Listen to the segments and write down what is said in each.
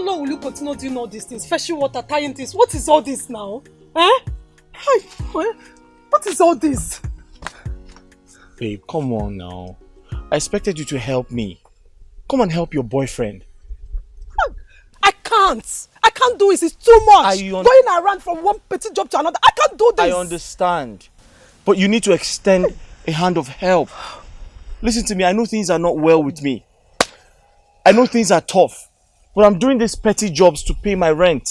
long will you continue doing all these things? Fetching water, tying things. What is all this now? Eh? Hi, what is all this? Babe, come on now. I expected you to help me. Come and help your boyfriend. I can't. I can't do it. It's too much. Going around from one petty job to another. I can't do this. I understand. But you need to extend a hand of help. Listen to me. I know things are not well with me. I know things are tough. But I'm doing these petty jobs to pay my rent.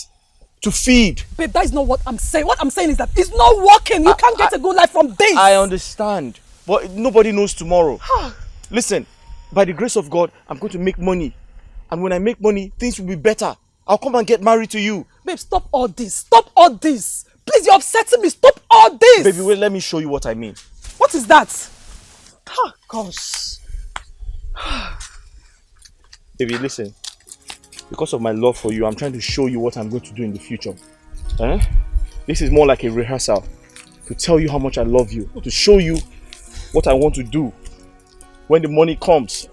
To feed. Babe, that is not what I'm saying. What I'm saying is that it's not working. You can't get a good life from this. I understand. But nobody knows tomorrow. Listen, by the grace of God, I'm going to make money. And when I make money, things will be better. I'll come and get married to you. Babe, stop all this. Stop all this. Please, you're upsetting me. Stop all this. Baby, wait, let me show you what I mean. What is that? Gosh. Baby, listen. Because of my love for you, I'm trying to show you what I'm going to do in the future. This is more like a rehearsal. To tell you how much I love you. To show you what I want to do when the money comes.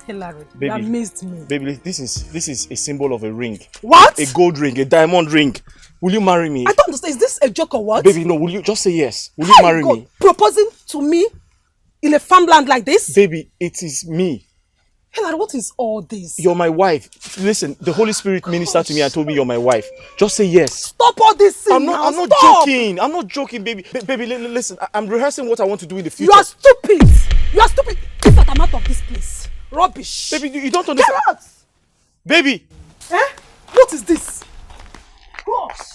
Hilary, baby, you amazed me. Baby, this is a symbol of a ring. What? A gold ring, a diamond ring. Will you marry me? I don't understand. Is this a joke or what? Baby, no. Will you just say yes? Will you marry me? Proposing to me in a farmland like this? Baby, it is me. Hilary, what is all this? You're my wife. Listen, the Holy Spirit ministered to me and told me you're my wife. Just say yes. Stop all this. I'm not joking. I'm not joking, baby. Baby, listen. I'm rehearsing what I want to do in the future. You are stupid. You are stupid. Get that I'm out of this place. Rubbish. Baby, you don't understand. Get out. Baby. What is this? Gosh.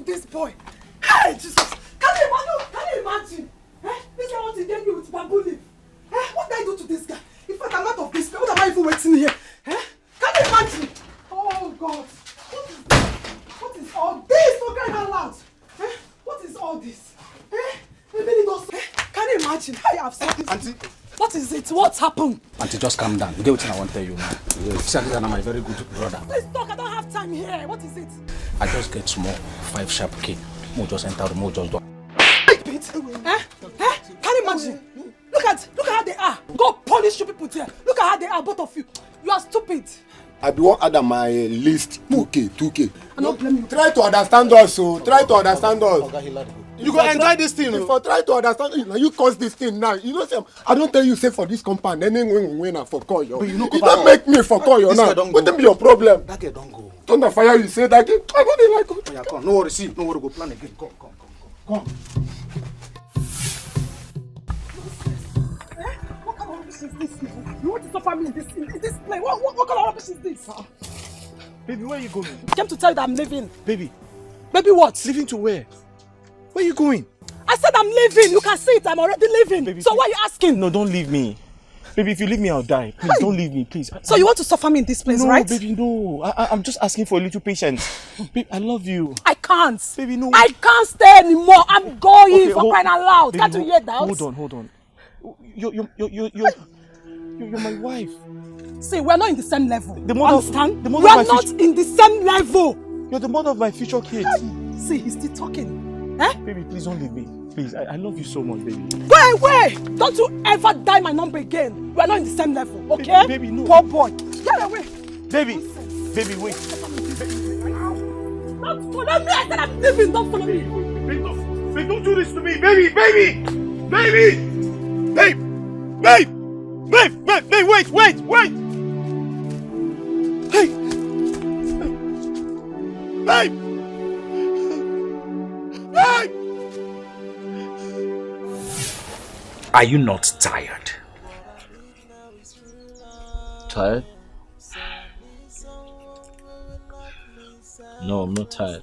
This boy. Hey, Jesus! Can you imagine? This guy wants to get me with bamboo leaf. What did I do to this guy? In fact, I'm out of this. What am I even waiting here? Can you imagine? Oh God! What is this? What is all this? For crying out loud! What is all this? Can you imagine? I have said this. Auntie. What is it? What's happened? Auntie, just calm down. You get what I want to tell you now. You are my very good brother. Please talk. I don't have time here. What is it? I just get small 5 sharp K. Mo just enter the mo just do. Can you imagine? Look at how they are. Go punish you people there. Look at how they are, both of you. You are stupid. I be one add my list 2K. I don't blame you. Try to understand us, so try to understand us. You go enjoy this thing. If I try to understand, you cause this thing now. You know, say, I don't tell you say for this compound, then when we win for call you. You don't make me for call you now. What be your problem? That girl don't go. Thunder fire, you say that girl. I go dey like. Oh yeah, come. No worry, see. No worry, go plan again. Come. Come. What kind of rubbish is this now? You want to suffer me in this place? What kind of rubbish is this? Baby, where are you going? I came to tell you that I'm leaving. Baby. Baby what? Leaving to where? Where are you going? I said I'm leaving. You can see it. I'm already leaving. Baby, so why are you asking? No, don't leave me. Baby, if you leave me, I'll die. Please, don't leave me, please. So you want to suffer me in this place, no, right? Baby, no. I'm just asking for a little patience. Baby, I love you. I can't. Baby, no. I can't stay anymore. I'm going for crying out loud. Baby, Can't you hear that? Hold on. You're my wife. See, we're not in the same level. Understand? We're not in the same level. You're the mother of my future kids. See, he's still talking. Baby, please don't leave me. Please, I love you so much, baby. Wait! Don't you ever dial my number again. We're not in the same level, okay? Baby, no. Poor boy. Get away. Baby, wait. Don't follow me. I said I'm leaving. Don't follow me. Babe, don't do this to me. Baby! Wait! Hey! Babe! Are you not tired? Tired? No, I'm not tired.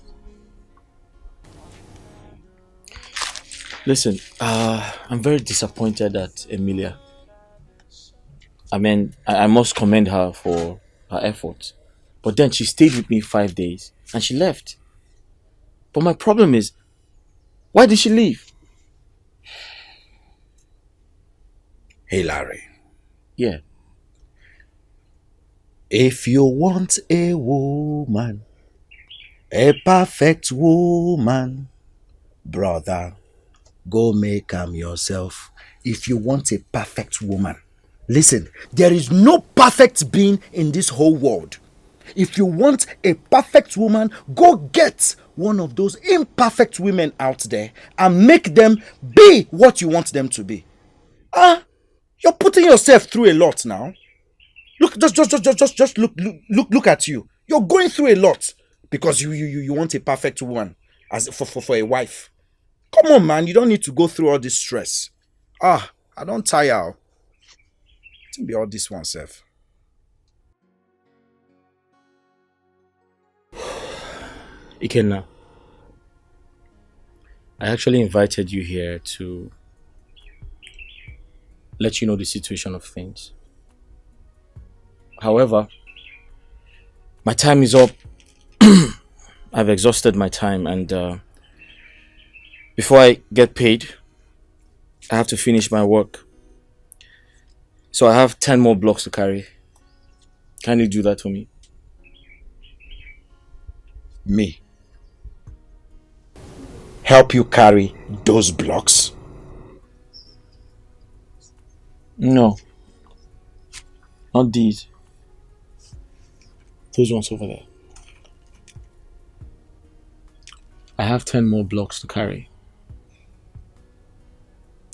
Listen, I'm very disappointed at Emilia. I mean, I must commend her for her efforts. But then she stayed with me 5 days and she left. But my problem is, why did she leave? Hey, Larry. Yeah. If you want a woman, a perfect woman, brother, go make am yourself. If you want a perfect woman, listen, there is no perfect being in this whole world. If you want a perfect woman, go get one of those imperfect women out there and make them be what you want them to be. You're putting yourself through a lot now. Look, just look at you. You're going through a lot because you want a perfect woman as for a wife. Come on, man, you don't need to go through all this stress. I don't tire. It be all this one self. Ikenna, I actually invited you here to let you know the situation of things. However, my time is up. I've exhausted my time, and before I get paid, I have to finish my work. So I have 10 more blocks to carry. Can you do that for me? Me? Help you carry those blocks? No. Not these. Those ones over there. I have 10 more blocks to carry.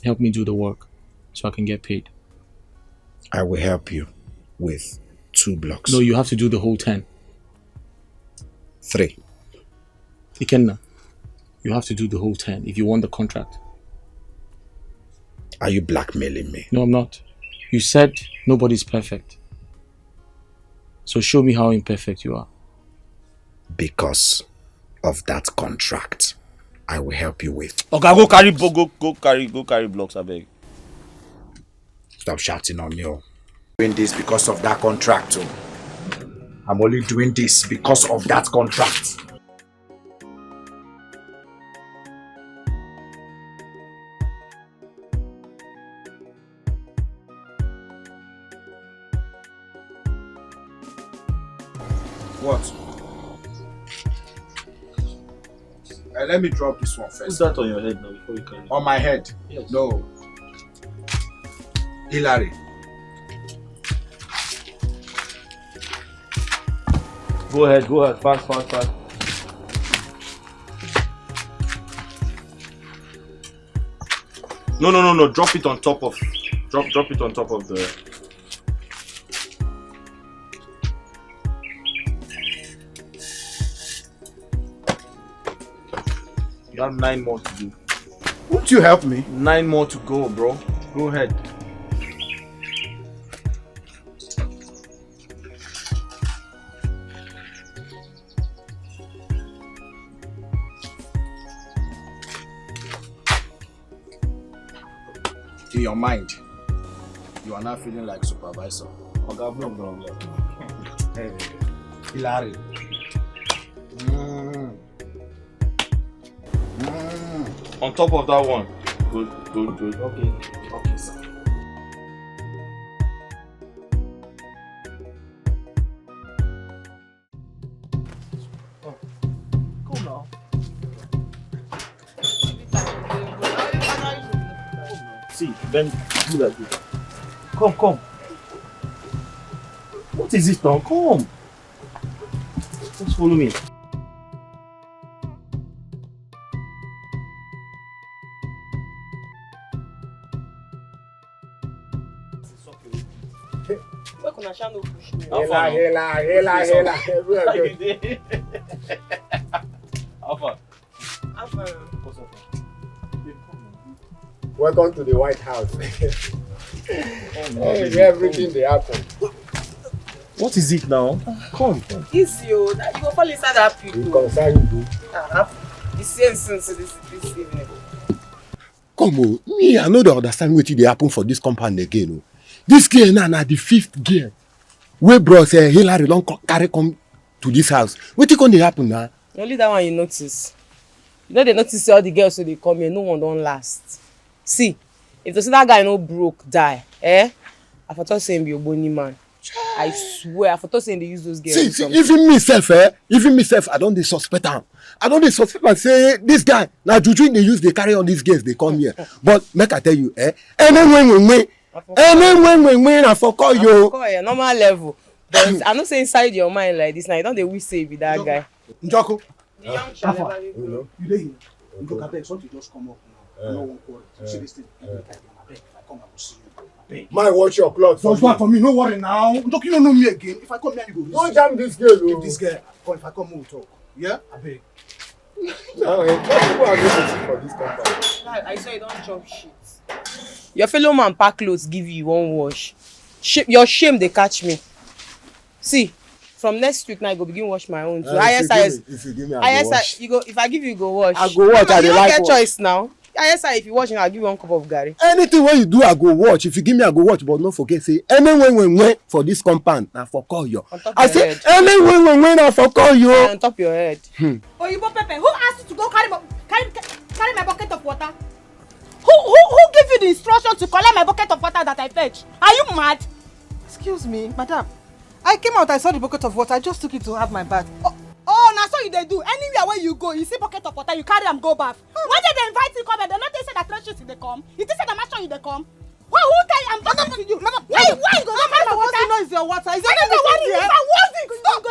Help me do the work so I can get paid. I will help you with 2 blocks. No, you have to do the whole 10. 3. Ikenna, you have to do the whole 10 if you want the contract. Are you blackmailing me? No, I'm not. You said nobody's perfect. So show me how imperfect you are. Because of that contract, I will help you with. Okay, go carry blocks, I beg. Stop shouting on me. Doing this because of that contract. I'm only doing this because of that contract. What? Let me drop this one first. Put that on your head now before you carry it. On my head? Yes. No. Hillary. Go ahead. Fast. No. Drop it on top of. Drop it on top of the. You have 9 more to do. Won't you help me? 9 more to go, bro. Go ahead. In your mind, you are not feeling like supervisor. Hey, Hillary. On top of that one. Good. Okay, sir. Cool now. See, then do like this. Come. What is it now? Come. Just follow me. Hela. Alpha. Welcome to the White House. Hey, everything they happen. What is it now? Come. Easy, you go fall inside that pit. You concern you. The same since this evening. Come on, me, I know they understand what they happen for this compound again. This girl now the 5th girl. Where bros Hillary don't carry come to this house. What you gonna happen now? Only that one you notice. You know they notice all the girls so they come here, no one don't last. See, if they say that guy no broke die, I thought saying be a bony man. I swear, I thought saying they use those girls. See, even myself, I don't suspect him. I don't suspect and say this guy now juju they use they carry on these girls they come here. But make I tell you, and when I forgot you. Normal level. But I'm not saying inside your mind like this now. You don't they wish say be that guy. Njoko. The young child never You dey here. Njoko, I beg, something just come up now. No one quarrel. You see this thing. I beg, if I come, I will see you. My watch your clock. So what for me? No worry now. Njoko, you don't know me again. If I come here, you go. Don't jam this girl. If this girl come, if I come, we'll talk. Yeah, I beg. For this company. I saw you don't chop shit. Your fellow man pack clothes, give you one wash. Your shame they catch me. See, from next week now I go begin wash my own too. If you give me, I go wash. You go. If I give you, go wash. I go watch. You don't get choice now. ISI, if you watch, I'll give you 1 cup of garri. Anything when you do, I go watch. If you give me, I go watch. But don't forget, say anywhere for this compound, I for call you. I say anywhere I for call you. On top your head. Oyibo Pepe, who asked you to go carry my bucket of water? Who gave you the instruction to collect my bucket of water that I fetch? Are you mad? Excuse me, madam. I came out, I saw the bucket of water. I just took it to have my bath. Oh, now so you dey do. Anywhere where you go, you see bucket of water, you carry am go bath. When they invite you come, they not they say that trenches they come. You think say the master you they come? Who tell you I'm talking to you? Why you go carry my water? No, it's your water. Is I don't know what it is. I want it. Stop.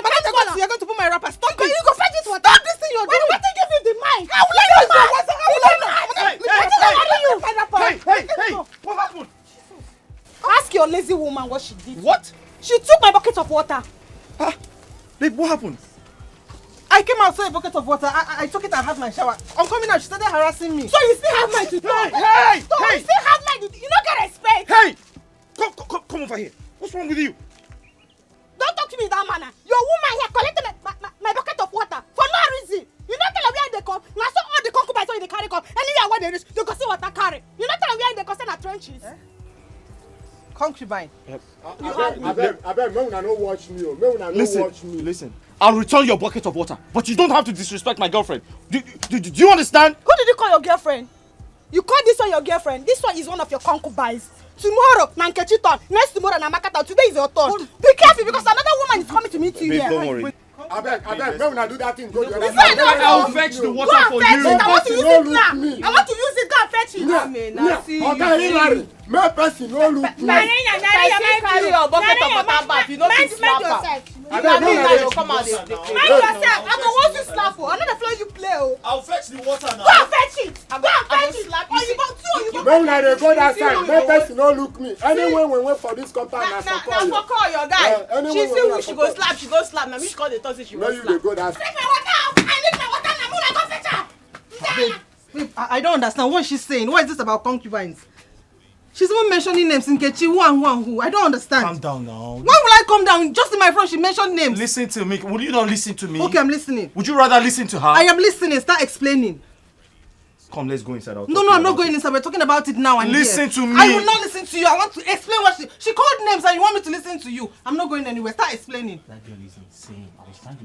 You're going to put my wrapper. Stop it. You go fetch it water. Stop this thing you're doing. What they give you the mind? How will I know it's your water? How will I know? Hey, what happened? Ask your lazy woman what she did. What? She took my bucket of water. Babe, what happened? I came out, saw a bucket of water. I took it and had my shower. I'm coming out, she started harassing me. So you still have mind to talk? Hey! You still have mind to... You don't get respect. Hey! Come over here. What's wrong with you? Don't talk to me in that manner. Your woman here collected my bucket of water for no reason. You don't tell her where they come. Now so all the concubines where they carry come. Anywhere where they reach, they go see water carry. You don't tell her where they go send her trenches. Concubine. I beg, may una no watch me. May una no watch me. Listen. I'll return your bucket of water, but you don't have to disrespect my girlfriend. Do you understand? Who did you call your girlfriend? You call this one your girlfriend. This one is one of your concubines. Tomorrow, Nankechi turn. Next tomorrow, Namakata. Today is your turn. Be careful because another woman is coming to meet you here. Don't worry. I beg, may una do that thing. Go to I'll fetch the water for you. I want to use it now. I want to use it. Go and fetch it. Okay, Hillary. My person no look me. Carry your bucket of water back. You know to slap her. Mind yourself. I go want you slap her. I'm not the floor you play. I'll fetch the water now. Go and fetch it. Go and fetch it. Or you go too. May una dey go that side. My person no look me. Anywhere we went for this compound, I for call you. Now for call your guy. She see who she go slap. She go slap. Now me she call the talk say she go slap. May you dey go that side. Take my water. I need my water now. Move like go fetch her. Babe, I don't understand what she's saying. What is this about concubines? She's even mentioning names in Kechi, who and who. I don't understand. Calm down now. Why will I calm down? Just in my front, she mentioned names. Listen to me. Would you not listen to me? Okay, I'm listening. Would you rather listen to her? I am listening. Start explaining. Come, let's go inside. No, I'm not going inside. We're talking about it now and listen to me. I will not listen to you. I want to explain what she called names and you want me to listen to you. I'm not going anywhere. Start explaining. That girl is insane. I was trying to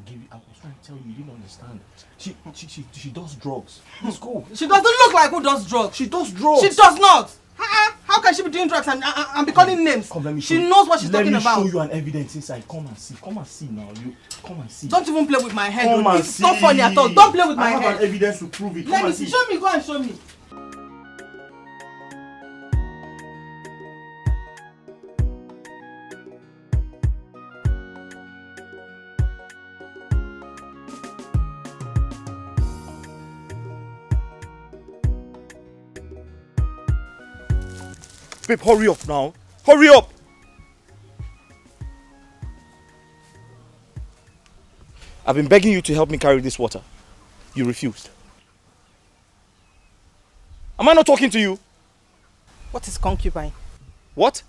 tell you, you didn't understand. She does drugs. Let's go. She doesn't look like who does drugs. She does drugs. She does not. How can she be doing drugs and be calling names? Come, let me show you. She knows what she's talking about. Let me show you an evidence inside. Come and see. Come and see now. You come and see. Don't even play with my head. Come and It's see. not funny at all. Don't play with my I have head. an evidence to prove it. Let Come me and see. see. Show me. Go and show me. Babe, hurry up now. Hurry up. I've been begging you to help me carry this water. You refused. Am I not talking to you? What is concubine? What?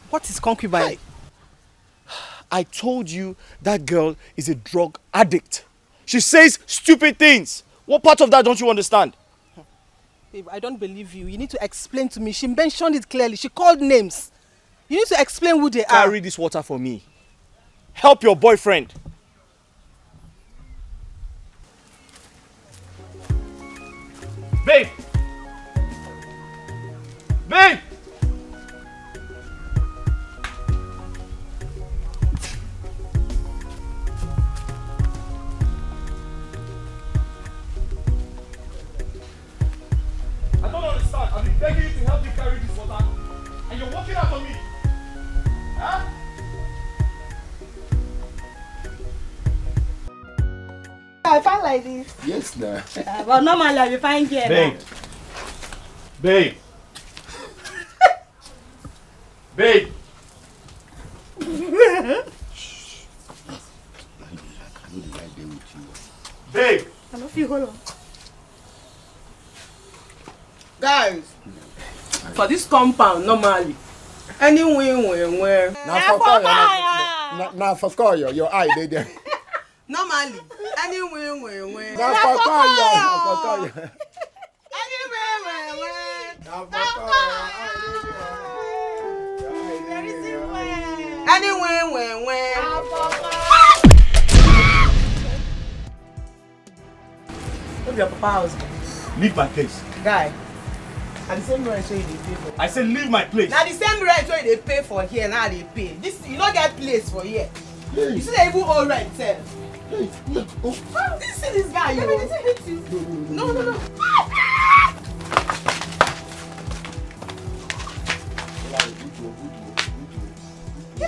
What is concubine? I told you that girl is a drug addict. She says stupid things. What part of that don't you understand? Babe, I don't believe you. You need to explain to me. She mentioned it clearly. She called names. You need to explain who they are. Carry this water for me. Help your boyfriend. Babe! Babe! I don't understand. I've been begging you to help me carry this water, and you're walking out on me. Huh? I find like this. Yes, nah. But normally I be fine here. Babe. Babe. Babe. Babe. I don't feel hold on. Guys, for this compound, normally, anywhere, Now for call your eye they there. normally, anywhere, Now for call your anywhere. What's your papa house? Leave my place. Guy, na the same rent wey you dey pay for. I said leave my place. Na the same rent wey you dey pay for here, now dey pay. This you no get place for here. You see they even owe rent sef. See this guy, you. No.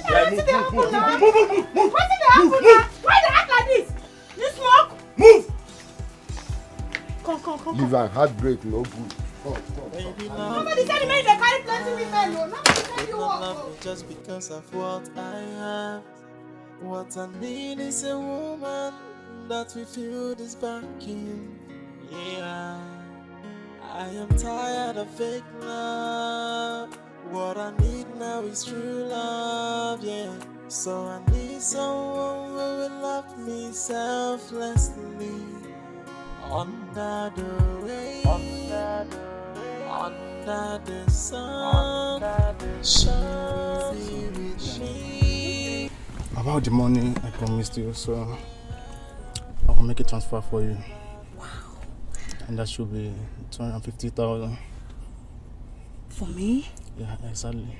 Wetin dey happen now? Why they act like this? You smoke? Move! Come. Leave her heartbreak no good. Come. Nobody said you made they carry plenty women, no. Nobody said you walk. Love me just because of what I have. What I need is a woman that will feel this vacuum. Yeah, I am tired of fake love. What I need now is true love. Yeah, so I need someone who will love me selflessly. Under the rain, under the sun, shine with me. About the money I promised you, so I will make a transfer for you. Wow. And that should be 250,000. For me? Yeah, exactly.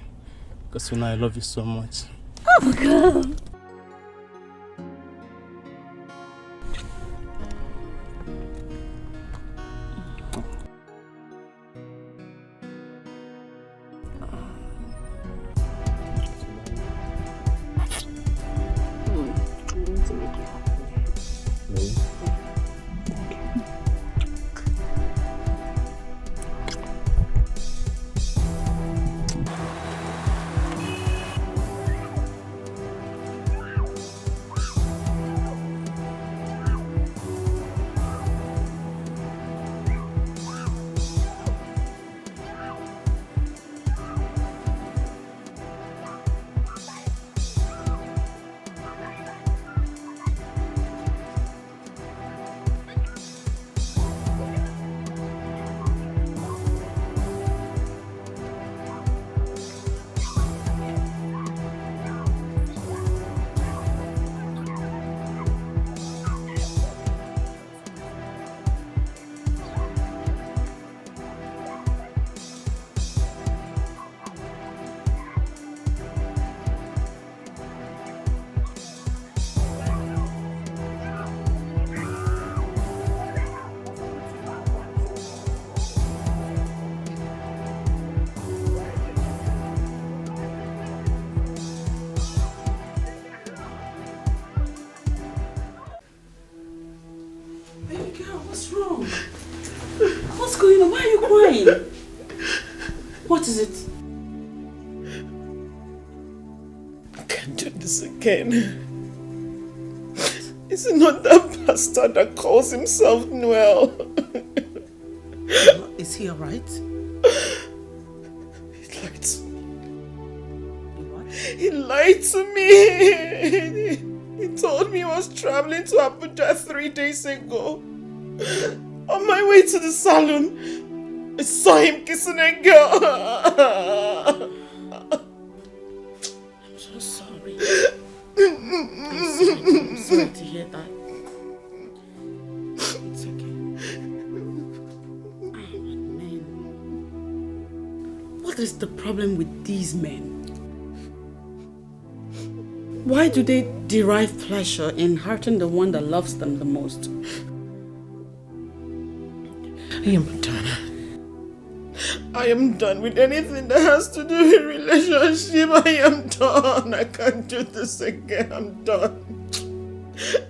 Because you know I love you so much. Oh my God. What's going on? Why are you crying? What is it? I can't do this again. Is it not that bastard that calls himself Noel? Is he alright? He lied to me. What? He lied to me. He told me he was traveling to Abuja 3 days ago. On my way to the salon, I saw him kissing a girl. I'm so sorry. I'm sorry to hear that. It's okay. the problem with these men? Why do they derive pleasure in hurting the one that loves them the most? I am done. I am done with anything that has to do with relationship. I am done. I can't do this again. I'm done.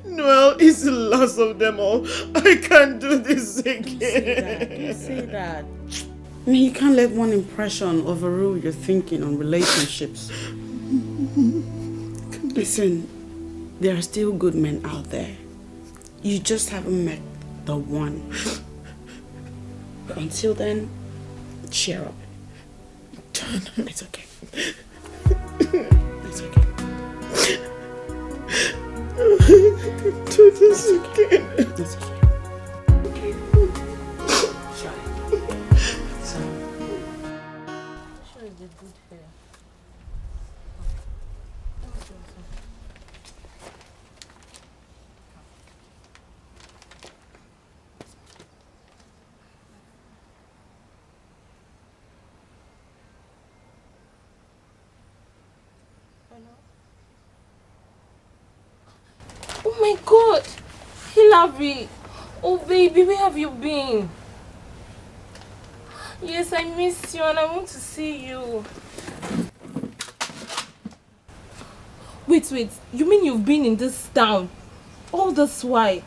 Noel is the last of them all. I can't do this again. You say that. I mean, you can't let one impression overrule your thinking on relationships. Listen, there are still good men out there. You just haven't met the one. But until then, cheer up. It's okay. It's okay. I can do this again. It's okay. Okay. Sorry. Sure, it's a good hair. Oh my God, Hilary. Oh baby, where have you been? Yes, I miss you and I want to see you. Wait, you mean you've been in this town all this while?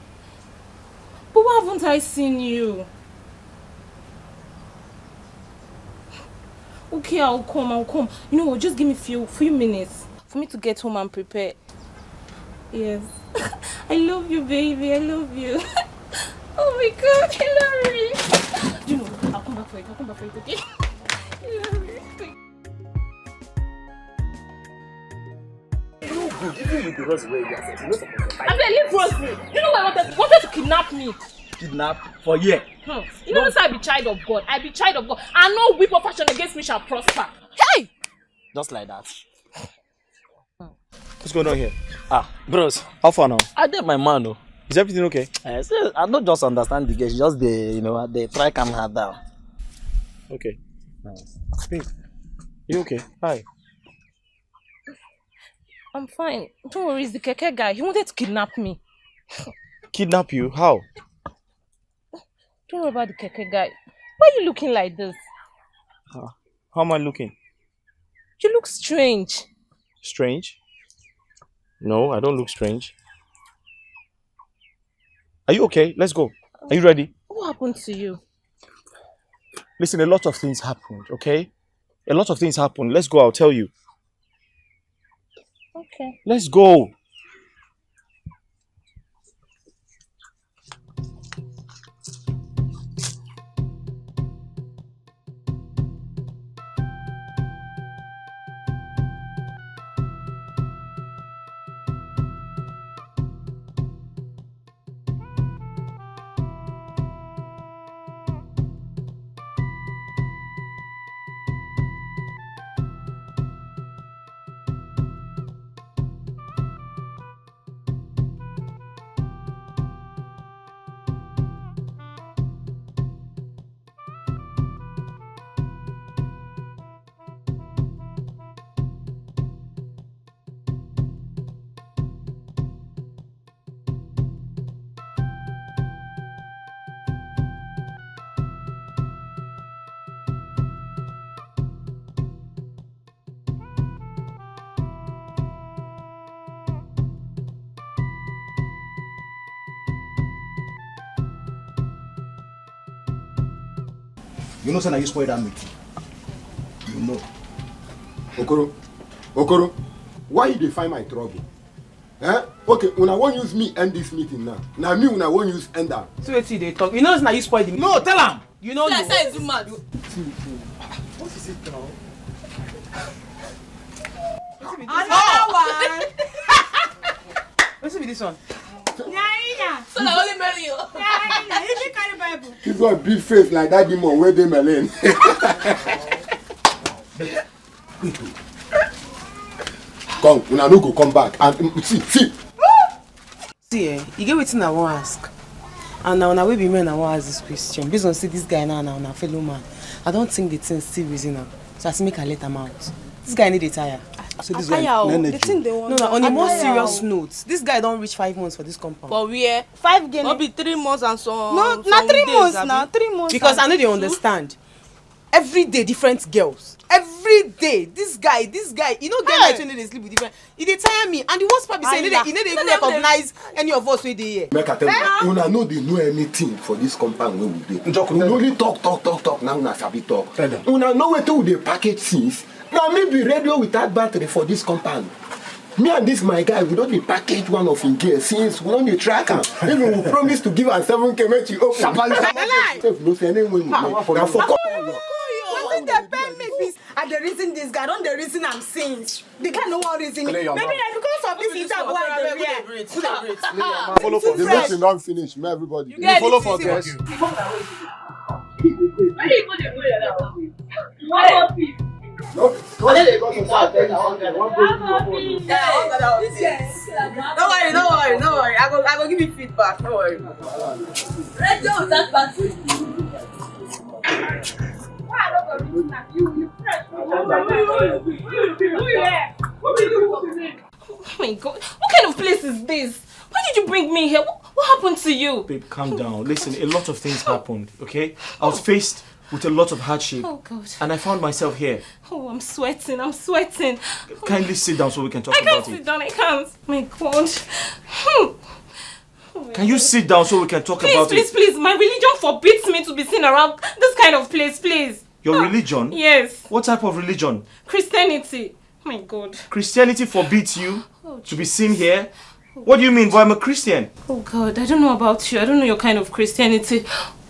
But why haven't I seen you? Okay, I'll come. You know what, just give me few minutes for me to get home and prepare. Yes. I love you, baby. I love you. Oh my God, Hilary. You know, I'll come back for it, okay? Hilary. Even with the Rose way, I leave Rose. You know why I wanted to kidnap me. Kidnap for year. You know, I be child of God. I be child of God. And no weapon fashioned against me shall prosper. Hey! Just like that. What's going on here? Bros, how far now? I did my man. Oh. Is everything okay? I don't just understand the girl. She just they try calm her down. Okay. Hey, you okay? Hi. I'm fine. Don't worry, it's the keke guy. He wanted to kidnap me. Kidnap you? How? Don't worry about the keke guy. Why are you looking like this? How am I looking? You look strange. Strange? No, I don't look strange. Are you okay? Let's go. Are you ready? What happened to you? Listen, a lot of things happened, okay? A lot of things happened. Let's go, I'll tell you. Okay. Let's go. You know, son, I used to spoil that meeting. You know. Okoro, why you find my trouble? Okay, when I won't use me end this meeting now. Now me when I won't use end that. So wait till they talk. You know it's not you spoil the meeting. No, tell him. You know I said it's mad. What is it now? Another one. What's with this one? Naija. So I only marry you. Naija, if you carry Bible. This one big face like that demon where they melon. Come, when I no go come back and see. See, you get wetin I wan ask. And now we be men I wan ask this question. Based on see this guy now, fellow man. I don't think the thing still reason am. So I say make I let him out. This guy need a tire. So this Tire, one, the thing they want. No, on a more Tire. serious note, this guy don't reach 5 months for this compound. For where? 5 guinea. Not be 3 months and so on. No, na 3 months now. 3 months. Because I know they understand. Every day different girls. Every day this guy, you know, get night when they sleep with different. He dey tire me, and the worst part be say he no dey even recognize any of us wey dey here. Make I tell you, una no dey know anything for this compound wey we dey. Una only talk. Now una sabi talk. Una know wetin we dey package since. Now me be radio without battery for this compound. Me and this my guy, we don dey package one of him gear since we don dey track am. Even we promise to give am 7K make you open. Sef no say anyone na for come. Wetin dey pay me be I dey reason this guy, don dey reason am since. The guy no wan reason me. Maybe na because of this hijab wey I dey wear. Follow for the meeting don finish. May everybody. You follow for guys. Don't worry. I go give you feedback. Don't worry. Let's go with that battery. Oh my God, what kind of place is this? Why did you bring me here? What happened to you? Babe, calm down. Listen, a lot of things happened, okay? I was faced with a lot of hardship. Oh God. And I found myself here. Oh, I'm sweating. Kindly sit down so we can talk I about can't sit down, I can't. My God. Can you sit down so we can talk about it? Please. My religion forbids me to be seen around this kind of place, please. Your religion? Yes. What type of religion? Christianity. Oh my God. Christianity forbids you to be seen here? What do you mean? Well, I'm a Christian. Oh God, I don't know about you. I don't know your kind of Christianity.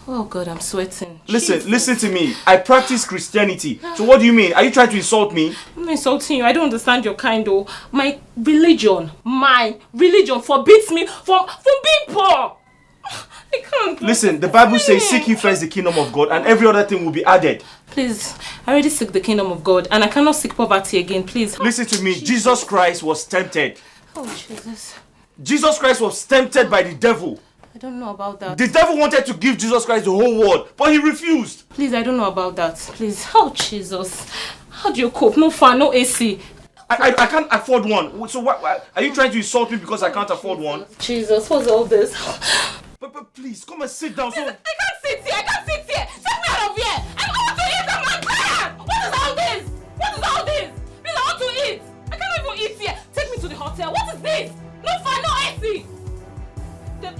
Oh God, I'm sweating. Listen to me. I practice Christianity. So what do you mean? Are you trying to insult me? I'm not insulting you. I don't understand your kind though. My religion forbids me from being poor. I can't. Listen, the Bible says seek ye first the kingdom of God and every other thing will be added. Please, I already seek the kingdom of God and I cannot seek poverty again, please. Listen to me. Jesus Christ was tempted. Oh Jesus. Jesus Christ was tempted by the devil. I don't know about that. The devil wanted to give Jesus Christ the whole world, but he refused. Please, I don't know about that. Please. Oh, Jesus. How do you cope? No fan, no AC. I can't afford one. So what? Are you trying to insult me because I can't afford one? Jesus, what's all this? But please, come and sit down. I can't sit here. Take me out of here. I want to eat. I'm tired. What is all this? Please, I want to eat. I can't even eat here. Take me to the hotel. What is this? No fan, no AC.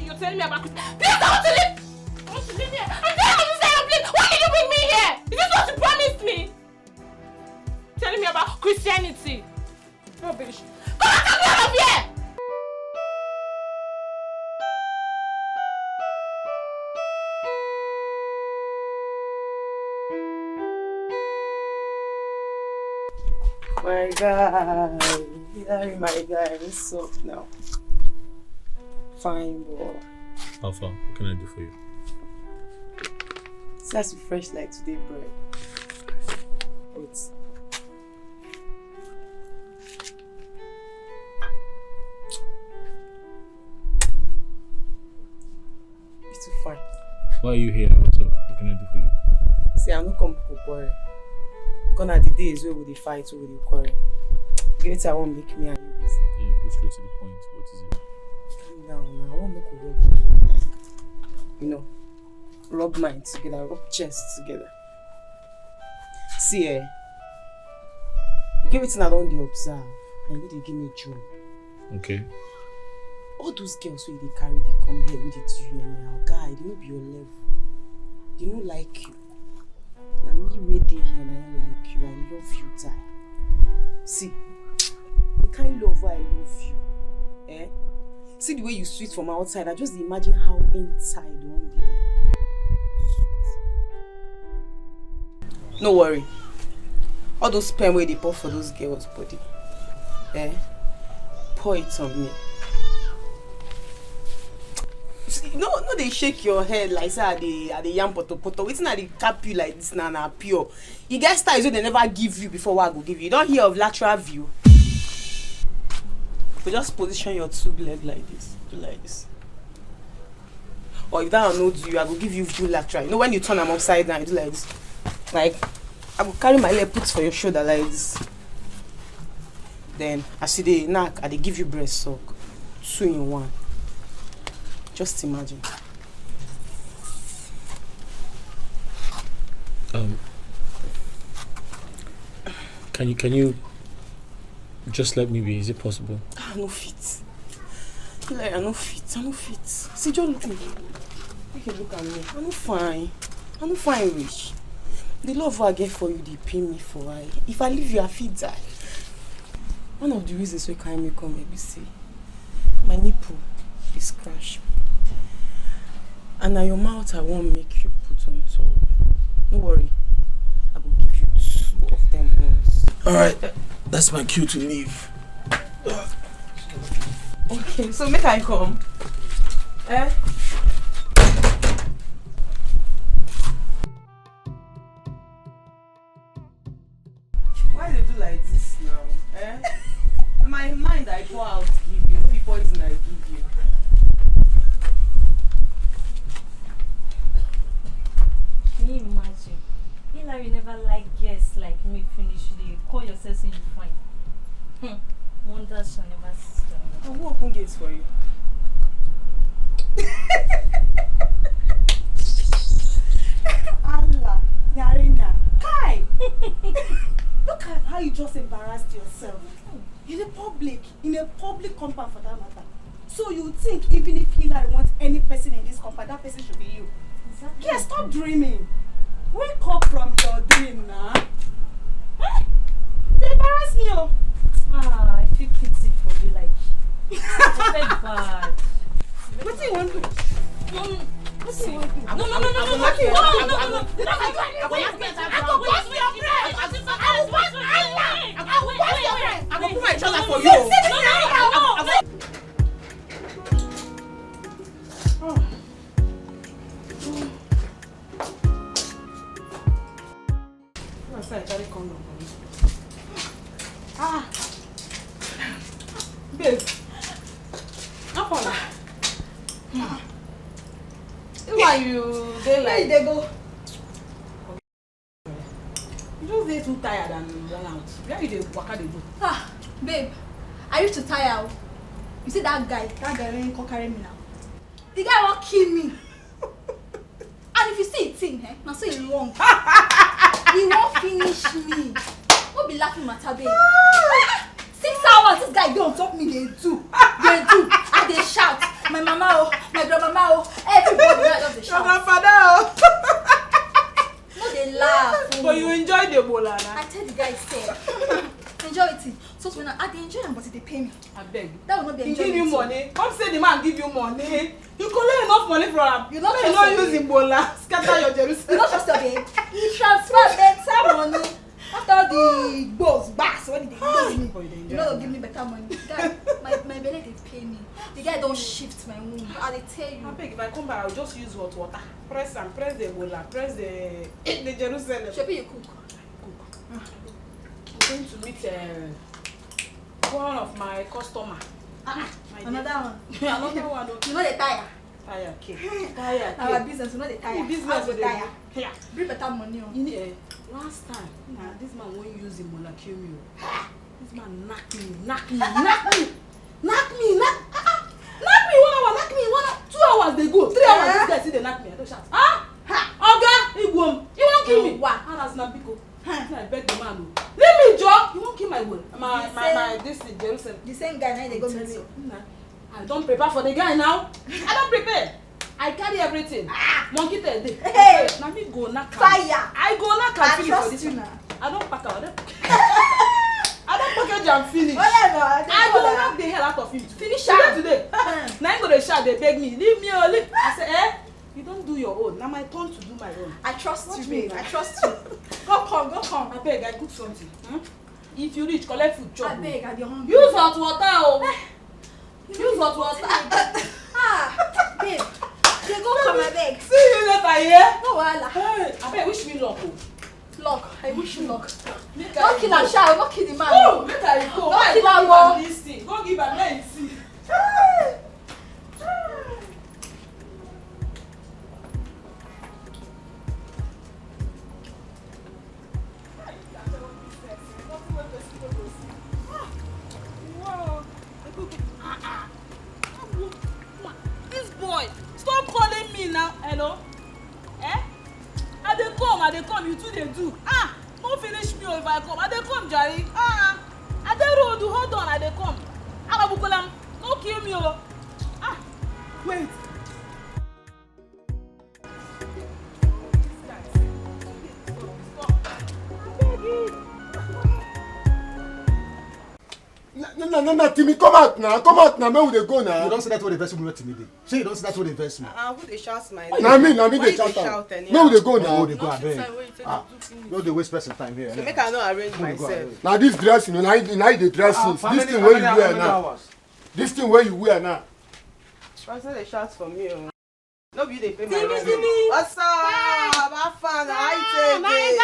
You're telling me about Christianity. Please, I want to live here. I'm telling you to stay on, please. Why did you bring me here? Is this what you promised me? Telling me about Christianity. Rubbish. Come on, take me out of here! My guy. My guy. What's up now? Fine, boy. Alpha, what can I do for you? It has to be fresh like today, bread. Wait. It's too fine. Why are you here? What's up? What can I do for you? See, I'm not come to quarrel. Gone are the days where we dey fight, where we dey quarrel. Give it, I won't make me and you busy. Yeah, go straight to the point. What is it? Now, I won't make a rub mind, like, you know, rub minds together, rub chests together. See, you give it I don't observe, and you give me joy. Okay. All those girls who they carry, they come here with it to you anyhow. Guy, they don't be your level. They don't like you. Now me wait here and I don't like you. I love you, die. See, the kind of love why I love you, eh? See the way you sweet from outside. I just imagine how inside you won't be like. No worry. All those sperm where they pour for those girls' body, eh? Pour it on me. See, no, they shake your head like say are they yam poto. It's not they cap you like this na pure. You get styles so they never give you before what I go give you. You don't hear of lateral view. You just position your two leg like this. Do like this. Or if that will not do you, I will give you view lateral. You know when you turn them upside down, you do like this. Like I will carry my leg put for your shoulder like this. Then as you dey knack, I dey give you breast suck. 2 in 1. Just imagine. Can you just let me be? Is it possible? I no fit. Like, I no fit. See, just look me. Make you look at me. I no fine rich. The love I get for you, they pay me for I. If I leave you, I fit die. One of the reasons why carry me come here, you see, my nipple is crashed. And now your mouth I won't make you put on top. No worry. I will give you 2 of them once. Alright, that's my cue to leave. Okay, so make I come. Eh? Why they do like this now? Eh? My mind I pour out give you, no be poison I give you. Can you imagine? You never like guests like me finish. You call yourself so you fine. Wonders shall never cease. I will open gates for you. Allah, Narina, Kai! Look at how you just embarrassed yourself. In a public compound for that matter. So you think even if Hillary wants any person in this compound, that person should be you. Exactly. Yes, stop dreaming. Wake up from your dream now. Eh? They embarrass me. Oh. I feel pity for you, like I feel bad. What do you want to do? What do you want to do? No. I will bust your brain. I will put my trouser for You you. see this thing? Babe. Why you dey like? Where they go? You just dey too tired and run out. Where you dey waka dey go? Babe, are you too tired? You see that guy wey come carry me now. The guy won't kill me. And if you see it thing, now so he long. He won't finish me. What be laughing matter, babe? 6 hours, this guy don't talk me, they do. And they shout. My mama, oh, my grandmama, oh, everybody just they shout. Your grandfather, oh. No, they laugh. But you enjoy the bola, I tell the guy, say, enjoy it. So when I enjoy them, but they pay me. I beg. That will not be He enjoyment. give you money. Come say the man give you money. You collect enough money from him. You not you not use bola. Scatter your Jerusalem. You not trust your babe. He transfer better money. After the boss bass, when they use me, you know, give me better money. Guy, my belly they pay me. The guy don't shift my womb. I tell you. I beg, if I come back, I'll just use hot water. Press the bola, press the Jerusalem. Shebi you cook. I'm going to meet one of my customer. Another one. Another one. You know the tire. Tire, okay. Tire, okay. Our business, you know the tire. Business with tire. Yeah. Bring better money. You need, last time, this man won't use him mola kill me. This man knock me. Knock me 1 hour, knock me 1 hour. 2 hours they go. 3 hours this guy see they knock me. I don't shout. Oga, he won't kill me. Why? How does not pick up? I beg the man. Leave me, Joe. You won't kill my will. My this is Jerusalem. The same guy now they go meet you. I don't prepare for the guy now. I don't prepare. I carry everything. Monkey tail day. Hey. Now me go knock. Fire. I go knock and finish for this one. I don't pack out. I don't package and finish. Whatever. I go knock the hell out of him. Finish today. Now you go to shout. They beg me. Leave me alone. I say, you don't do your own. Now my turn to do my own. I trust you, babe. I trust you. Go come. I beg. I cook something. If you reach, collect food. Chop. I beg. I be hungry. Use hot water. Use hot water. Babe. They go come, I beg. See you later, yeah? No wahala. I beg, wish me luck. Luck. I wish you luck. Don't kill am sha, don't kill the man. Oh, make I go. Don't kill am. This thing. Go give am, let him see. dey come, you too dey do. No finish me if I come. I dey come, Jerry. I dey road, hold on, I dey come. Ababukolam, no kill me, oh. Wait. No, Timmy, come out now, where would they go now? You don't say that what the verse me, Timmy. Say you don't say that what the verse me. Who they shout my name? Now me they shout out. Where would they go now? Where would they go, I beg? No, they waste person time here. So make I not arrange myself. Now this dress, now the dressing. This thing where you wear now. This thing where you wear now. Person they shout for me. No be they pay my rent. What's up? Have fun. I take it.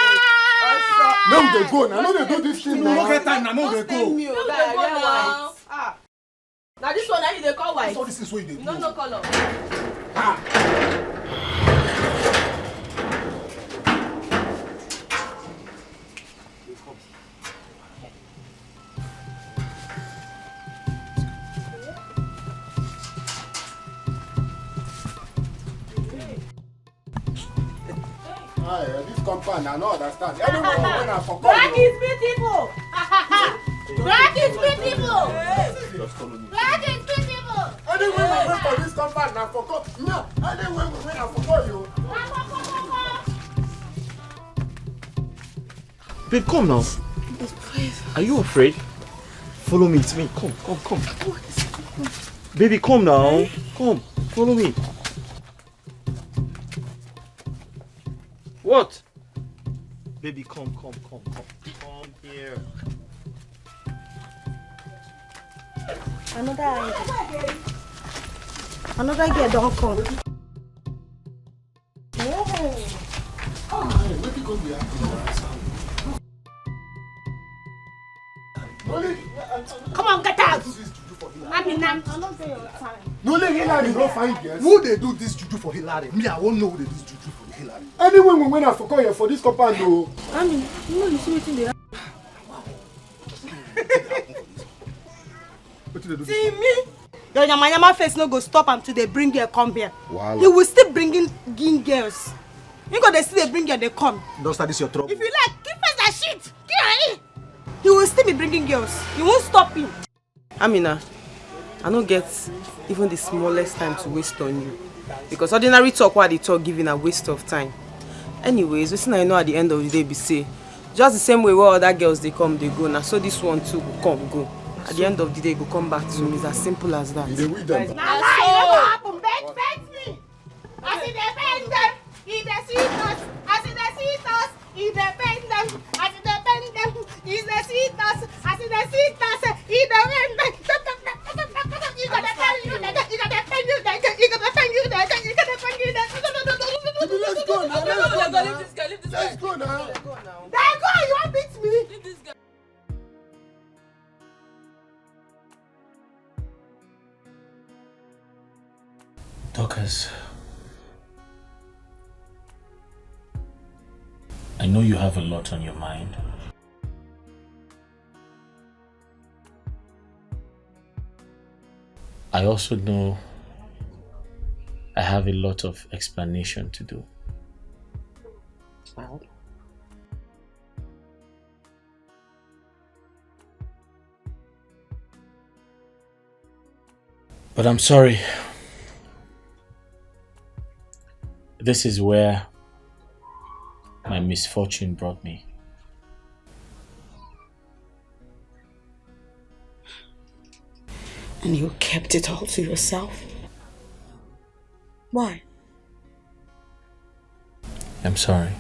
No, they go now. No, they do this thing now. No get time now. No, they go. Now this one, now you they call white. So this is what they do. No color. This compound, I don't understand. Everyone when I forgot. Black is beautiful. Black is beautiful. Black is beautiful. Anyway, we wait for this compound, I forgot. No, anyway, we wait, I forgot you. Babe, come now. Are you afraid? Follow me, it's me. Come. Baby, come now. Come, follow me. What? Baby, come here. Another girl don't come. Come on, get out. No, let Hillary not find girls. Who they do this juju for Hillary? Me, I won't know who they do this juju for Hillary. Anyway, we went and forgot you for this compound though. You see what they See me? Your yamayama face no go stop him till they bring girl come here. Wow. He will still bringing girls. You go they see they bring girl they come. Don't start this your trouble. If you like, keep us that shit. He will still be bringing girls. You won't stop him. Amina, I don't get even the smallest time to waste on you. Because ordinary talk what they talk giving a waste of time. Anyways, listen, I know at the end of the day be say, just the same way where other girls they come, they go. Now so this one too will come, go. At the end of the day, go come back to me. It's as simple as that. Now lie, it never happen. Bet me. As it depends them, it the see us. As it the see us, it depends them. As it depends them, it the see us. As it the see us, it depends them. You gotta defend you, nigga. You gotta defend you, nigga. You gotta defend you, nigga. You gotta defend you, nigga. Let's go now. Let's go now. There go. You want beat me? Leave this guy. Dorcas, I know you have a lot on your mind. I also know I have a lot of explanation to do. But I'm sorry. This is where my misfortune brought me. And you kept it all to yourself? Why? I'm sorry.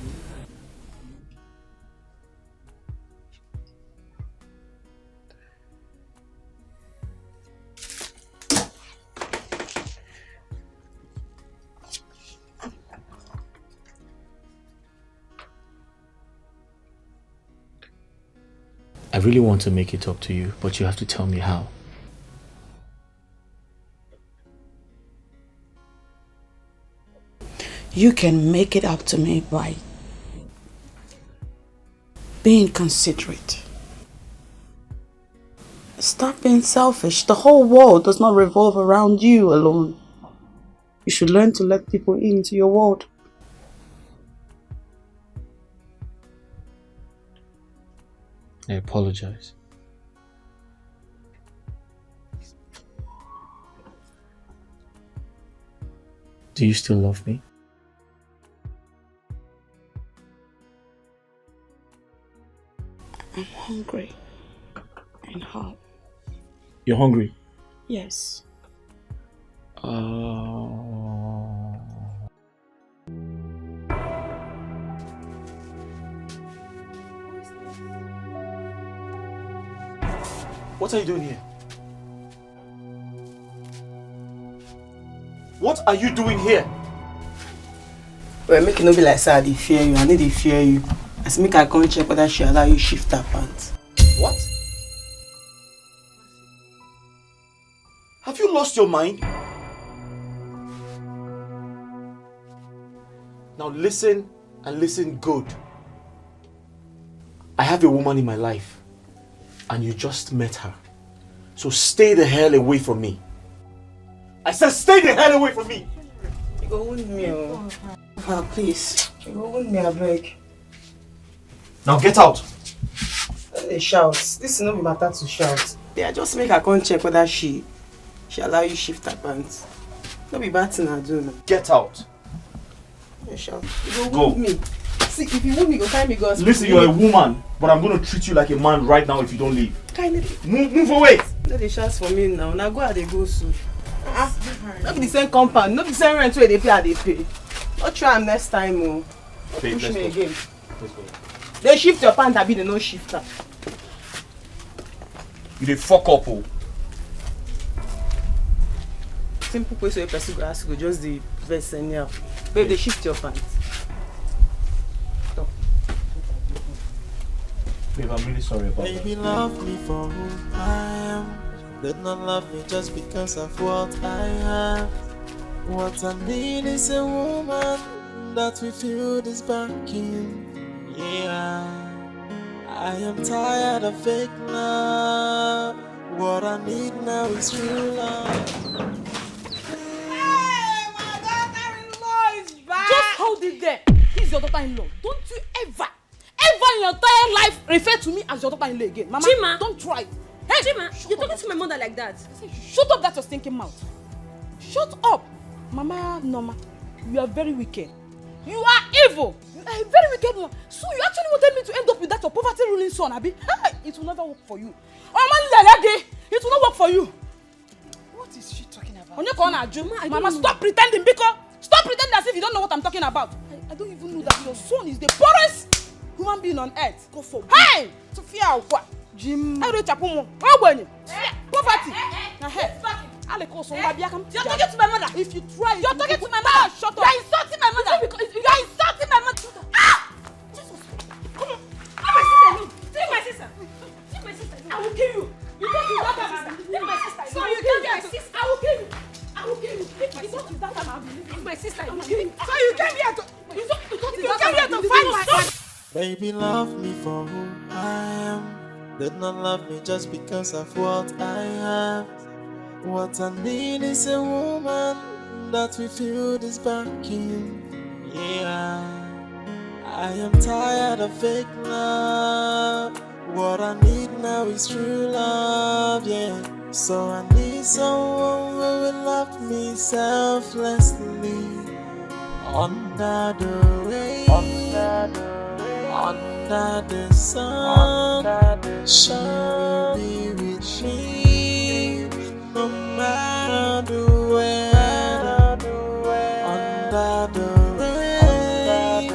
I really want to make it up to you, but you have to tell me how. You can make it up to me by being considerate. Stop being selfish. The whole world does not revolve around you alone. You should learn to let people into your world. I apologize. Do you still love me? I'm hungry and hot. You're hungry? Yes. What are you doing here? What are you doing here? Well, make it not be like say I dey fear you. I need to fear you. As make I come check whether she allow you shift her pants. What? Have you lost your mind? Now listen and listen good. I have a woman in my life and you just met her. So stay the hell away from me. I said stay the hell away from me! You go wound me, oh. Please. You go wound me, I beg. Now get out! They shout. This is not be matter to shout. Yeah, just make her come check whether she allow you shift her pants. Don't be bad thing I do now. Get out! You shout. You go wound me. See, if you wound me, go find me, go. Listen, you're a woman, but I'm going to treat you like a man right now if you don't leave. Kindly. Move away! No, they shout for me now. Now go out, they go soon. Not be the same compound, not be the same rent where they pay, they pay. Not try them next time, oh. Babe, push me go. again. Let's go. They shift your pants, I be the no shifter. You dey fuck up, oh. Simple question where person go ask you, just the verse anyhow. Babe, they shift your pants. Stop. Babe, I'm really sorry about that. Baby, love me for who I am. Did not love me just because of what I have. What I need is a woman that we feel this backing. Yeah, I am tired of fake love. What I need now is true love. Hey, my daughter-in-law is back. Just hold it there. He's your daughter-in-law. Don't you ever in your entire life refer to me as your daughter-in-law again. Mama, Chima. Don't try. Hey, Chima, you're talking to my mother like that. Shut up, that's your stinking mouth. Shut up. Mama, Norma, you are very wicked. You are evil. You are a very wicked one. So you actually wanted me to end up with that your poverty-ruling son, Abi? It will never work for you. It will not work for you. What is she talking about? Mama, stop pretending, Biko. Stop pretending as if you don't know what I'm talking about. I don't even know that your son is the poorest human being on earth. Go for hey! Sophia, what? Jim. I don't chapumo. Poverty. You're talking to my mother. If you try, you're talking to my mother. Shut up. You're insulting my mother. You're insulting my mother. Ah! Jesus. Come on. Leave my sister. Leave my sister. I will kill you. You thought you that time. Leave my sister. So you can't be my sister. I will kill you. I will kill you. You thought you that time. Leave my sister. I will kill you. So you came here to. You thought you came here to fight my son. Baby, love me for who I am. Did not love me just because of what I have. What I need is a woman that we feel this backing. Yeah, I am tired of fake love. What I need now is true love. Yeah, so I need someone who will love me selflessly. Under the rain, under the sun, she will be with me. No matter the weather, under the rain,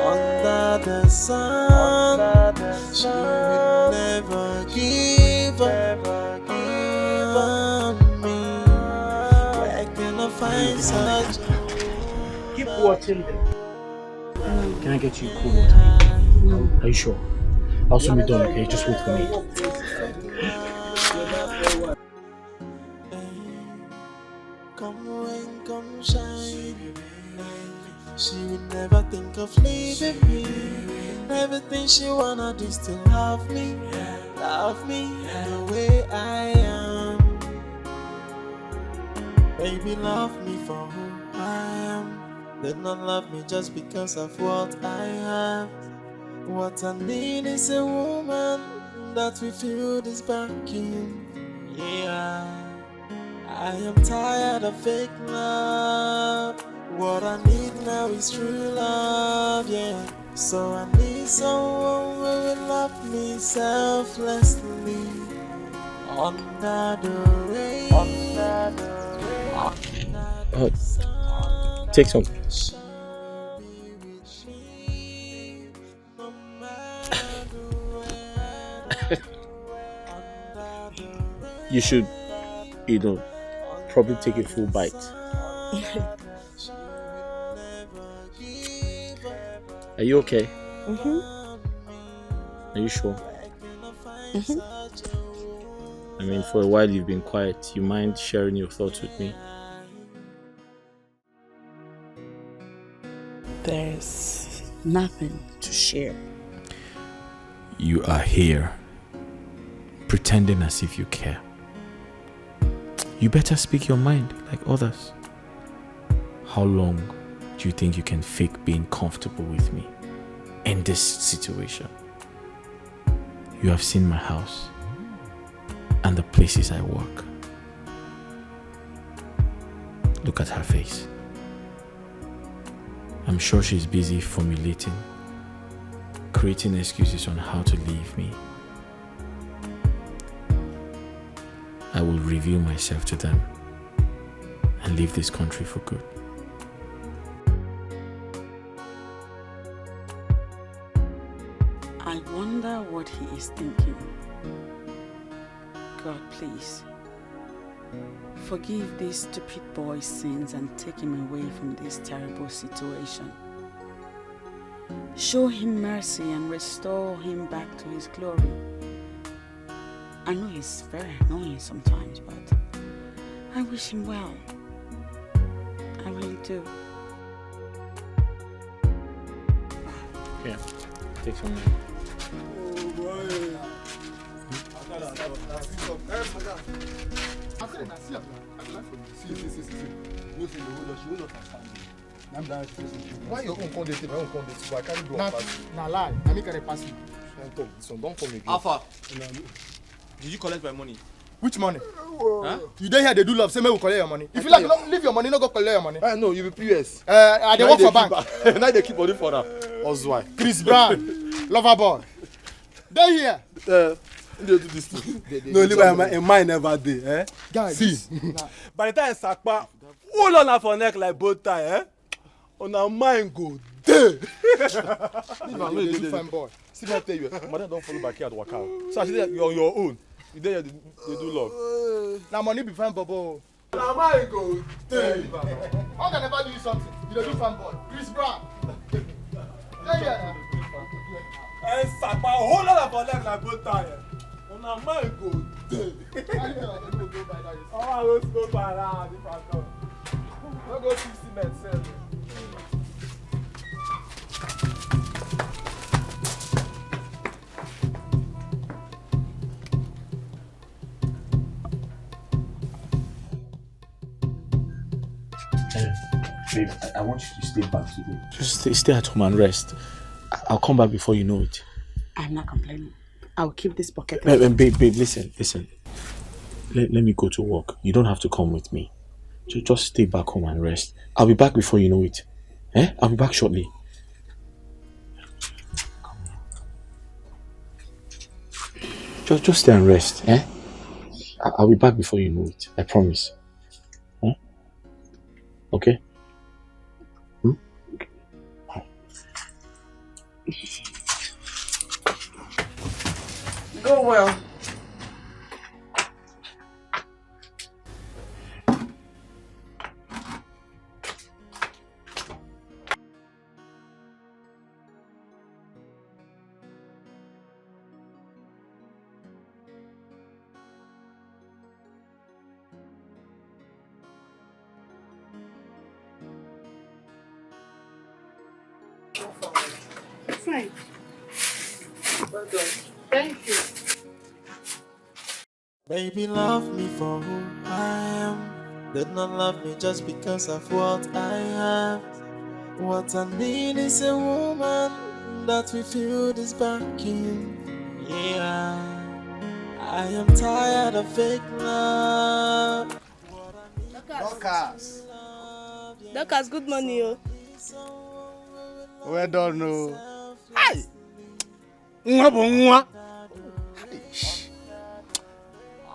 under the sun, she will never give up me. Where can I find such a Keep watching them. Can I get you cool water? Are you sure? I'll soon be done, okay? Just wait for me. Come rain, come shine. She would never think of leaving me. Everything she wanna do is to love me the way I am. Baby, love me for who I am. Did not love me just because of what I have. What I need is a woman that we feel this vacuum. Yeah, I am tired of fake love. What I need now is true love, yeah. So I need someone who will love me selflessly. Under the rain, Take some. You should, probably take a full bite. Are you okay? Are you sure? I mean, for a while you've been quiet. You mind sharing your thoughts with me? There's nothing to share. You are here, pretending as if you care. You better speak your mind like others. How long do you think you can fake being comfortable with me in this situation? You have seen my house and the places I work. Look at her face. I'm sure she's busy formulating, creating excuses on how to leave me. I will reveal myself to them and leave this country for good. I wonder what he is thinking. God, please, forgive this stupid boy's sins and take him away from this terrible situation. Show him mercy and restore him back to his glory. I know he's very annoying sometimes, but I wish him well. I really do. Here, take some. Why your own condensate, my own condensate? So I can't do a pass. Nah, lie. I make a pass you. Don't come again. Alpha, did you collect my money? Which money? Huh? You don't hear they do love, say me will collect your money. If you like, leave your money, no go collect your money. No, you be PS. I dey work for bank. Now they keep money for that. Ozwai. Chris Brown, lover boy. They here. They do this thing. No, leave my mind never dey. Guys, See, By the time Sakpa, hold on for neck like both tie, eh? On our mind go dey. They do fine boy. See, I tell you, madam don't follow back here at Waka. So I say you're on your own. You there, they do love. Now money be fine, Bobo. Our mind go dey. How can I never do you something? You don't do fine boy. Chris Brown. They here now. And Sakpa, hold on for neck like both tie. On our mind go dey. Oh, let's go by that. If I come, we'll go 60 men sell. Babe, I want you to stay back today. Just stay at home and rest. I'll come back before you know it. I'm not complaining. I'll keep this bucket. Babe, listen. Let me go to work. You don't have to come with me. Just stay back home and rest. I'll be back before you know it. I'll be back shortly. Just stay and rest. I'll be back before you know it. I promise. Okay? Go well. Fine. Well done. Thank you. Baby, love me for who I am. Did not love me just because of what I have. What I need is a woman that we feel this vacuum. Yeah, I am tired of fake love. Dorcas. Dorcas, good morning, yo. Well done, no. Hi. Mwah.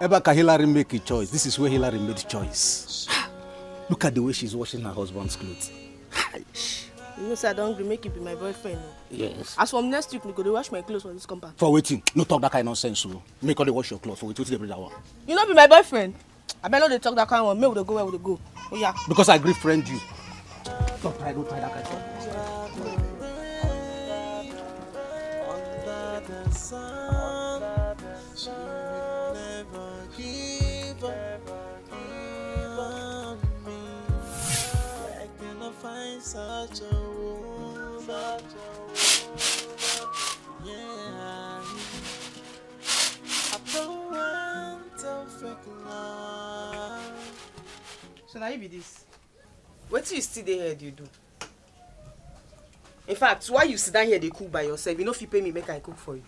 Ever can Hillary make a choice? This is where Hillary made the choice. Look at the way she's washing her husband's clothes. You know, sir, I don't agree. Make you be my boyfriend. Yes. As from next week, we go to wash my clothes for this compound. For waiting. No talk that kind of nonsense, so make all the wash your clothes. For waiting to that one. You not be my boyfriend. I better not they talk that kind of one. Where would they go? Where would they go? Oh yeah. Because I agree friend you. Don't try that kind of thing. Such a woman, yeah. I don't want to fake love. So now you be this. What do you still there you do? In fact, why you sit down here they cook by yourself? You know if you pay me, make I cook for you.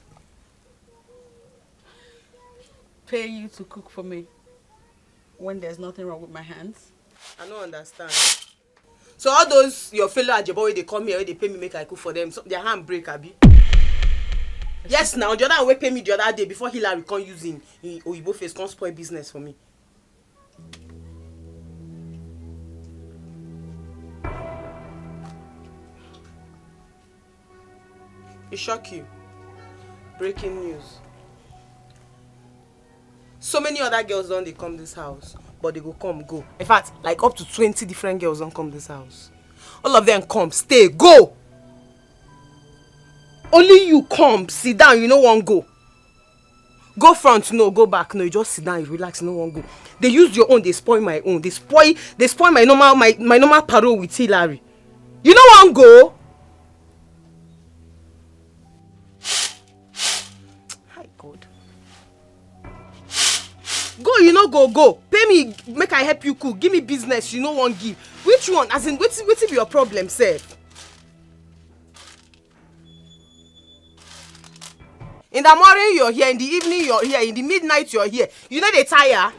Pay you to cook for me when there's nothing wrong with my hands? I don't understand. So all those your fellow ajebo they come here, they pay me make I cook for them. So their hand break, abi. Yes, now the other way pay me the other day before Hillary come using Oyibo face come spoil business for me. It shock you. Breaking news. So many other girls don't they come this house. But they go come, go. In fact, like up to 20 different girls don't come this house. All of them come, stay, go! Only you come, sit down, you no want go. Go front, no, go back, no, you just sit down, you relax, you no want go. They use your own, they spoil my own. They spoil my normal parole with Hillary. You no want go? Hi, God. Go, you know, go. Pay me, make I help you cook. Give me business, you know one give. Which one? As in, what's be your problem, sir? In the morning you're here, in the evening you're here, in the midnight you're here. You know they tire.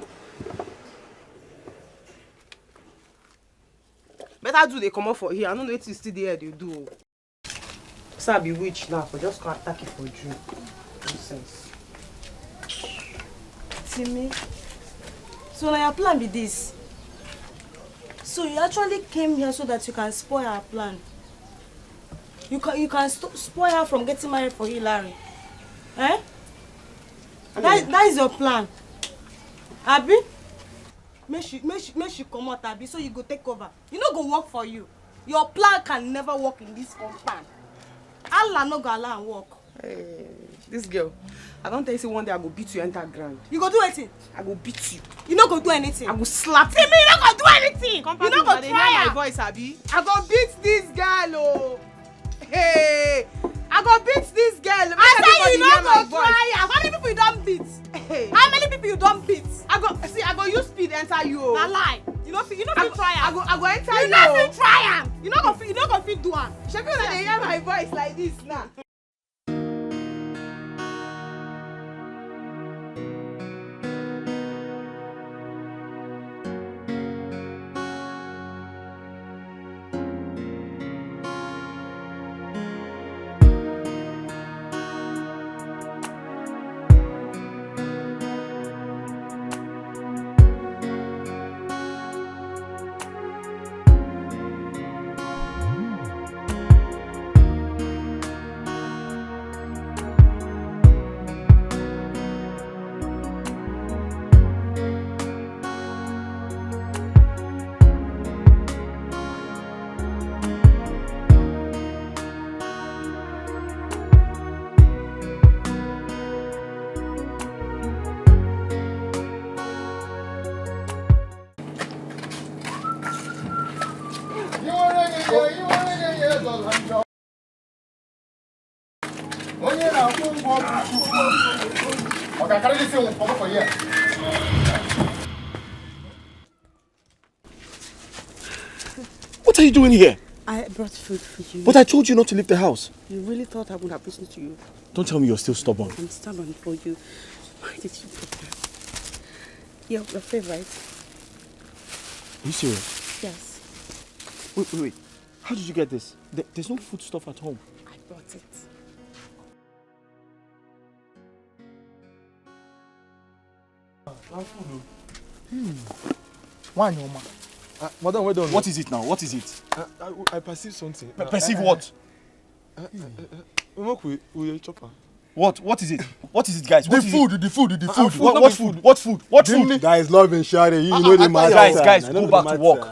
Better do they come up for here. I don't know what you still there they do. Sir, be witch now, for just can't attack it for you. Nonsense. Timmy, so now your plan be this. So you actually came here so that you can spoil our plan. You can spoil her from getting married for Hillary. Eh? That is your plan. Abi? Make she come out, Abi, so you go take over. You no go work for you. Your plan can never work in this compound. Allah no go allow and work. Hey, this girl, I don't tell you one day I go beat you enter ground. You go do anything? I go beat you. You no go do anything? I go slap you. Timmy, you no go do anything. You no go try my voice, Abi. I go beat this girl, oh. Hey, I go beat this girl. I say you no go try. How many people you don't beat? Hey. How many people you don't beat? I go use speed enter you. Oh. Na lie. You no fit try am. I go enter you. You no fit try am. You no go fit do am. Shebi una dey hear my voice like this now. What are you doing here? I brought food for you. But I told you not to leave the house. You really thought I would have listened to you? Don't tell me you're still stubborn. I'm stubborn for you. Why did you take that? Your favorite. Are you serious? Yes. Wait. How did you get this? There's no food stuff at home. I brought it. One, your man. Madam, wait on. What is it now? What is it? I perceive something. Perceive what? We chopper. What is it? What is it, guys? The food. What food? Guys, love and sharing. You know the matter. Guys, go back to work.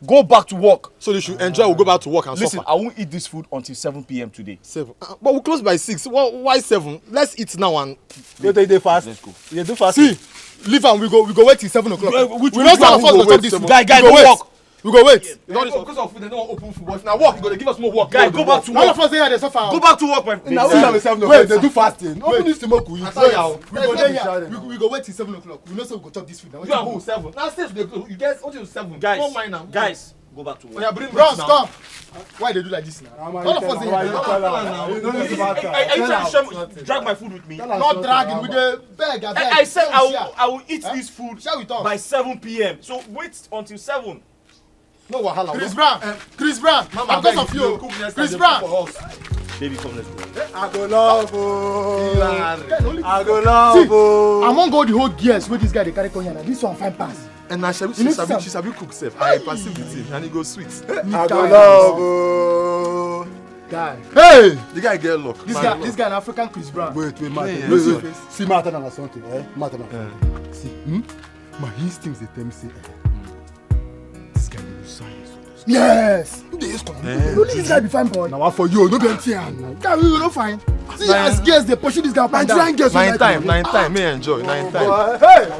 Go back to work. So they should enjoy. We'll go back to work and Listen, suffer. I won't eat this food until 7 p.m. today. 7. But we close by 6. Why 7? Let's eat now and. You take the fast. Let's go. You do fast. See, leave and we go wait till 7 o'clock. Which We don't start one? first to this food. Guys, we go wait. walk. We go wait. Because of food, they don't want open food. But now work, you're going to give us more work. Guys, go back to All work. of us here, they suffer. Go back to work, my friend. Now we have 7 o'clock. Wait, they do fasting. Open this tomorrow. We go wait till 7 o'clock. We know so we go chop this food. Now You are 7. Now, since you guys, until 7. Don't mind now. Guys, go back to work. Yeah, bring Bros, come. Why they do like this now? All of us here. Are you trying to drag my food with me? Not dragging. We the beg. I said I will eat this food Shall we talk? by 7 p.m. So wait until 7. No wahala. Chris Brown. Mama, because of you. Chris Brown. Baby, come, let's go. I go love I go love among all the whole gears wey this guy dey carry come here na this one fine pass. And now she sabi cook sef. I perceive the thing and it go sweet. I go love guy. Hey! The guy get luck. This guy an African Chris Brown. Wait, wait. See, matter na something, matter na. See, my instincts they tell me say, this guy dey do science. Yes! You dey use condom. You this guy be fine boy. Now what for you? No be empty. Guy, you no fine. See as girls dey pursue this guy up and down. Nine girls. 9 time. May enjoy. 9 time. Hey!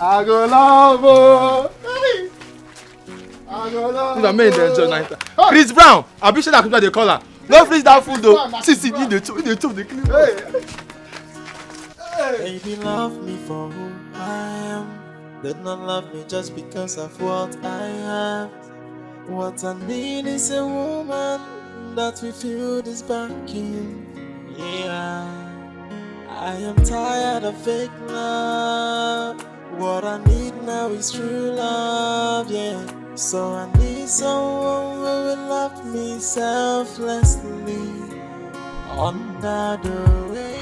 I go love Hey! I go love You may enjoy 9 time. Chris Brown. I be sure that people dey call her. Don't freeze that food though. See, you dey chop the clean. Baby, love me for who I am. Did not love me just because of what I have. What I need is a woman that we feel this vacuum. Yeah, I am tired of fake love. What I need now is true love. Yeah, so I need someone who will love me selflessly. Under the way.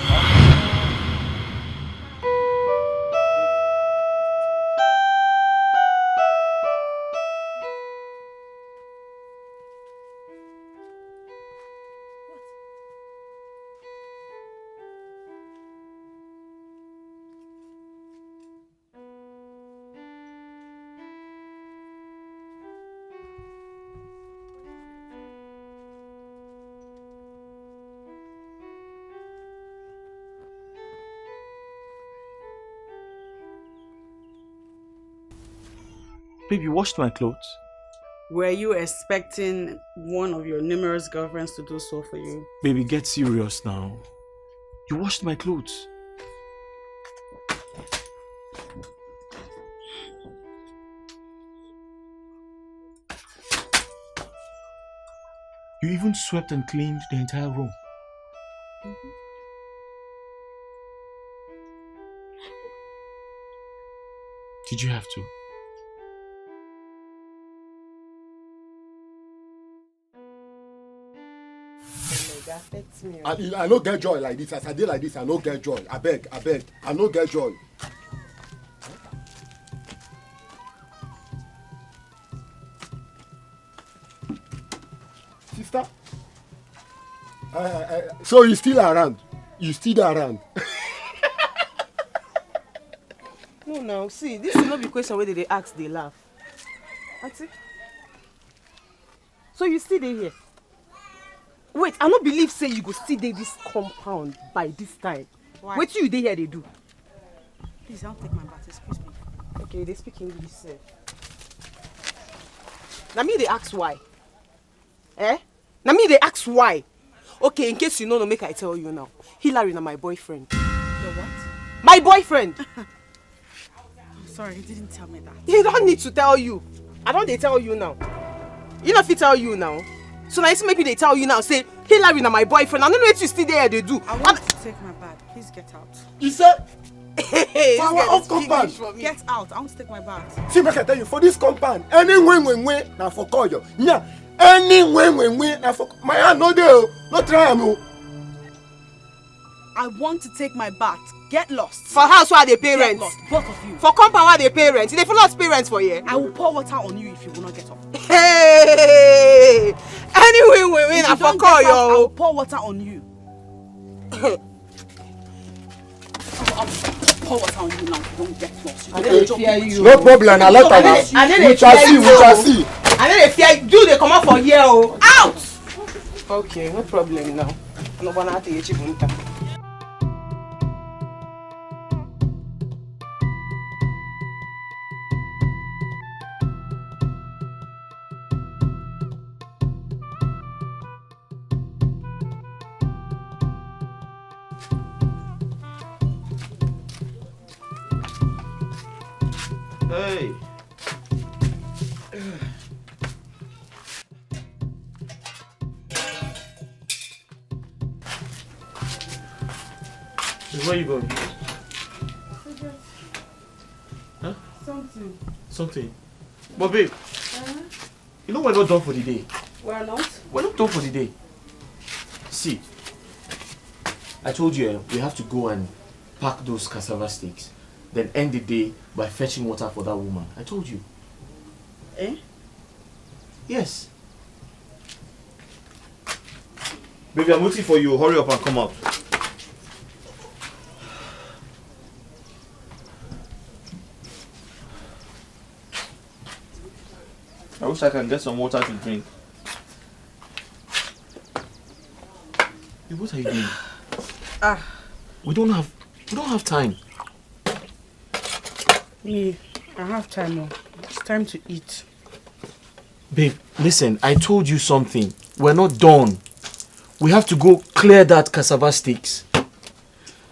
Babe, you washed my clothes. Were you expecting one of your numerous girlfriends to do so for you? Baby, get serious now. You washed my clothes. You even swept and cleaned the entire room. Did you have to? I no get joy like this. As I did like this, I no get joy. I beg. I no get joy. Sister? So you still around? You still around? No, see, this will not be question where they ask, they laugh. Auntie? So you still dey here? Wait, I don't believe say you go still dey this compound by this time. Why? Wait till you dey here they do. Please don't take my bath, excuse me. Okay, they speak English, sir. Now me they ask why. Now me they ask why. Okay, in case you know, no make I tell you now. Hillary na my boyfriend. Your what? My boyfriend! Sorry, you didn't tell me that. He don't need to tell you. I don't they tell you now. You know if he tell you now. So now you make me they tell you now, say, Hillary na my boyfriend. I don't know what you still there they do. I want to take my bag. Please get out. You said? Hey, for our own compound. Get out. I want to take my bag. See, make I tell you, for this compound, any when, now for call you. Yeah, any when, now for my hand no deal, no try me. I want to take my bath. Get lost. For house where they parents. Get lost, both of you. For compound where they parents. They follow us parents for you. I will pour water on you if you will not get up. Hey! Anyway, win. I for call you. I will pour water on you. I'll pour water on you now. You don't get lost. You don't fear you. No problem. I let her. We shall see. We shall see. I know they fear you. They come out for here. Oh, out. Okay, no problem now. No one at the chibunta. Hey. Where you going? Huh? Something. But babe, you know we're not done for the day. We're not? We're not done for the day. See, I told you we have to go and pack those cassava sticks. Then end the day by fetching water for that woman. I told you. Eh? Yes. Baby, I'm waiting for you. Hurry up and come out. I wish I can get some water to drink. Hey, what are you doing? We don't have time. Me, I have time now. It's time to eat. Babe, listen, I told you something. We're not done. We have to go clear that cassava sticks.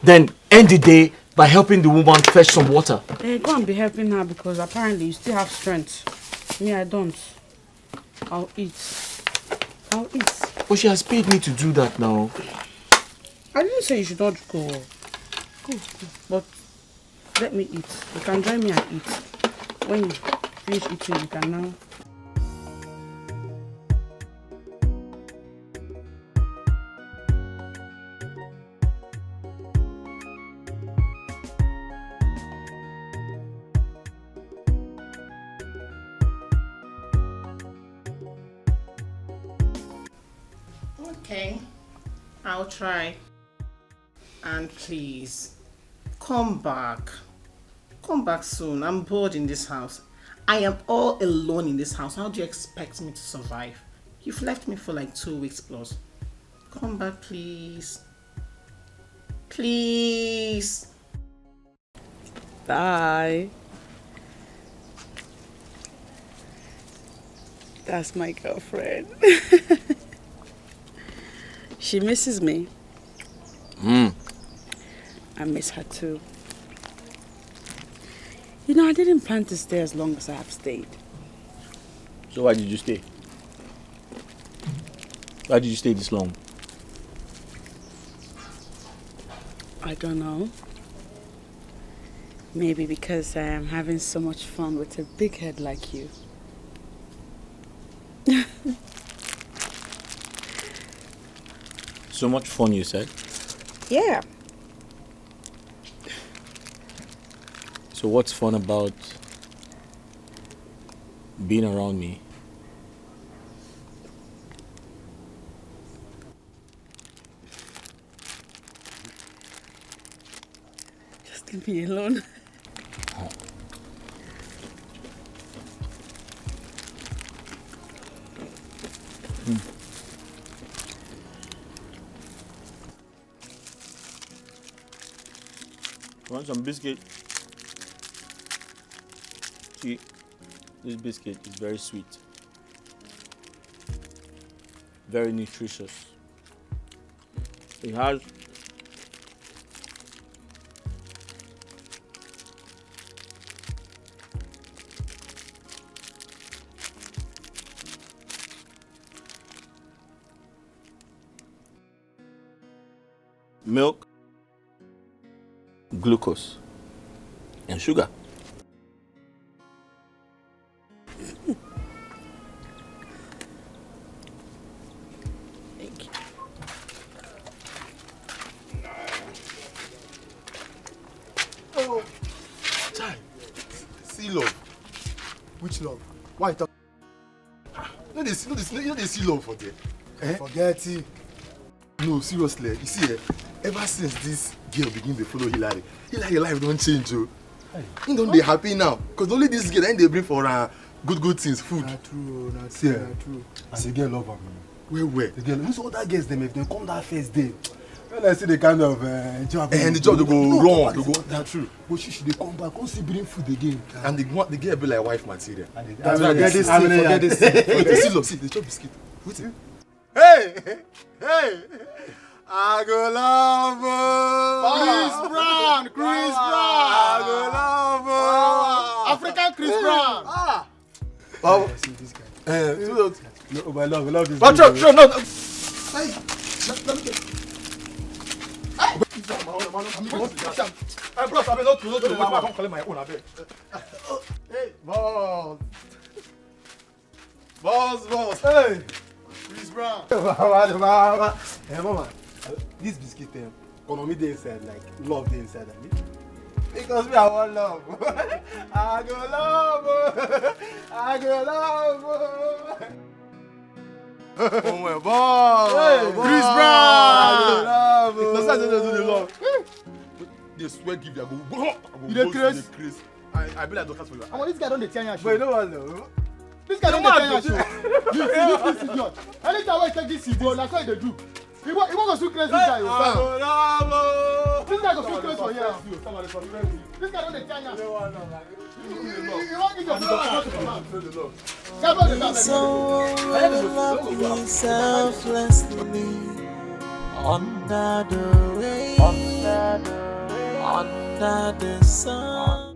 Then end the day by helping the woman fetch some water. Hey, go and be helping her because apparently you still have strength. Me, I don't. I'll eat. But she has paid me to do that now. I didn't say you should not go. Go. But let me eat. You can join me and eat. When you finish eating, you can now. Okay, I'll try. And please, come back. Come back soon. I'm bored in this house. I am all alone in this house. How do you expect me to survive? You've left me for like 2 weeks plus. Come back, please. Please. Bye. That's my girlfriend. She misses me. I miss her too. You know, I didn't plan to stay as long as I have stayed. So why did you stay? Why did you stay this long? I don't know. Maybe because I am having so much fun with a big head like you. So much fun, you said? Yeah. So what's fun about being around me? Just leave me alone. Want some biscuit? See, this biscuit is very sweet, very nutritious. It has milk, glucose, and sugar. Thank you. Oh, Chai. See love. Which love? Why you talk? You know they see love for there. Eh? Forget it. No, seriously. You see, ever since this girl begin to follow Hillary life don't change, oh. He don't be happy now. Because only this girl, then they bring for good things, food. Not true, not See, true, not true. And the girl love her. Where? The girl, those other girls, them, if they come that first day, when I see the kind of job. And the job, they go wrong. They go, that's true. But she they come back, come see bring food again. And the girl be like wife material. That's why forget this. They still love, see, they chop biscuit. What's it? Hey! I go love Chris Brown. I go love African Chris Brown. Oh, see this guy. No, my love, I love this. But sure, no. Hey, let me get. Hey, bro, I'm not to collect my own. Hey, boss. Hey, Chris Brown. Hey, mama, this biscuit, economy dey inside, like love dey inside, I mean. Because me, I want love. I go love. Oh my boss! Hey, Chris Brown! I love. They swear give you, I go. You dey craze? I be like doctors for you. This guy don't dey tell you. But you know what, though? This guy don't dey tell you. You see this idiot. Anytime I take this idiot, that's what they do. He won't go so crazy, this guy. This guy go so crazy for you. This guy don't dey tell you. You want to get your Someone love me selflessly under the rain, under the sun.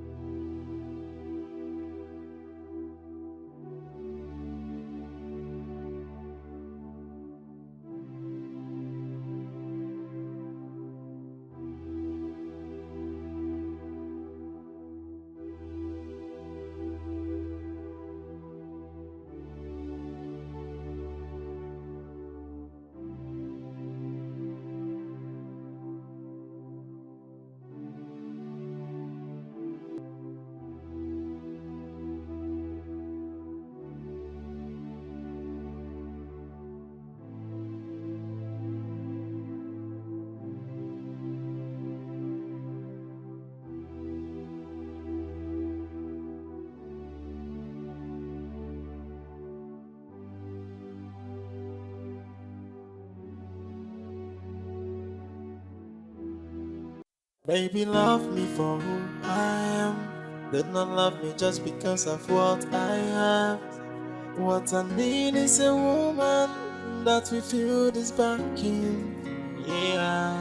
Baby, love me for who I am. Did not love me just because of what I have. What I need is a woman that will feel this vacuum. Yeah,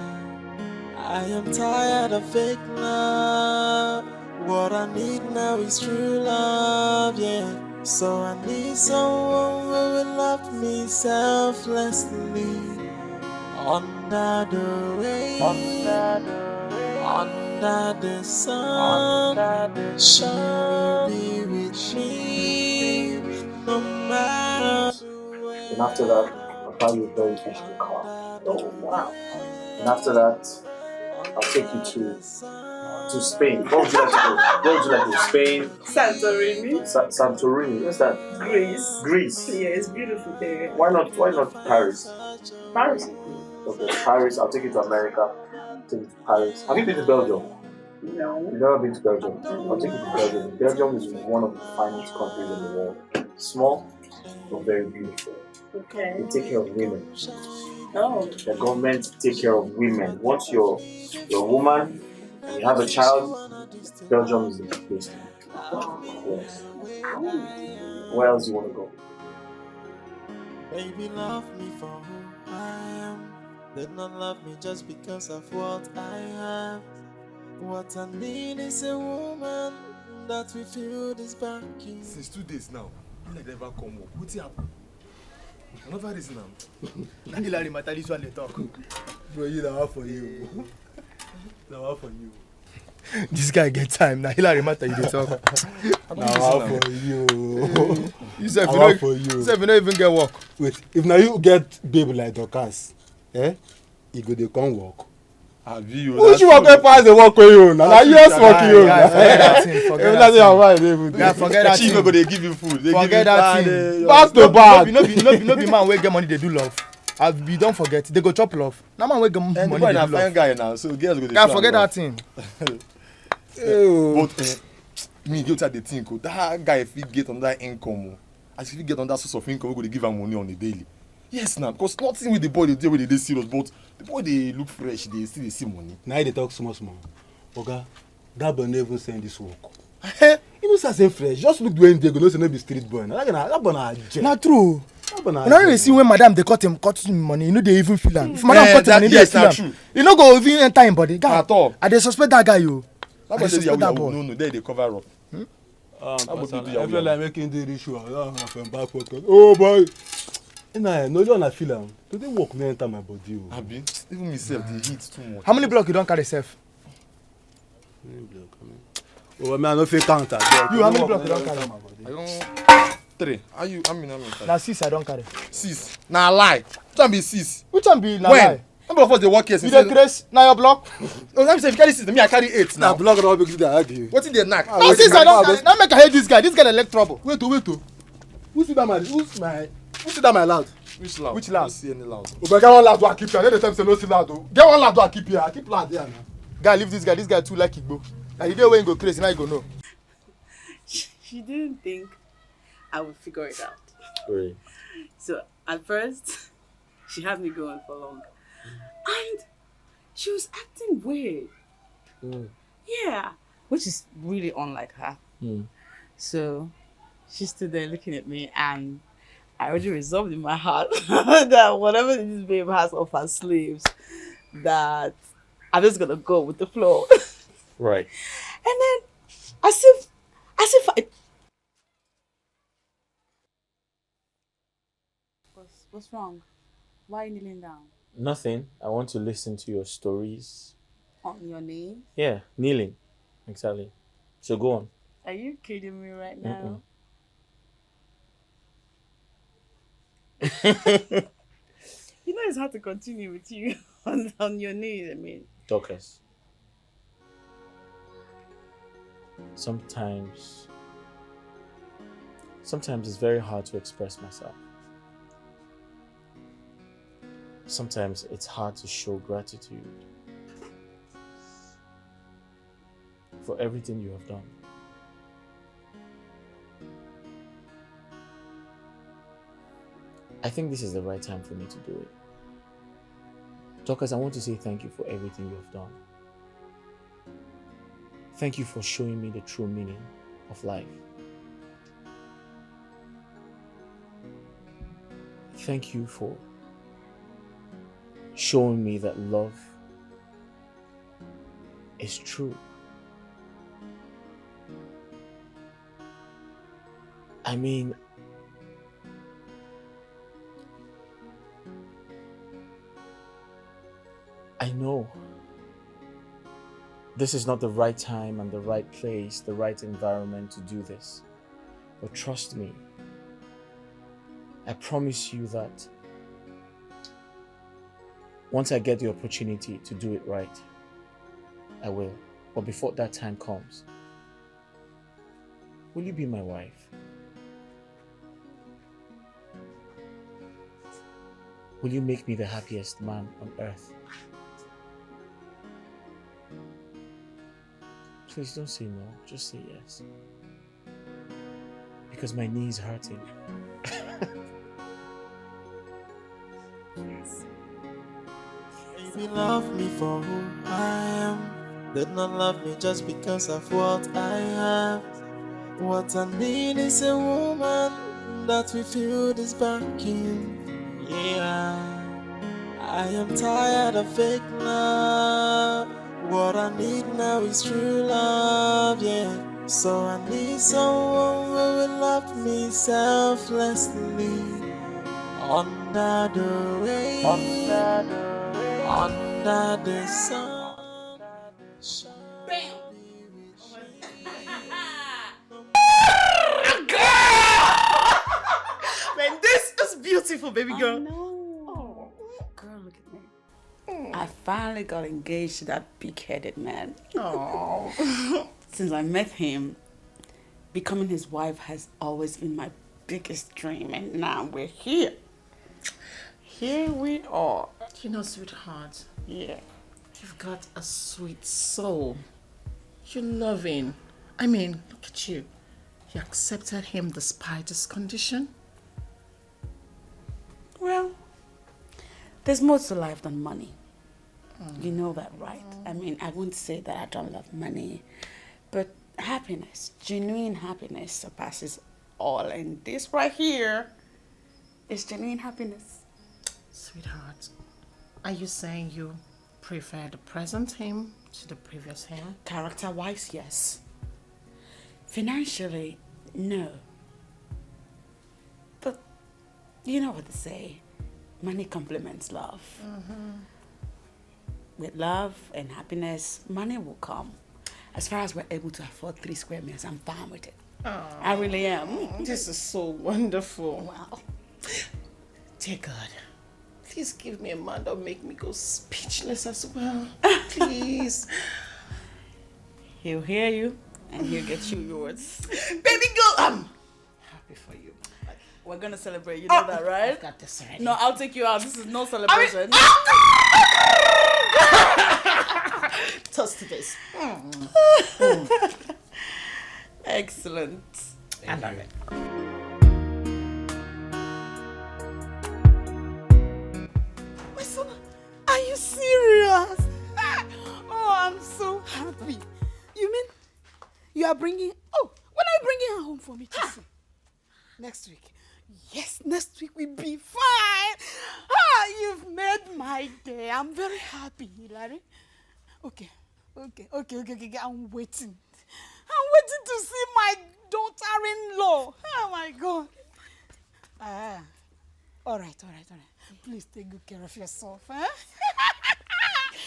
I am tired of fake love. What I need now is true love, yeah. So I need someone who will love me selflessly. Under the rain, under the sun, she will be with me no matter. And after that, I'll buy you a very beautiful car. Oh wow! And after that, I'll take you to Spain. What would you like to go? Where would you like to go? Spain? Santorini. Santorini. What's that? Greece. Yeah, it's beautiful there. Why not Paris? Paris. Okay, Paris. I'll take you to America. Take you to Paris. Have you been to Belgium? No. You've never been to Belgium? I'll take you to Belgium. Belgium is one of the finest countries in the world. Small, but very beautiful. Okay. They take care of women. Oh. The government take care of women. Once you're a woman and you have a child, Belgium is the place to be. Yes. Where else do you want to go? Baby, love me for who I am. Did not love me just because of what I have. What I need is a woman that will feel this vacuum. Since 2 days now, you like never come up. What's happened? Another reason now. Hillary matter this one they talk. Bro, you know for you. Now for you. This guy get time. Now Hillary matter you dey talk. Now for you. You say for you. Say if you don't even get work. Wait, if now you get babe like Dorcas, you go dey come work. Who should work pass the work with you? Now you just work you. Forget that thing. Forget that thing. Yeah, forget that thing. They give you food. Forget that thing. Back to back. No be man wey get money they do love. You don't forget. They go chop love. No man wey get money they do love. Fine guy now, so girls go. Yeah, forget that thing. But me go tell the thing, that guy if he get on that income, as if he get on that source of income, we go dey give him money on a daily. Yes, now because nothing with the boy they do with they serious, but the boy they look fresh, they still they see money. Now they talk small. Oga, that boy never send this work. You know say fresh. Just look when they go. No say no be street boy. Now that boy na jet. Na true. You know you see when madam they cut him money, you know they even feel am. If madam cut him money, they feel am. You know go even enter him body. Guy, at all. I dey suspect that guy yo. That boy say that boy. No, they cover up. I feel like making the issue. From back podcast. Oh boy. No, you not feel am. Today work no enter my body. Abi, even myself, the heat too much. How many blocks you don't carry self? Oh, man, I no fit count that. You how many blocks you don't carry? I don't 3. How many? Now 6 I don't carry. 6. Nah lie. Which one be 6? Which one be now lie? Number of us they work here. You dey trace now your block? Oh, let me say if you carry 6, me I carry 8 now. Nah, block no big dey argue. What in the knack? Now 6 I don't carry. Now make I hate this guy. This guy dey like trouble. Wait. Who see that my loud? Which loud? Which loud? I don't see any loud. Oh, but get one loud do I keep here. Let the time say no see loud. Get one loud do I keep here. I keep loud here now. Guy, leave this guy. This guy too like Igbo. Now the day when you go crazy, now you go know. She didn't think I would figure it out. Great. So at first, she had me going for long. And she was acting weird. Yeah. Which is really unlike her. So she stood there looking at me and I already resolved in my heart that whatever this babe has off her sleeves, that I'm just gonna go with the flow. Right. And then as if I What's wrong? Why are you kneeling down? Nothing. I want to listen to your stories. On your knees? Yeah, kneeling. Exactly. So go on. Are you kidding me right now? You know it's hard to continue with you on your knees, I mean. Dorcas. Sometimes it's very hard to express myself. Sometimes it's hard to show gratitude for everything you have done. I think this is the right time for me to do it. Dorcas, I want to say thank you for everything you have done. Thank you for showing me the true meaning of life. Thank you for showing me that love is true. I mean, I know this is not the right time and the right place, the right environment to do this. But trust me, I promise you that once I get the opportunity to do it right, I will. But before that time comes, will you be my wife? Will you make me the happiest man on earth? Please don't say no, just say yes. Because my knee is hurting. Yes. Baby, love me for who I am. Did not love me just because of what I have. What I need is a woman that we feel this backing. Yeah, I am tired of fake love. What I need now is true love, yeah. So I need someone who will love me selflessly. Under the rain, under the sun. Man, this is beautiful, baby girl. I know. Girl, look at me. I finally got engaged to that big-headed man. Oh. Since I met him, becoming his wife has always been my biggest dream, and now we're here. Here we are. You know, sweetheart, Yeah. you've got a sweet soul. You're loving. I mean, look at you. You accepted him despite his condition. Well, there's more to life than money. You know that, right? I mean, I wouldn't say that I don't love money, but happiness, genuine happiness surpasses all. And this right here is genuine happiness. Sweetheart, are you saying you prefer the present him to the previous him? Character-wise, yes. Financially, no. But you know what they say, money complements love. With love and happiness, money will come. As far as we're able to afford 3 square meters, I'm fine with it. I really am. This is so wonderful. Wow. Dear God, please give me a man that will make me go speechless as well. Please. He'll hear you and he'll get you yours. Baby girl, I'm happy for you. We're gonna celebrate, you know that, right? I've got this already. No, I'll take you out. This is no celebration. Toast to this. Excellent. I love it. My son, are you serious? Oh, I'm so happy. You mean you are bringing... Oh, when are you bringing her home for me to see? Next week. Yes, next week will be fine. You've made my day. I'm very happy, Hilary. Okay. I'm waiting. I'm waiting to see my daughter-in-law. Oh, my God. All right. Please take good care of yourself, eh?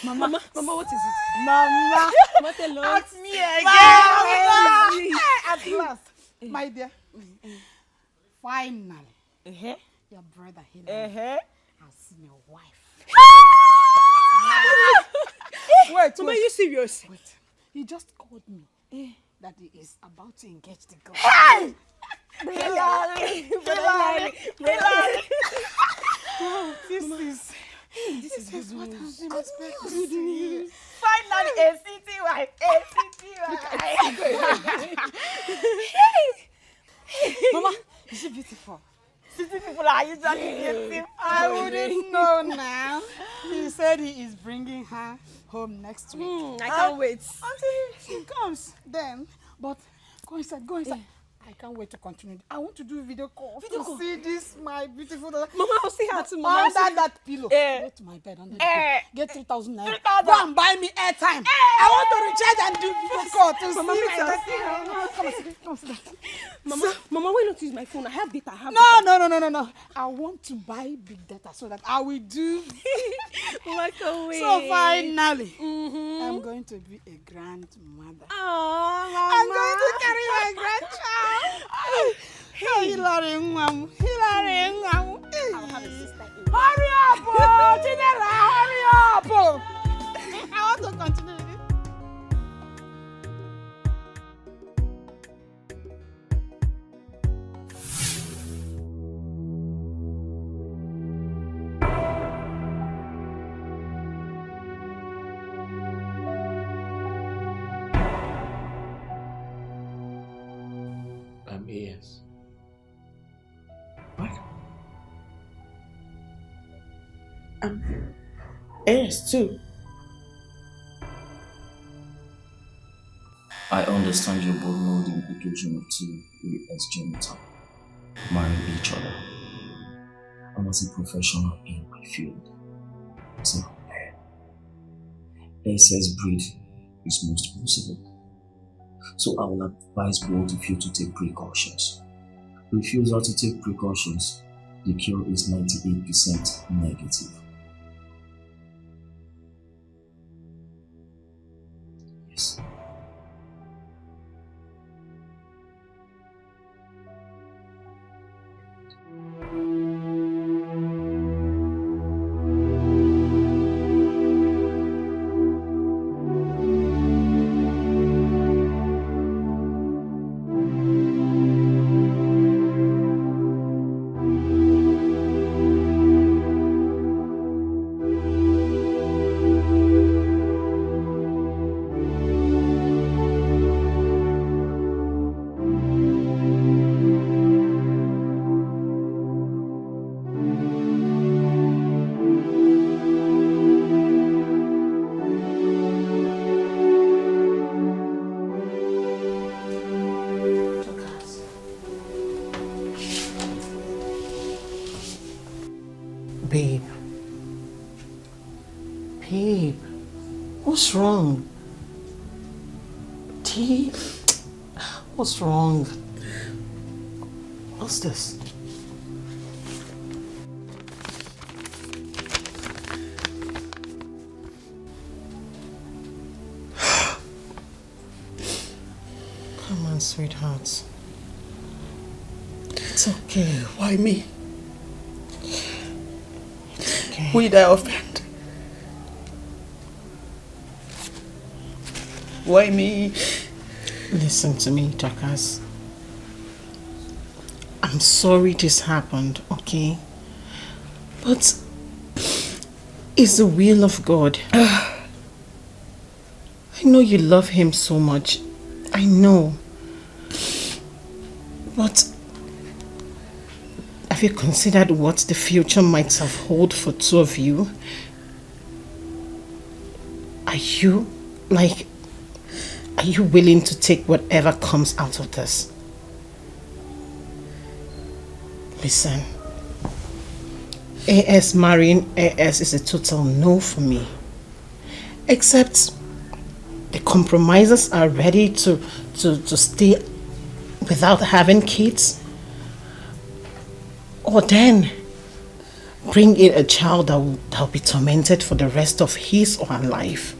Mama, what is it? Mama. What a lot. Ask me again. At last. My dear. Finally. Your brother Hilary has seen your wife. Wait. Mama, are you serious? Wait. He just called me that he is about to engage the girl. Hey! Hilary. This is what I've been expecting. Finally, a city wife. Mama, is she beautiful? City people are usually beautiful. I wouldn't know now. He said he is bringing her home next week. I can't wait. Until she comes then. But go inside. I can't wait to continue. I want to do video call to see this, my beautiful daughter. Mama, I'll see her too, Mama. Under that pillow. Go to my bed under the pillow. Get 3,000 naira. Go and buy me airtime. I want to recharge and do video call to see her. Come sit down. Mama, why not use my phone? I have data. No. I want to buy big data so that I will do. Mama, can't wait. So finally, I'm going to be a grandmother. Oh, I'm going to carry my grandchild. Hilary. I'll have a sister. Hurry up, Chinela, hurry up. I want to continue with it. Yes. What? Yes, too. I understand you both know the implication of 2 as genital marrying each other. I'm as a professional in my field. So, SS breed is most possible. So I will advise both of you to take precautions. Refusal to take precautions, the cure is 98% negative. Babe. Babe. What's wrong? T? What's wrong? What's this? Come on, sweetheart. It's okay. Why me? It's okay. Who did I offend? Why me? Listen to me, Chakas. I'm sorry this happened, okay? But it's the will of God. I know you love him so much. I know. But have you considered what the future might have hold for two of you? Are you willing to take whatever comes out of this? Listen, AS marrying AS is a total no for me. Except the compromisers are ready to stay without having kids. Or then bring in a child that'll be tormented for the rest of his or her life.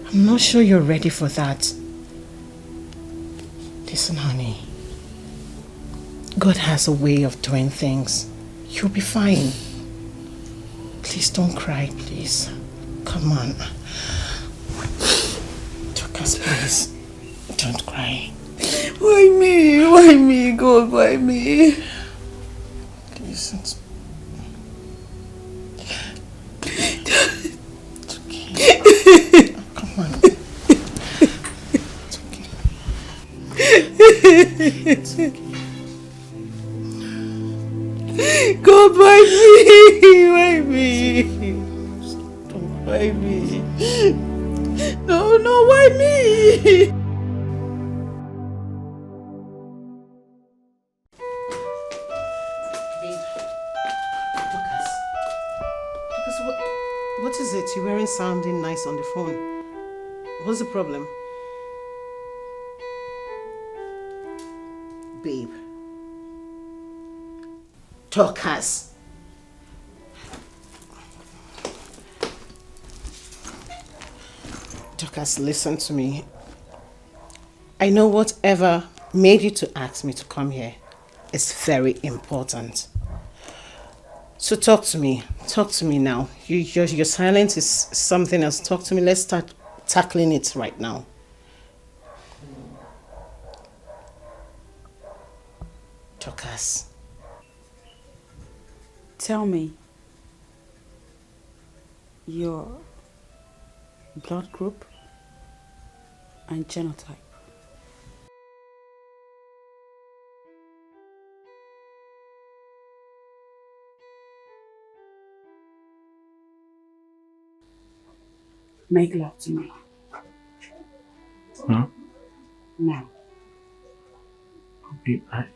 I'm not sure you're ready for that. Listen, honey. God has a way of doing things. You'll be fine. Please don't cry, please. Come on. Chakas, please. Don't cry. Why me? Why me, God? Why me? Please. It's okay. Come on. It's okay. It's okay. God, why me? Why me? Why me? No, why me? What is it? You weren't sounding nice on the phone. What's the problem? Babe. Talkers. Talkers, listen to me. I know whatever made you to ask me to come here is very important. So talk to me. Talk to me now. Your silence is something else. Talk to me. Let's start tackling it right now. Talkers. Tell me your blood group and genotype. Make love to me. Huh? Now. Okay, I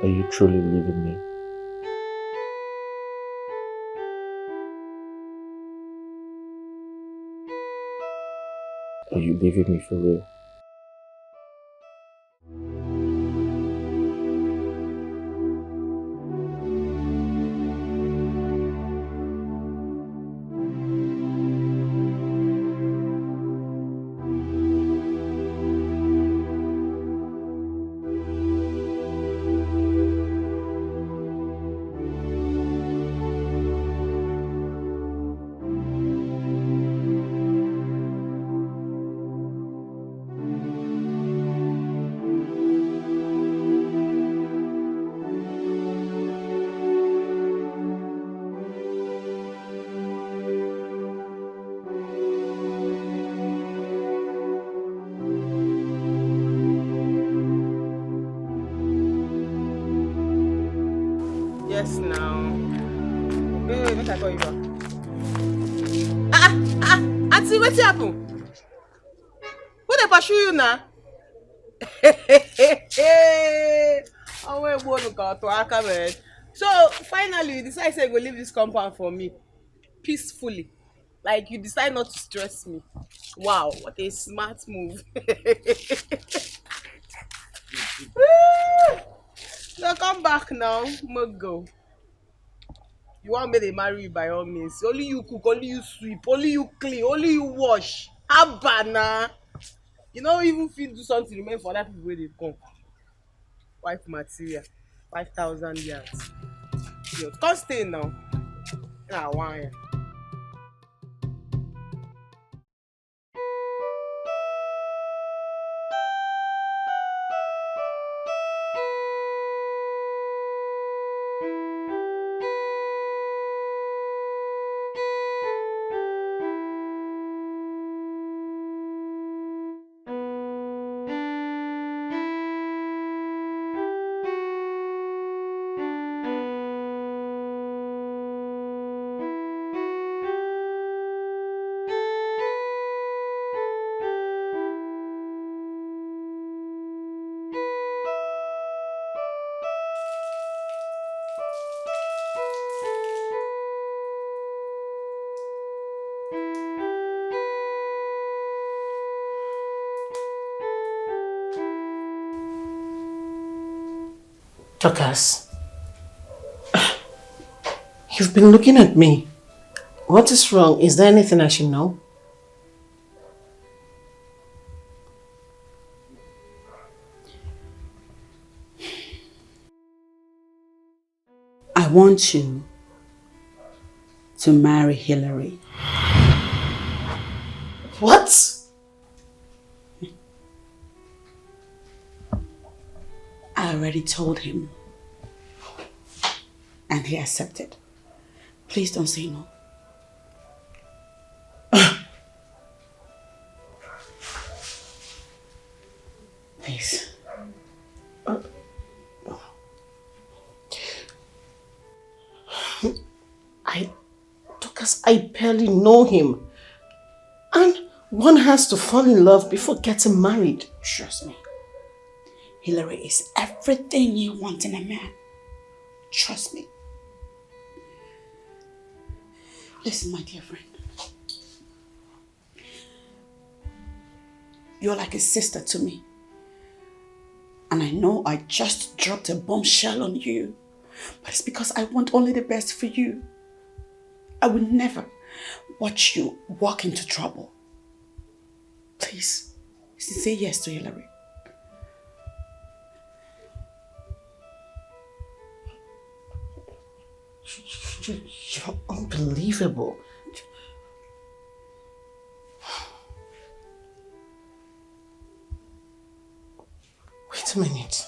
Are you truly leaving me? Are you leaving me for real? Yes, now. Wait, make I call you back. Auntie, what's happen? Who they pursue you now? Oh, wait, what to Akamed. So, finally, you decide to go leave this compound for me. Peacefully. Like, you decide not to stress me. Wow, what a smart move. So, come back now. Go. You want me to marry you by all means. Only you cook, only you sweep, only you clean, only you wash. Habana. You know, even if you do something, remain for that people where they come. Wife material. 5,000 yards. Yo, come stay now. Nah, why? Dorcas, you've been looking at me. What is wrong? Is there anything I should know? I want you to marry Hillary. What? I already told him. And he accepted. Please don't say no. Please. Dorcas, I barely know him. And one has to fall in love before getting married. Trust me. Hillary is everything you want in a man. Trust me. Listen, my dear friend. You're like a sister to me. And I know I just dropped a bombshell on you. But it's because I want only the best for you. I will never watch you walk into trouble. Please, say yes to Hillary. You're unbelievable. Wait a minute.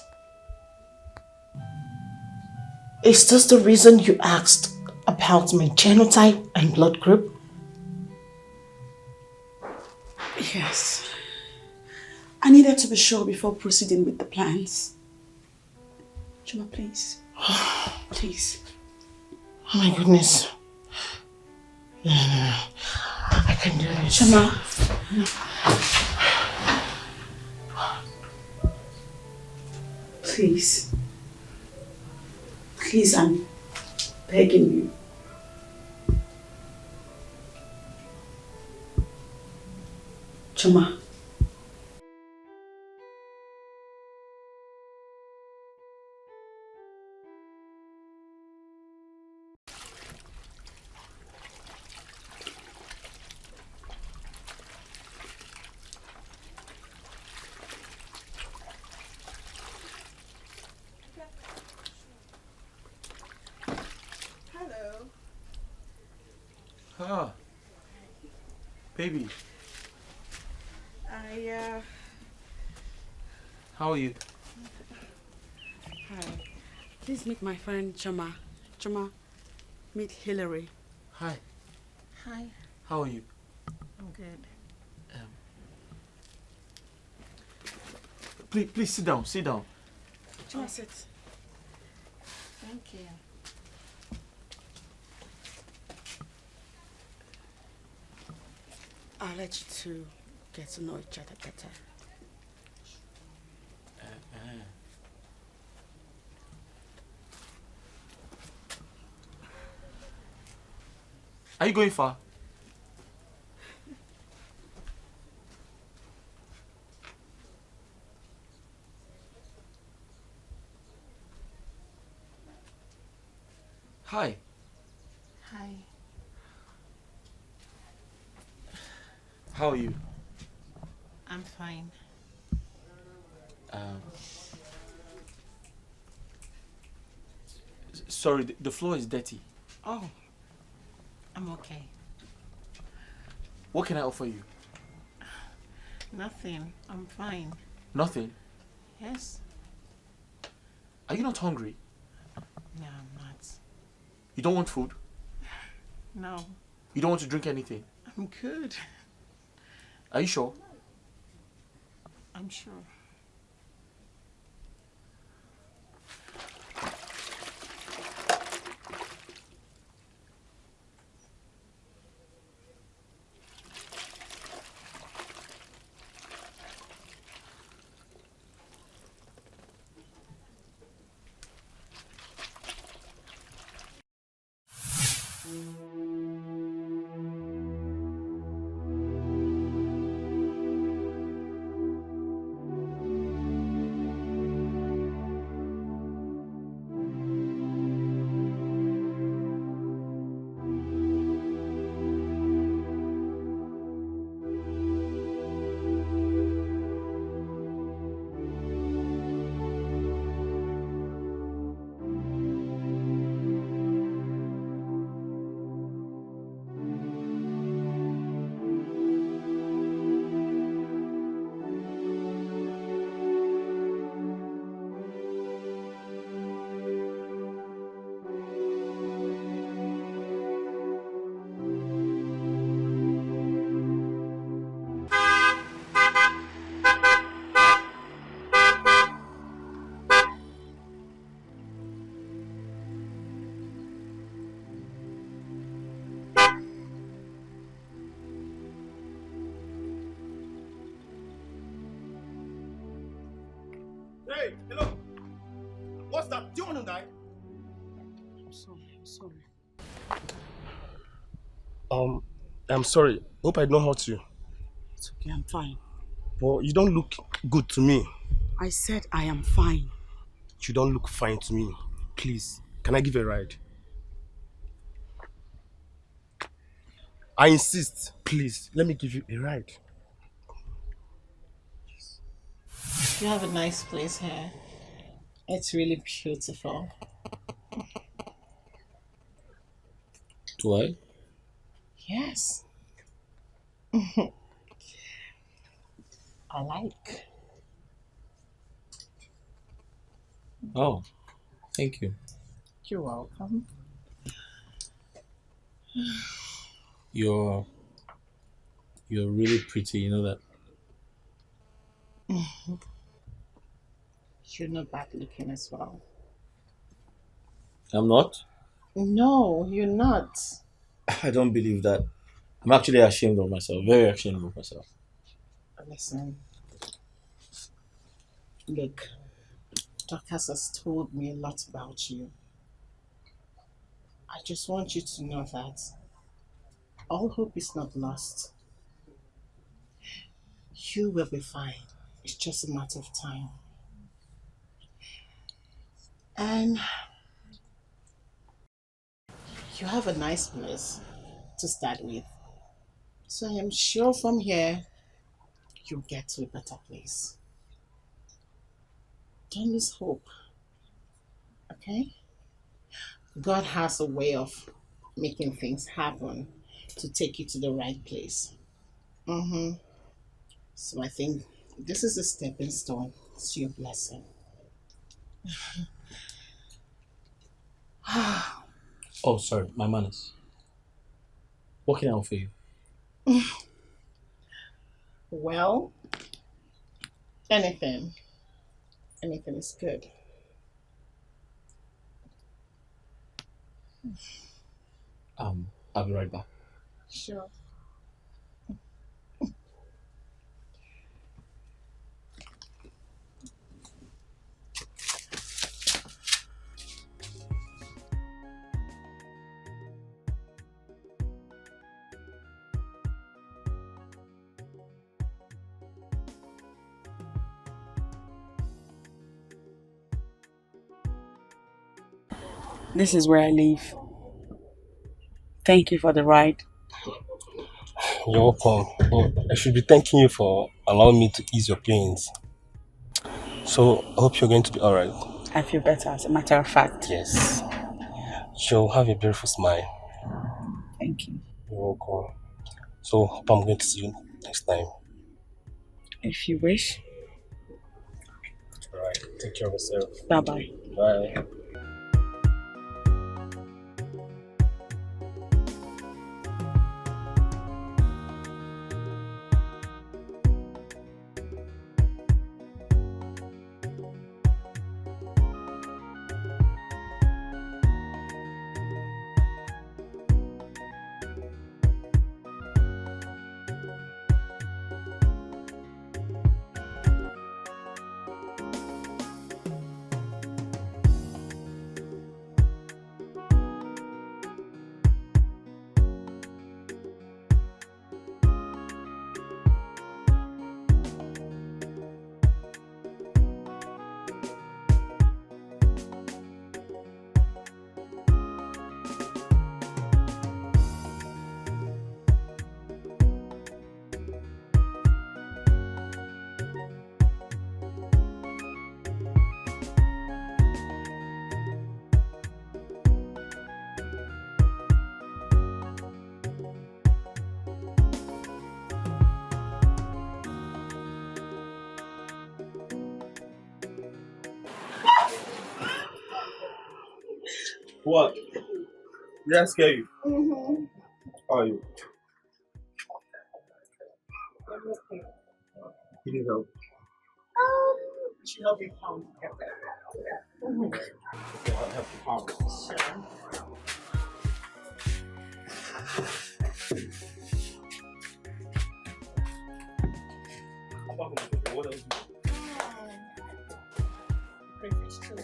Is this the reason you asked about my genotype and blood group? Yes. I needed to be sure before proceeding with the plans. Chuma, please. Please. Oh my goodness. No. I can do this. Chuma. Please. Please, I'm begging you. Chuma. Ah, baby. How are you? Hi. Please meet my friend Chuma. Chuma, meet Hillary. Hi. Hi. How are you? I'm good. Please sit down. Sit down. Chuma, sit. Thank you. I'll let you two get to know each other better. Are you going far? Hi. Hi. How are you? I'm fine. Sorry, the floor is dirty. Oh, I'm okay. What can I offer you? Nothing. I'm fine. Nothing? Yes? Are you not hungry? No, I'm not. You don't want food? No, You don't want to drink anything? I'm good. Are you sure? I'm sure. Hey, hello. What's that? Do you want to die? I'm sorry. I'm sorry. Hope I don't hurt you. It's okay, I'm fine. But you don't look good to me. I said I am fine. You don't look fine to me. Please, can I give a ride? I insist. Please, let me give you a ride. You have a nice place here. It's really beautiful. Do I? Yes. I like. Oh, thank you. You're welcome. You're really pretty, you know that? You're not bad looking as well. I'm not? No, you're not. I don't believe that. I'm actually ashamed of myself, very ashamed of myself. Listen. Look, Dorcas has told me a lot about you. I just want you to know that all hope is not lost. You will be fine. It's just a matter of time. And you have a nice place to start with. So I am sure from here you'll get to a better place. Don't lose hope. Okay? God has a way of making things happen to take you to the right place. So I think this is a stepping stone to your blessing. Oh, sorry, my manners. What can I offer you? Well, anything. Anything is good. I'll be right back. Sure. This is where I live. Thank you for the ride. You're welcome. Well, I should be thanking you for allowing me to ease your pains. So, I hope you're going to be alright. I feel better, as a matter of fact. Yes. You'll have a beautiful smile. Thank you. You're welcome. So, hope I'm going to see you next time. If you wish. Alright, take care of yourself. Bye-bye. Bye. What? Did I scare you? Mm-hmm. How are you? I'm okay. You need help? Should not be found. Okay, I'll help you pound. Sure. What else? Crayfish too.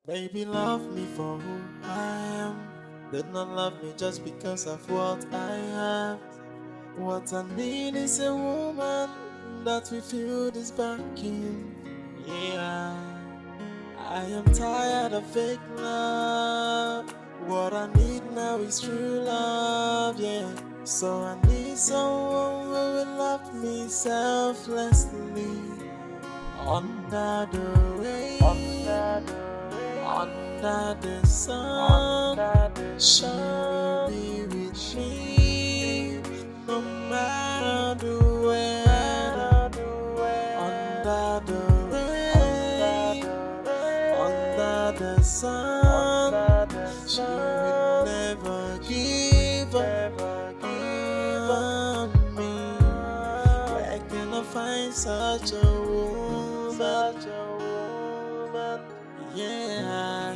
Baby, love me for who I am. Did not love me just because of what I have. What I need is a woman that will feel this vacuum. Yeah, I am tired of fake love. What I need now is true love, yeah. So I need someone who will love me selflessly. Under the rain, under the sun, she will be with me no matter the weather. Under the rain, under the sun, she will never give up. such a woman. Yeah,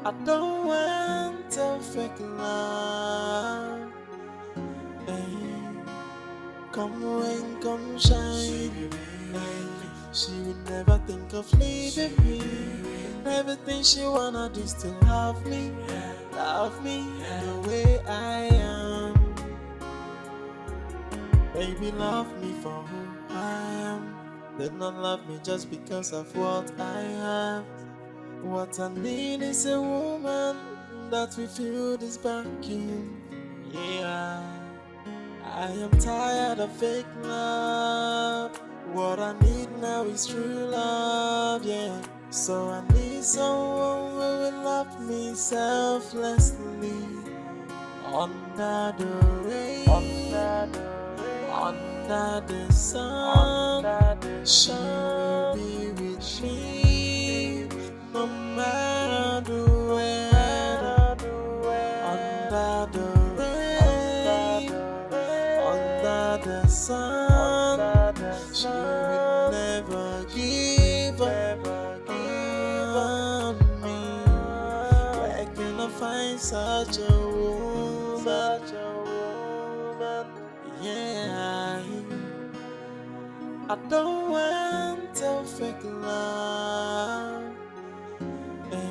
I don't want a fake love. Hey, come rain, come shine. She would never think of leaving me. Everything she wanna do is to love me the way I am. Baby, love me for who I am. Did not love me just because of what I have. What I need is a woman that will feel this vacuum. Yeah, I am tired of fake love. What I need now is true love, yeah. So I need someone who will love me selflessly. Under the rain, under the sun, she will be with me no matter where. Under the rain, under the sun, she will never give up on me. Where can I find such a woman? Yeah, I don't want a fake love. Hey.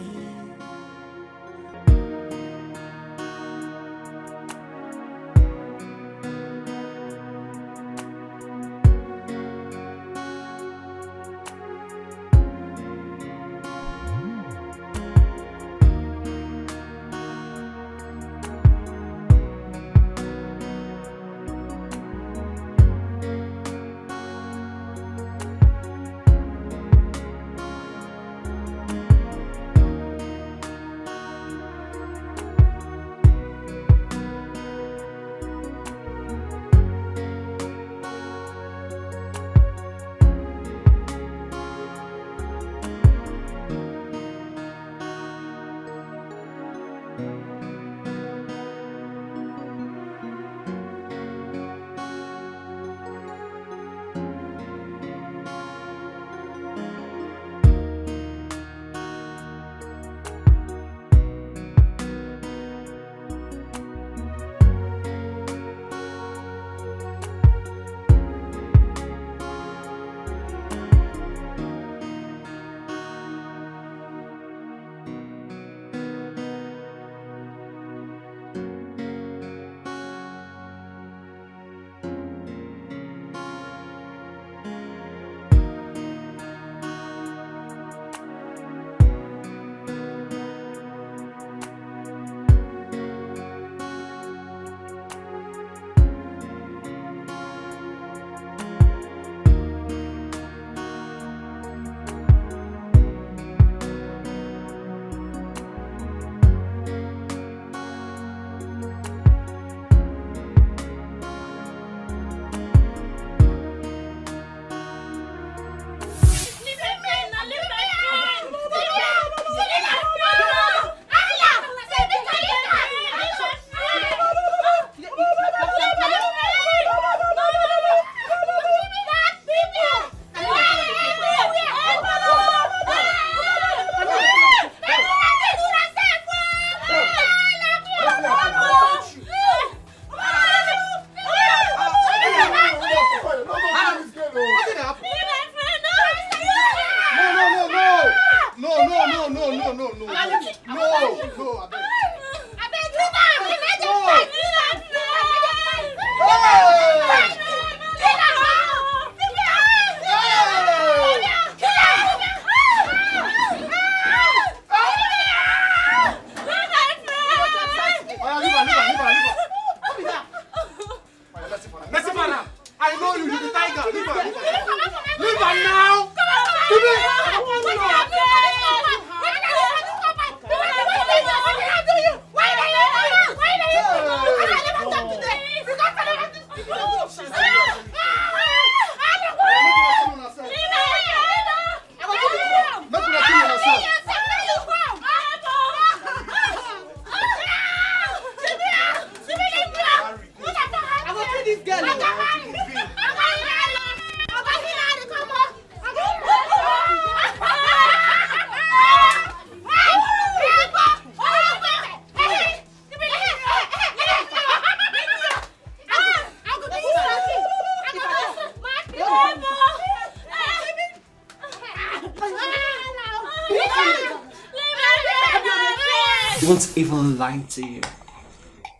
won't even lie to you.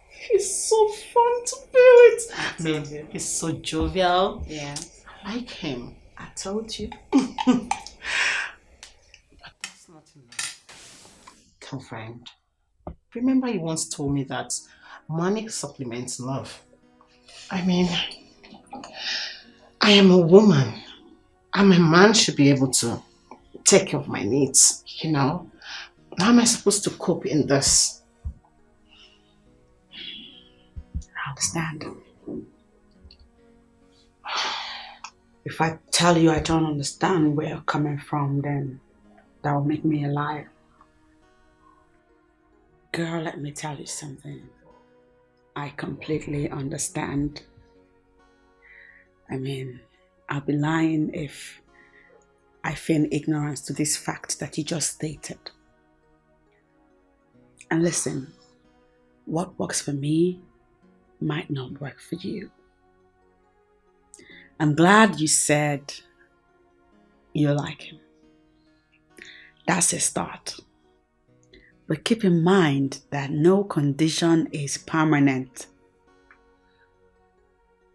He's so fun to be with. Baby, he's so jovial. Yeah. I like him. I told you. But that's not enough. Girlfriend, remember you once told me that money supplements love. I mean, I am a woman. And a man should be able to take care of my needs, you know? How am I supposed to cope in this? I understand. If I tell you I don't understand where you're coming from, then that will make me a liar. Girl, let me tell you something. I completely understand. I mean, I'll be lying if I feign ignorance to this fact that you just stated. And listen, what works for me might not work for you. I'm glad you said you like him. That's a start. But keep in mind that no condition is permanent.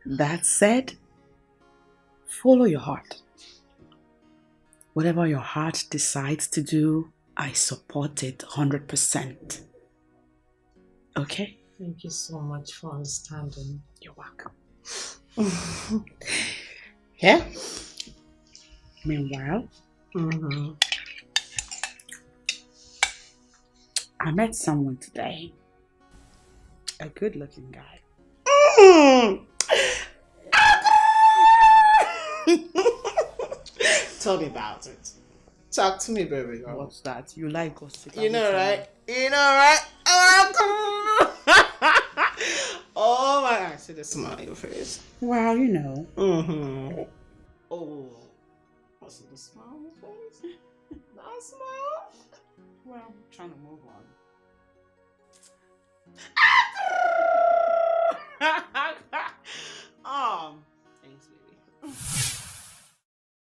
That said, follow your heart. Whatever your heart decides to do, I support it 100%. Okay? Thank you so much for understanding. You're welcome. Yeah? Meanwhile, I met someone today. A good-looking guy. Tell me about it. Talk to me, baby. What's that? You like gossip? You know, right? You know, right? Oh, oh my God. See the smile on your face. Well, you know. Oh. I see the smile on your face. That smile. Well, I'm trying to move on. Thanks, baby.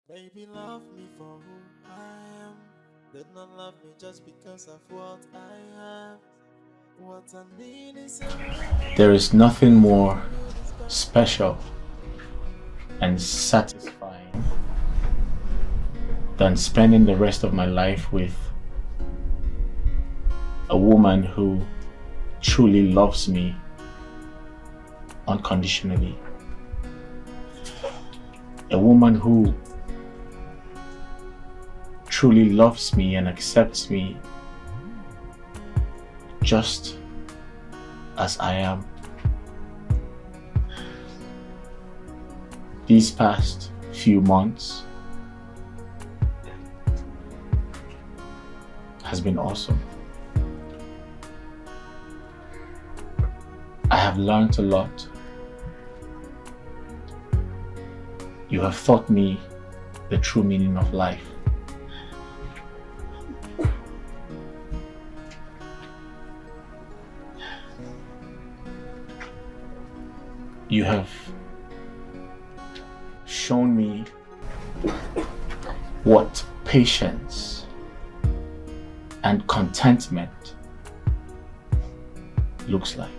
Baby, love me for who I am. Did not love me just because of what I have. What I need is There is nothing more special and satisfying than spending the rest of my life with a woman who truly loves me unconditionally. A woman who truly loves me and accepts me just as I am. These past few months has been awesome. I have learned a lot. You have taught me the true meaning of life. You have shown me what patience and contentment looks like.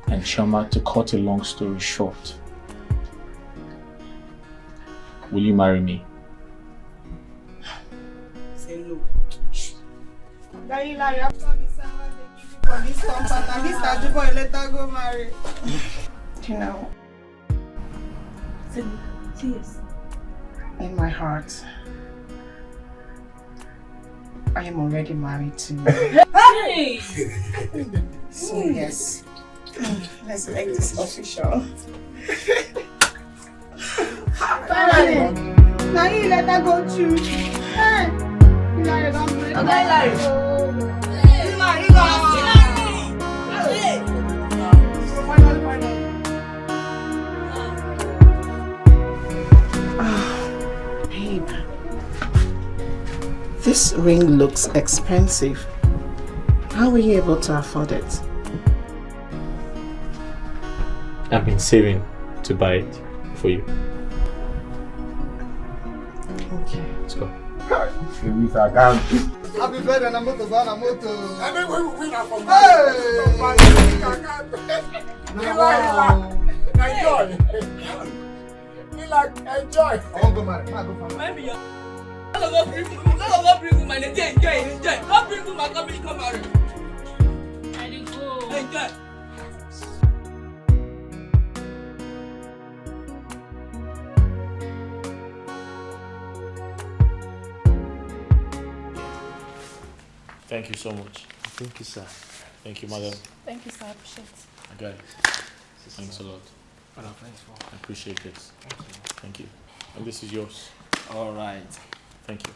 And Chama, to cut a long story short, will you marry me? Say no. Daddy, after this, I want to give you for this comfort, and this Taju boy let her go marry. You know, Please. In my heart, I am already married to you. Hey! So yes, let's make this official. Finally, now you let her go through. Hey, Hilary, don't break. Okay, Hilary. Babe, this ring looks expensive. How were you able to afford it? I've been saving to buy it for you. Okay. Let's go. Happy birthday, Namoto, Namoto. And then when we win our from enjoy. I won't go marry. I go for Maybe you're. Let us go bring woman. Enjoy. Don't bring woman. Come marry. I didn't go. Enjoy. Thank you so much. Thank you, sir. Thank you, madam. Thank you, sir. I appreciate it. I got it. Thanks a lot. What are thanks for? I appreciate it. Thank you. And this is yours. All right. Thank you.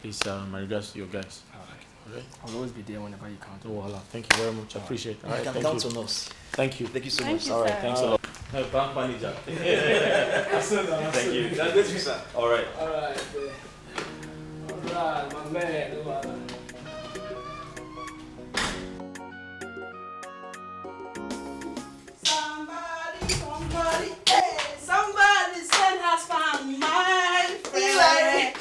Please, my regards to your guys. All right. Okay? I'll always be there whenever you count. Oh, Allah. Thank you very much. I appreciate it. All right, Come thank down you. to us. Thank you. Thank you so Thank much. you, All right, sir. thanks a lot. Bank manager. Thank you. Thank you, sir. All right. All right, my man. Somebody send has found my friend.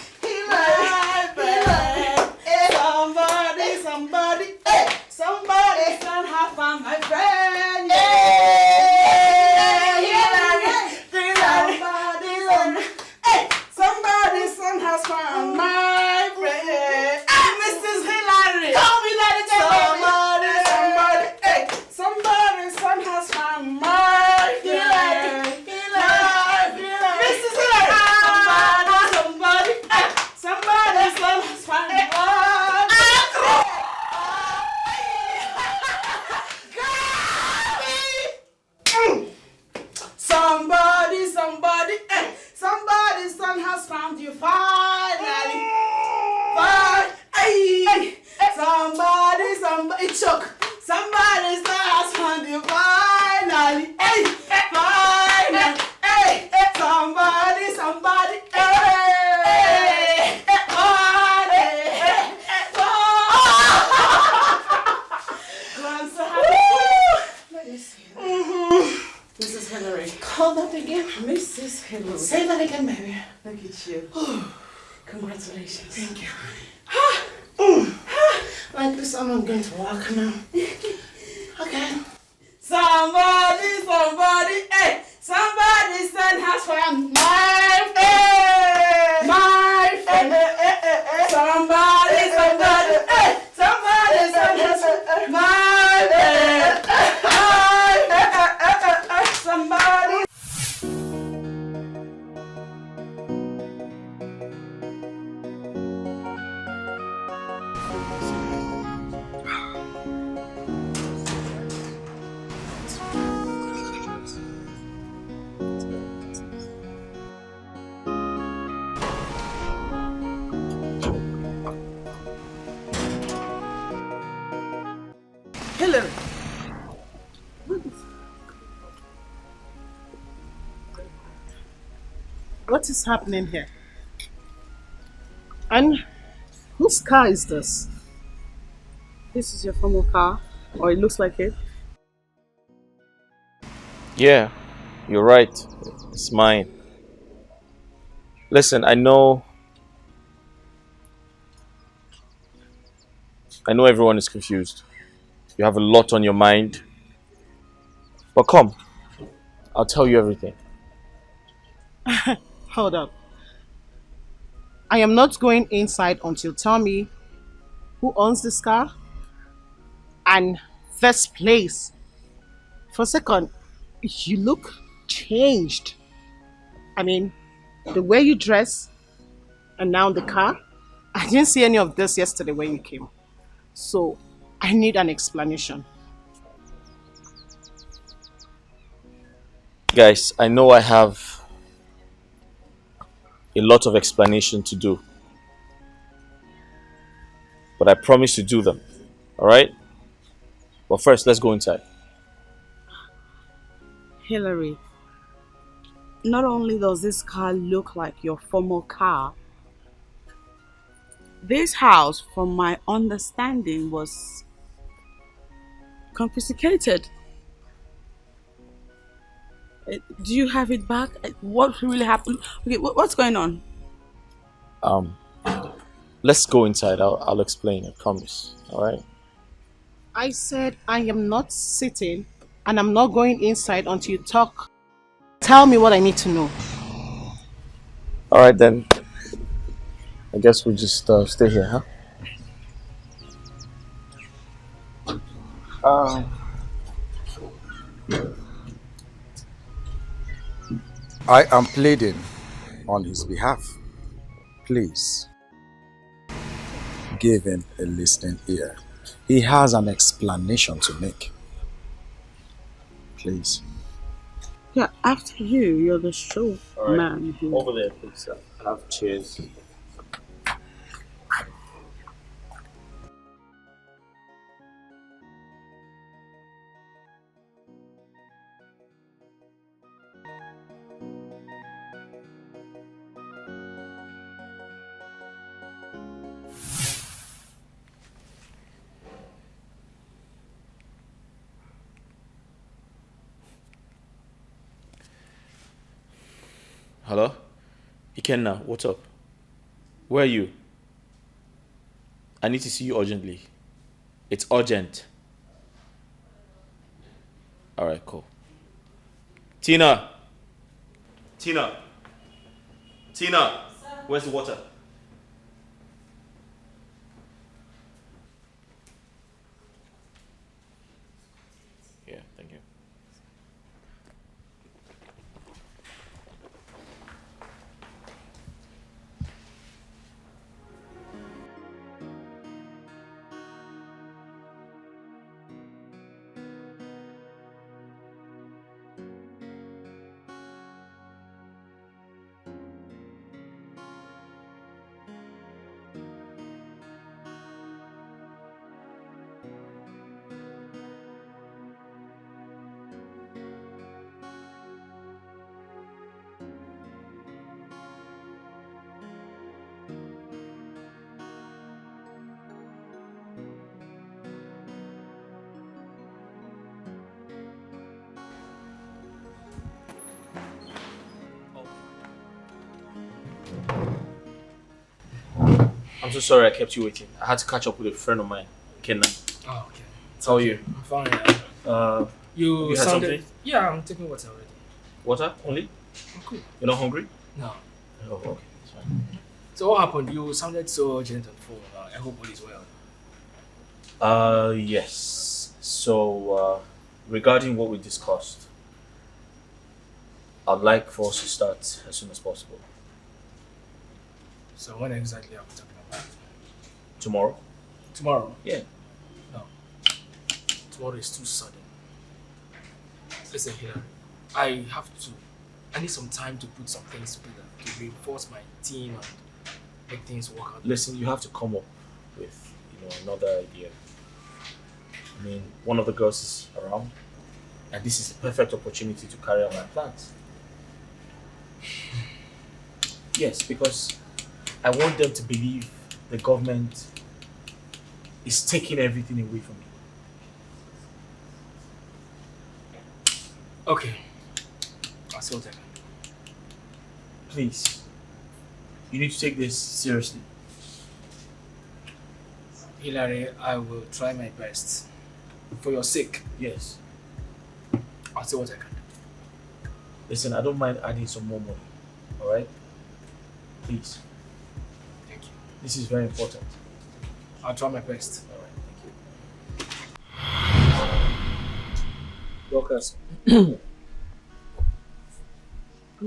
Somebody send has found my friend. Somebody send has found my friend. Mrs. Hillary. Call me that again. Somebody send has found my friend. Mrs. Hillary. Somebody send has found my somebody's son has found you finally. Somebody, choke. Somebody's son has found you finally. Finally. Somebody. Let me see. Mrs. Hillary. Call that again. Mrs. Hillary. Say that again, baby. Look at you. Congratulations. Thank you. Like this, I'm going to walk now. Okay. Somebody's son has found my friend. Somebody's son has found my friend. Somebody. Hillary. What is happening here? And whose car is this? This is your former car, or it looks like it. Yeah, you're right. It's mine. Listen, I know everyone is confused. You have a lot on your mind. But come, I'll tell you everything. Hold up. I am not going inside until you tell me who owns this car and this place. For a second, you look changed. I mean, the way you dress and now the car. I didn't see any of this yesterday when you came. So I need an explanation. Guys, I know I have a lot of explanation to do. But I promise to do them. Alright? But first, let's go inside. Hillary, not only does this car look like your former car, this house, from my understanding, was confiscated. Do you have it back? What really happened? Okay, what's going on? Let's go inside. I'll explain. I promise. All right. I said I am not sitting and I'm not going inside until you talk. Tell me what I need to know. All right then. I guess we'll just stay here, huh? I am pleading on his behalf. Please, give him a listening ear. He has an explanation to make. Please. Yeah, after you, you're the show man. Here. Over there, please. Have chairs. Hello? Ikenna, what's up? Where are you? I need to see you urgently. It's urgent. Alright, cool. Tina! Tina! Tina! Where's the water? Yeah, thank you. I'm so sorry I kept you waiting. I had to catch up with a friend of mine, Kenna. Oh, okay. How are you? I'm fine. You had sounded... something? Yeah, I'm taking water already. Water only? I'm cool. You're not hungry? No. Oh, okay. That's fine. So what happened? You sounded so urgent on phone. I hope all is well. Yes. So, regarding what we discussed, I'd like for us to start as soon as possible. So when exactly are we talking about? Tomorrow? Tomorrow? Yeah. No. Tomorrow is too sudden. Listen, Hillary. I need some time to put some things together to reinforce my team and make things work out. Listen, you have to come up with, another idea. I mean, one of the girls is around, and this is the perfect opportunity to carry out my plans. Yes, because I want them to believe the government is taking everything away from me. Okay. I'll see what I can do. Please. You need to take this seriously. Hillary, I will try my best. For your sake. Yes. I'll see what I can do. Listen, I don't mind adding some more money. Alright? Please. Thank you. This is very important. I'll try my best. Alright, thank you. Dorcas. I'm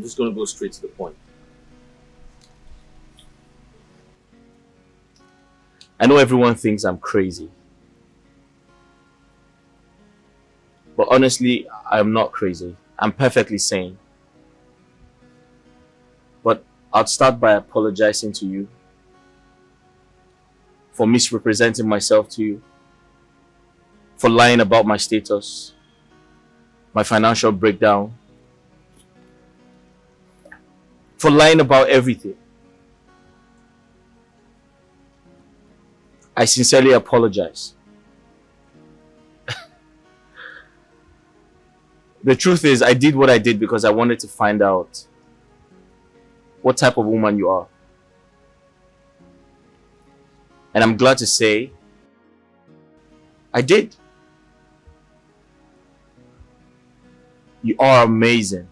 just going to go straight to the point. I know everyone thinks I'm crazy. But honestly, I'm not crazy. I'm perfectly sane. But I'll start by apologizing to you for misrepresenting myself to you, for lying about my status, my financial breakdown, for lying about everything. I sincerely apologize. The truth is, I did what I did because I wanted to find out what type of woman you are. And I'm glad to say I did. You are amazing,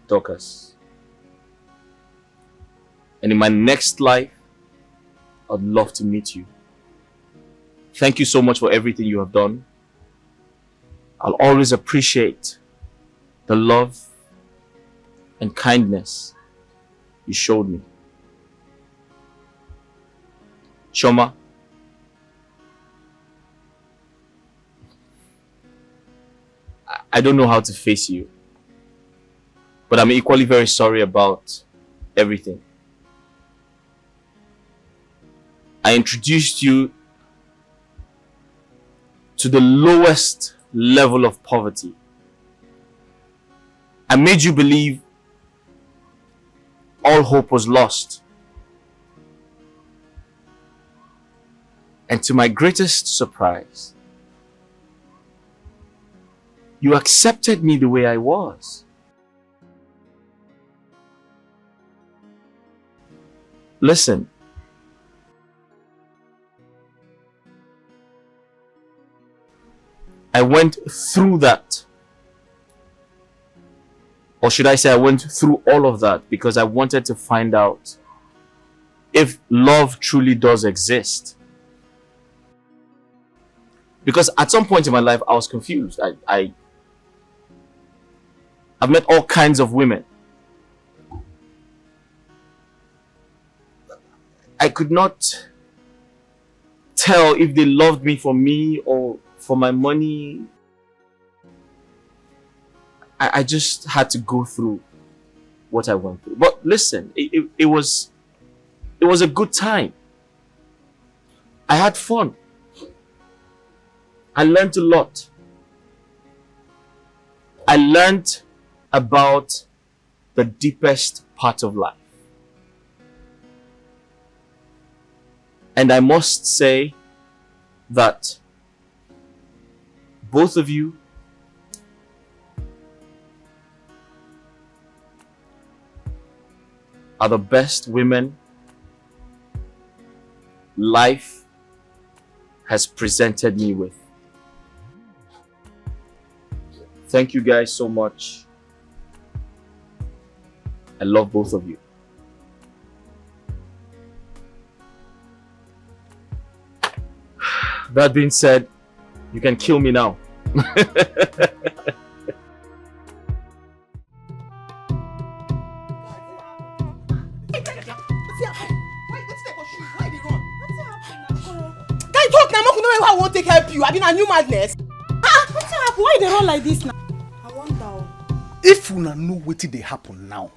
Dorcas. And in my next life, I'd love to meet you. Thank you so much for everything you have done. I'll always appreciate the love and kindness you showed me. Choma, I don't know how to face you, but I'm equally very sorry about everything. I introduced you to the lowest level of poverty. I made you believe all hope was lost. And to my greatest surprise, you accepted me the way I was. Listen, I went through that. Or should I say I went through all of that because I wanted to find out if love truly does exist. Because at some point in my life I was confused. I've met all kinds of women. I could not tell if they loved me for me or for my money. I just had to go through what I went through. But listen, it was a good time. I had fun. I learned a lot. I learned about the deepest part of life. And I must say that both of you are the best women life has presented me with. Thank you guys so much. I love both of you. That being said, you can kill me now. I won't take help you. I been a new madness. What's happened? Why they run like this now? I wonder. If una know wetin dey happen now.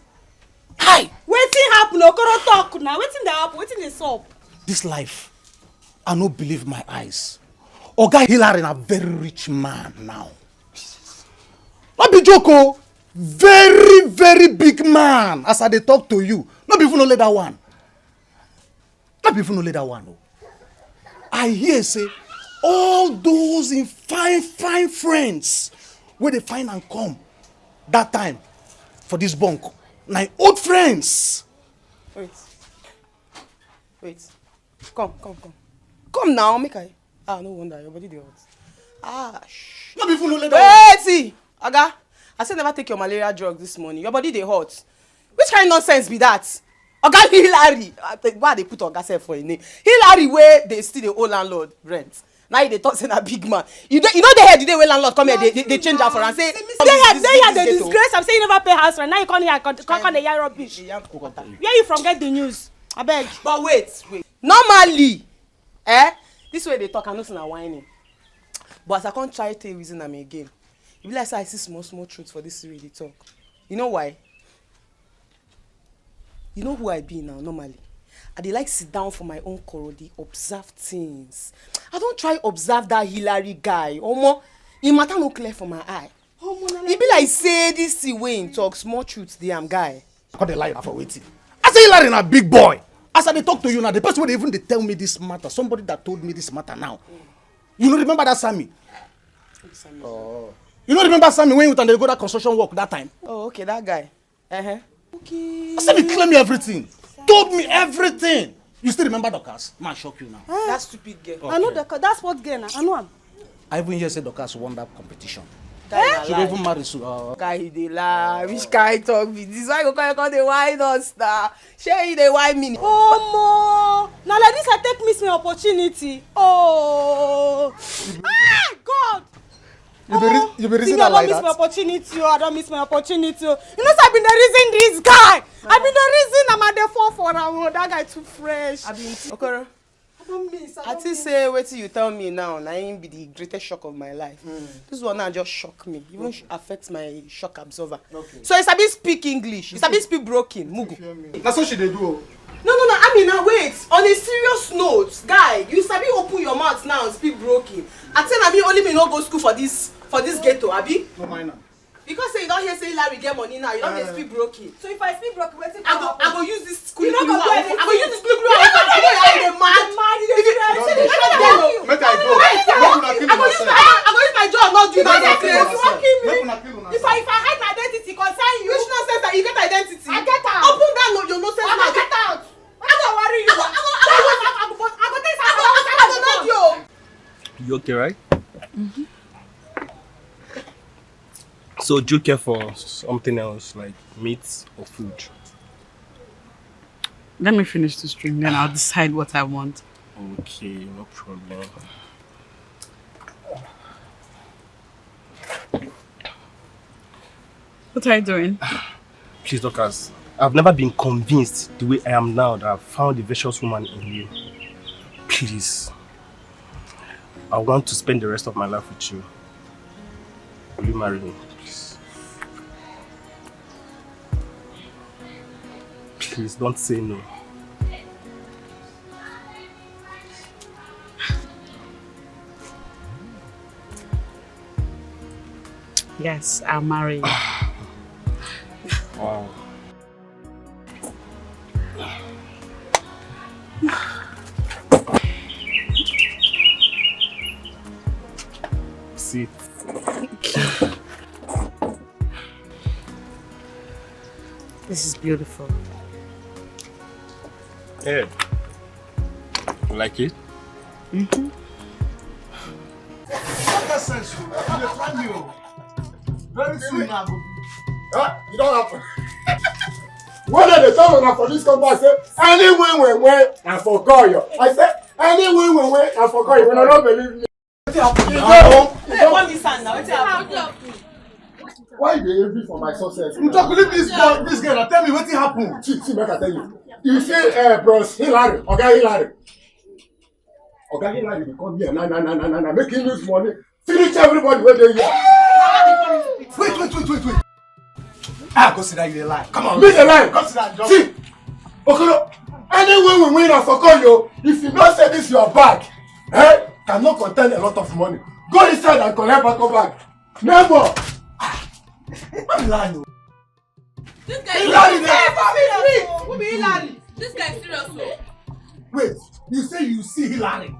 Hi! Wetin happen? Okoro talk now. Wetin dey happen? Wetin dey sup? This life, I no believe my eyes. Oga Hillary na very rich man now. No be joke o. Very, very big man. As I dey talk to you. No be even only that one. No be even only that one o. I hear say all those in fine friends where they find and come that time for this bunk. My old friends. Wait. Come. Come now, make I. No wonder your body dey hot. No be full. Wait, see, Aga. I said never take your malaria drug this morning. Your body dey hot. Which kind of nonsense be that? Oga Hillary. Why they put Oga self for a name? Hillary where they still the old landlord rent. Now they talk say na big man. You know they heard the day when landlord come here they change out for and say they disgrace. I'm saying you never pay house rent. Now you come here come the year rubbish. Where you from get the news? I beg. But wait. Normally, this way they talk I know say na whining. But as I can't try to reason them again. You be like say I see small truth for this way they talk. You know why? You know who I be now normally? I dey like sit down for my own corridor, dey observe things. I don't try observe that Hillary guy. Omo, him matter no clear for my eye. E be like say this way him talk small truth dey am guy. I call the lie for waiting. I say Hillary na big boy. As I dey talk to you now, the person wey even dey tell me this matter, somebody that told me this matter now. You no remember that Sammy? Oh. You no remember Sammy when you and they go that construction work that time? Oh, okay, that guy. Okay. I said he claimed me everything. Told me everything. You still remember Dorcas? Man, shock you now. That stupid girl. I know that sport girl now. I know him. I even hear say Dorcas won that competition. Guy, She even married to Guy, he dey lie. Which guy talk with this? Why you call the wine us now? Share you the wine me. Oh, mo. Now like this, I take miss my opportunity. Oh. Ah, God. You be reason I like don't miss that? my opportunity. I don't miss my opportunity. You know, so I've been the reason this guy. I've been the reason I'm at the fall for now. That guy too fresh. I been Okoro. I don't miss. I think say wetin you tell me now, na him be the greatest shock of my life. This one now just shock me. Even affect my shock absorber. Okay. So you sabi speak English. You sabi speak broken. Mugu. That's what she dey do. No. I mean, now wait. On a serious note, guy, you sabi open your mouth now and speak broken. I tell na me only me no go school for this ghetto, abi? No mind now. Because say you don't hear say Larry get money now, you don't dey speak broken. So if I speak broken, wetin I go use this school. You no go do anything. I go use this school. I go mad. Make I go. I go use my job, not do that. You wan kill me? If I hide my identity, concern you. Which nonsense that you get identity? I get out. Open that no, your nonsense. I get out. I don't worry you. I go take some. I go not you. You okay, right? So do you care for something else like meat or food? Let me finish this drink, then I'll decide what I want. Okay, no problem. What are you doing? Please, Dorcas, I've never been convinced the way I am now that I've found the virtuous woman in you. Please, I want to spend the rest of my life with you. Will you marry me, please? Please, don't say no. Yes, I'll marry you. Wow. See. This is beautiful. Yeah. You like it? Mm-hmm. Sense, you dey try me o. Very soon na go. You don't happen. When they tell me for this company, I say, anyway, I forgot you. I say, anyway, I forgot you. When I don't believe me. What is that now? What's happening? Why you dey envy for my success? You talk believe this boy, this girl. Tell me wetin happen. See, make I tell you. You say, bros, Hillary, Oga Hillary. Oga Hillary dey come here, na, make him use money. Finish everybody where they are. Wait. Ah, go sit down, you dey lie. Come on. Make a lie. Go sit down, John. See, Okoro, anyway we win, I forgot you. If you don't say this your bag, cannot contain a lot of money. Go inside and collect back your bag. Never. I'm lying. This guy Who be Hillary? This guy is serious. Wait, you say you see Hillary.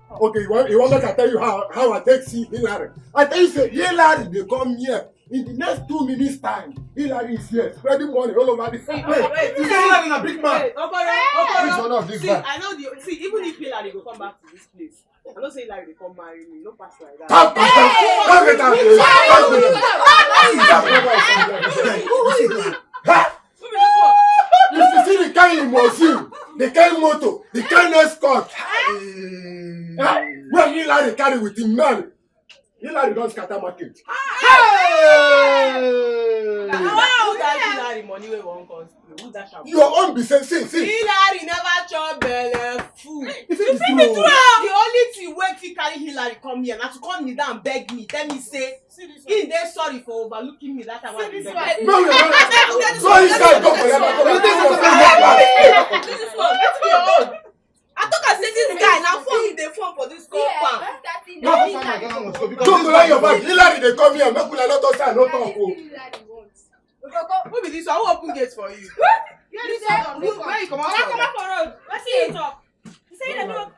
Okay, you want me to tell you how I take see Hillary? I tell you, say Hillary, they come here. In the next 2 minutes time, Hillary is here, spreading money all over the place. Wait, you say Hillary is a big man. Wait, Okoro. Which one of these See, man? I know even if Hillary go come back to this place, I don't say Hillary go come marry me. No pass like that. If you see the kind limousine, the kind motor, the kind escort, where Hillary carry with him man, Hillary don't scatter market. Who that Hillary money wey won't cost? Who that shall? Your own be say, see. Hillary never chop belle full. You see me too. The only thing wey fit carry Hillary come here na to come me down beg me, tell me say he dey sorry for overlooking me that time when I beg. No, go inside, go collect. I thought I said this guy now phone he dey phone for this compound. Come collect your bag. Hillary dey come here, make una not outside, no talk. Who be this one? Who open gate for you? Where you come out from? road. Let's see you talk. You say that no.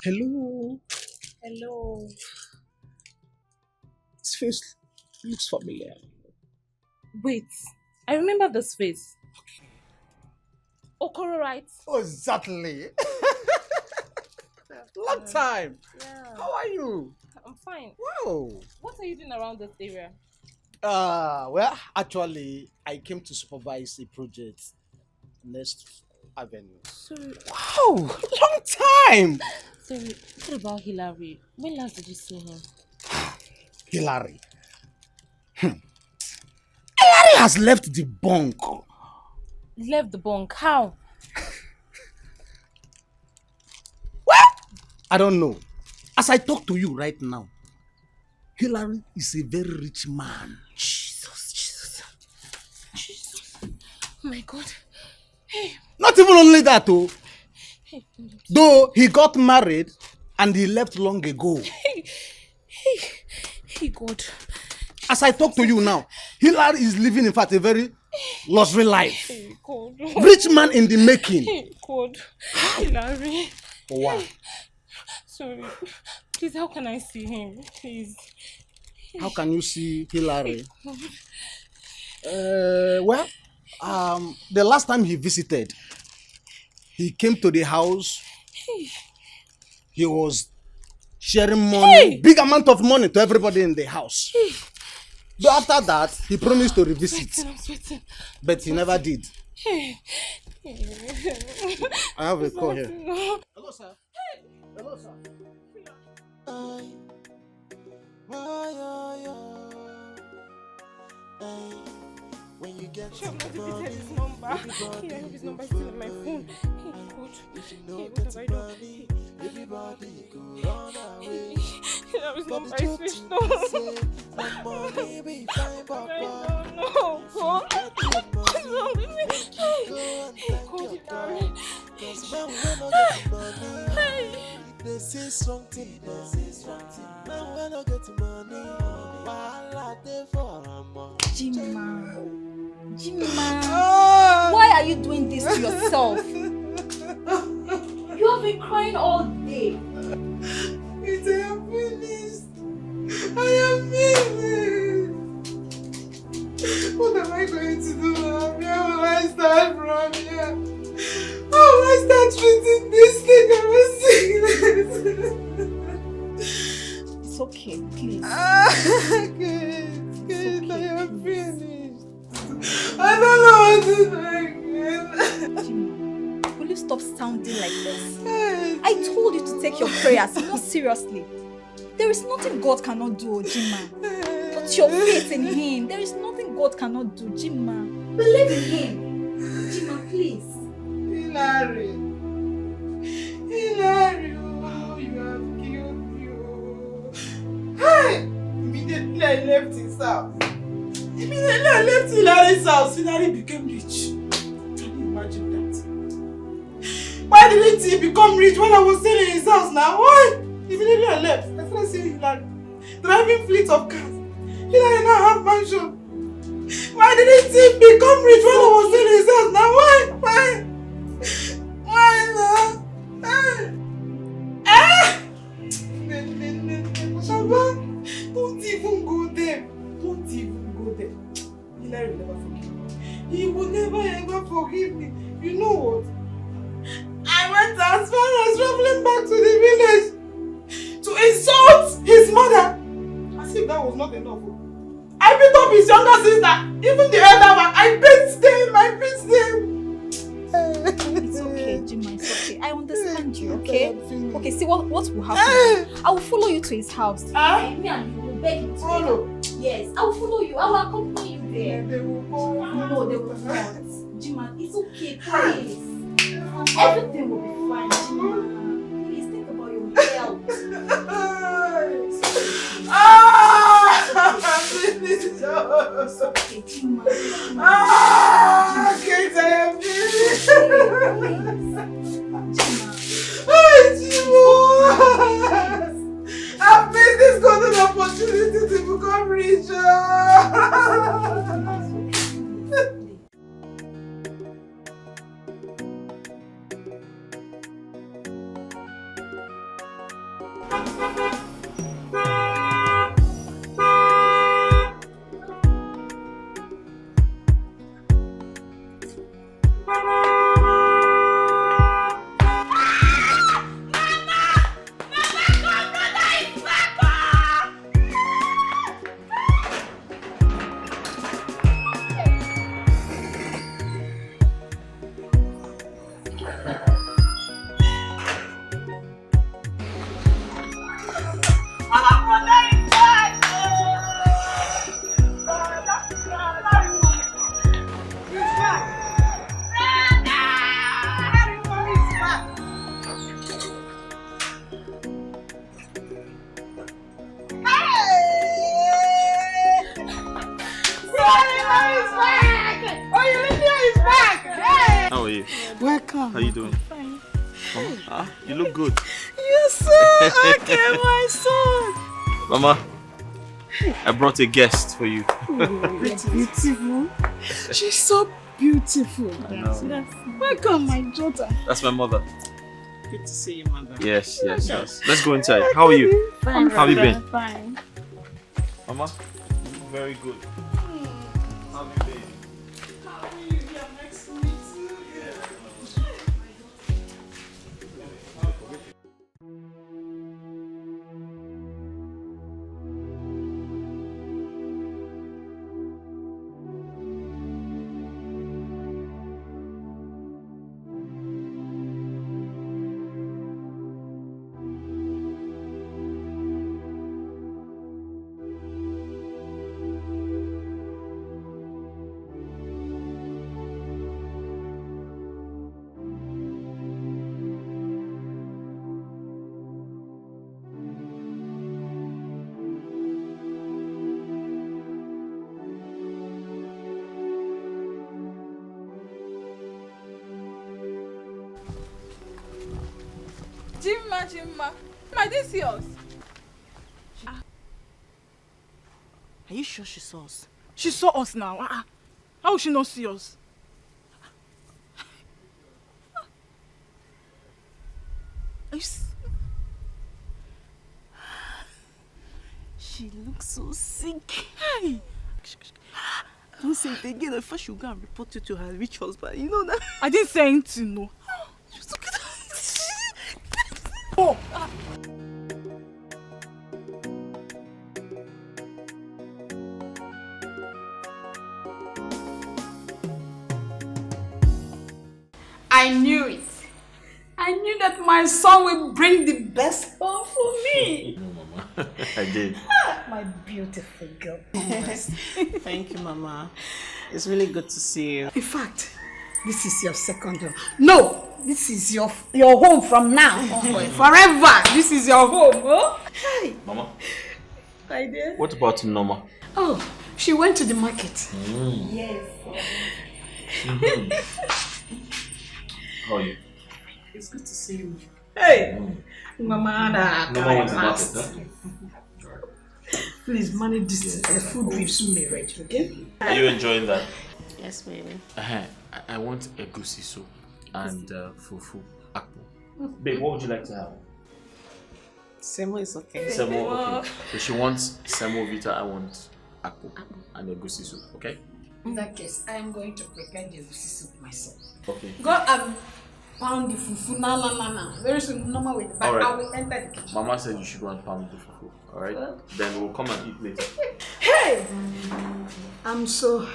Hello. Hello. This face looks familiar. Wait, I remember this face. Okoro, right? Oh, exactly. Long time. Yeah. How are you? I'm fine. Wow. What are you doing around this area? Well, actually, I came to supervise a project next avenue. Sorry. Wow, long time. Sorry, what about Hillary? When last did you see him? Hillary. Hillary has left the bunk. Left the bunk. How? I don't know. As I talk to you right now, Hillary is a very rich man. Jesus. Oh my God. Hey. Not even only that, oh. Hey. Though he got married and he left long ago. Hey, God. As I talk to you now, Hillary is living, in fact, a very luxury life. Hey, God. Rich man in the making. Hey, God. Hillary. Wow. Hey. Sorry. Please, how can I see him? Please. How can you see Hillary? Hey. Well, the last time he visited, he came to the house. He was sharing money, big amount of money to everybody in the house. But after that, he promised to revisit. I'm sweating. But he never did. I have a call here. Hello, sir. Hello, sir. When you get I'm not repeated his number. I hope his number is still in my phone. Hey, God. Hey, what have I done? Everybody go run away. His number is switched on. Money we find Papa. I don't know. God. What's wrong with me? Hey, God, Cause when we don't get money, they say something. Now when I get money, while they for a month. Jimma, why are you doing this to yourself? You have been crying all day. I am finished. I am finished. What am I going to do now? Where will I start from here? How will I start treating this thing of a sickness? It's okay, please. Kate, I am finished. I don't know what to do again. Jimma, will you stop sounding like this? I told you to take your prayers more seriously. There is nothing God cannot do, Jimma. Put your faith in Him. There is nothing God cannot do, Jimma. Believe in Him. Jimma, please. Hillary, oh, you have killed you. Hey! Immediately I left his house. Immediately I left Hilary's house. Hillary became rich. Can you imagine that? Why didn't he become rich when I was still in his house now? Why? Immediately I left. I started seeing Hillary driving fleet of cars. Hillary now have mansion. Why didn't he become rich when I was still in his house now? Why? Why now? Don't even go there. Don't even go there. Hillary will never forgive me. He will never ever forgive me. You know what? I went as far as traveling back to the village to insult his mother. As if that was not enough. I beat up his younger sister. Even the elder one. I beat them. It's okay, Jimma, it's okay. I understand you, okay? Okay, see what will happen. I will follow you to his house. Me and you will beg him to follow. Yes, I will follow you. I will accompany you there. They will go. No, they will not. Jimma, it's okay, please. Everything will be fine, Jimma. Please think about your health. It's okay, Jimma. Kate, I am finished. I've missed this golden opportunity to become richer. day. Welcome. How you doing? Fine. Mama, you look good. Yes, sir. Okay, my son. Mama, I brought a guest for you. Oh, it's beautiful. She's so beautiful. I know. Welcome, my daughter. That's my mother. Good to see you, mother. Yes. Let's go inside. How are you? Fine. How have you been? Fine. Mama, you look very good. How have you been? Jimma, I didn't see us. Are you sure she saw us? She saw us now. How would she not see us? Are you She looks so sick. Hey. Don't say it again. At first she'll go and report you to her rich husband. You know that? I didn't say anything, no. She's looking at I knew it. I knew that my son will bring the best home for me. No, Mama. I did. My beautiful girl. Thank you, Mama. It's really good to see you. In fact, this is your second home. No, this is your home from now. Forever. This is your home. Oh? Hey. Mama, Hi there. what about Norma? Oh, she went to the market. Yes. How are you? It's good to see you. Hey, Mama. Norma went to the market, huh? Please manage this food will soon be ready, okay? Are you enjoying that? Yes, baby. I want a goosey soup and fufu akpu. Babe, what would you like to have? Semo is okay. Semo, okay. So she wants semo vita, I want akpu and a goosey soup, okay? In that case, I am going to prepare the goosey soup myself. Okay. Go and pound the fufu. No. Very soon, Mama will. But Alright. I will enter the kitchen. Mama said you should go and pound the fufu, alright? Then we'll come and eat later. Hey! I'm so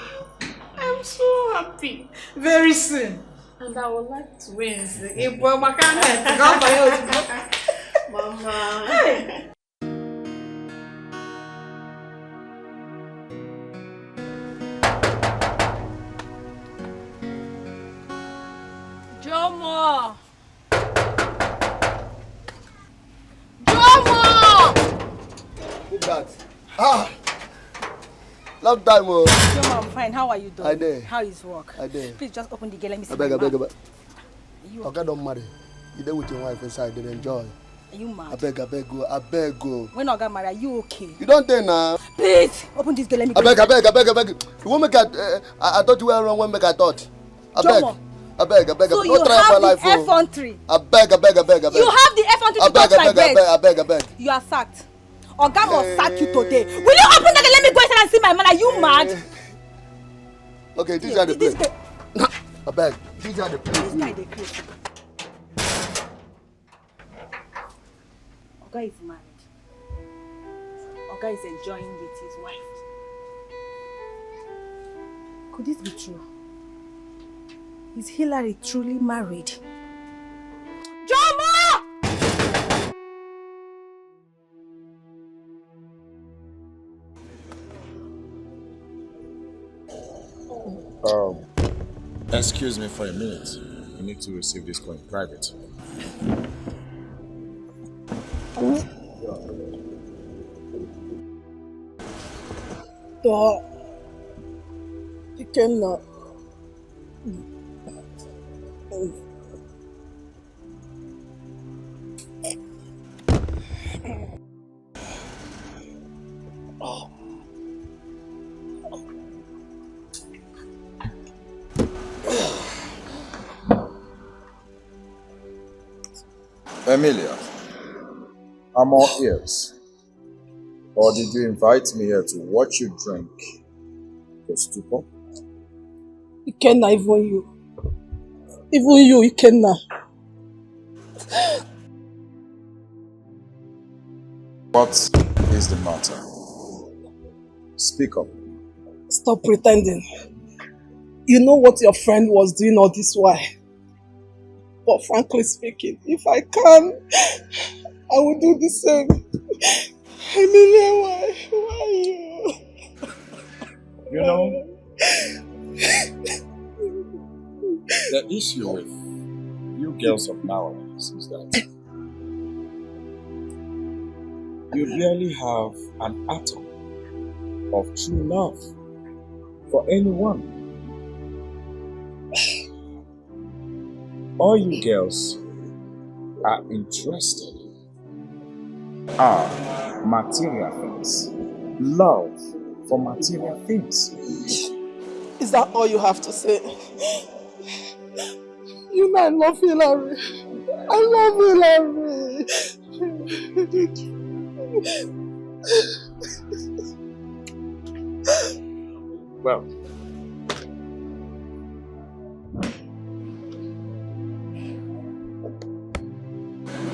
happy. Very soon. And I would like to win. Mama. Hey! Jomo! Who that? Long time. Jomo, I'm fine. How are you doing? I did. How is work? I did. Please just open the gate. Let me see. I beg. You Okay, don't marry. You there with your wife inside, then enjoy. Are you mad? I beg go. When I got married, are you okay? You don't think now. Please open this gate. Let me go. I beg. You won't make I thought you were wrong when make I thought. I beg. Jomo. I beg. So you have the effrontery. I beg. You have the effrontery to touch my breast. I beg. You are sacked. Oga must sack you today. Will you open the gate? Let me go inside and see my man. Are you mad? Okay, these are the place. I beg. These are the place. This guy dey crazy. Oga is married. Oga is enjoying with his wife. Could this be true? Is Hillary truly married? Jomo! Excuse me for a minute. I need to receive this call in private. Emilia, I'm all ears. Or did you invite me here to watch you drink to stupor? Ikenna, even you. Even you, Ikenna. What is the matter? Speak up. Stop pretending. You know what your friend was doing all this while. But frankly speaking, if I can, I will do the same. Emilia, why? Why you? You know, the issue with you girls of nowadays is that you barely have an atom of true love for anyone. All you girls are interested are material things. Love for material things. Is that all you have to say? You know I love Hillary. I love Hillary. Well,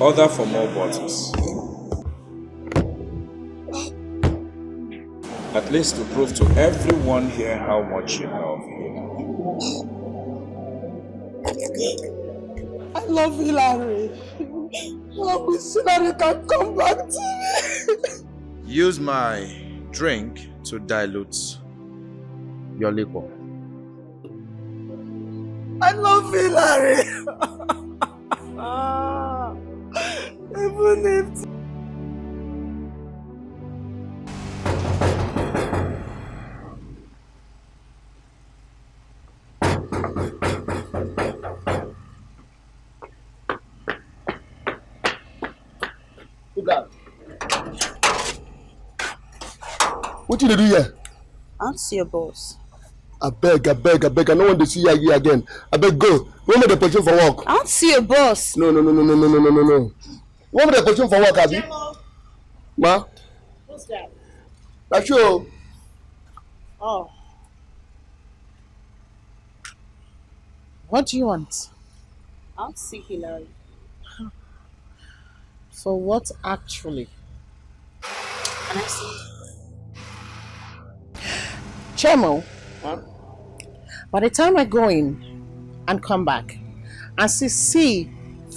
order for more bottles. At least to prove to everyone here how much you love him. I love Hillary. I wish Hillary can come back to me. Use my drink to dilute your liquor. I love Hillary. Even if... What did you do here? I want to see your boss. I beg. I don't want to see you here again. I beg, go. When the position for work? I want to see your boss. No. When the position for work, Abby? Ma? What's that? That's you. Oh. What do you want? I want to see Hillary. For what actually? Can I see? Chemo, by the time I go in and come back and see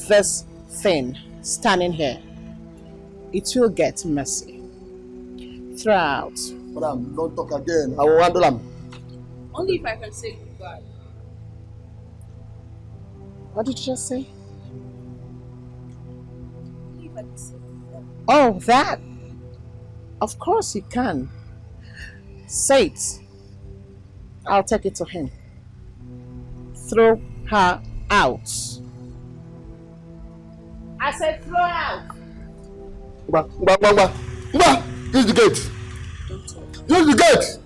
this thing standing here, it will get messy. Throw out. Madam, don't talk again. I will handle them. Only if I can say goodbye. What did you just say? Only if I can say goodbye. Oh, that? Of course you can. Say it. I'll take it to him. Throw her out. I said throw out. Use the gate. Use the gate.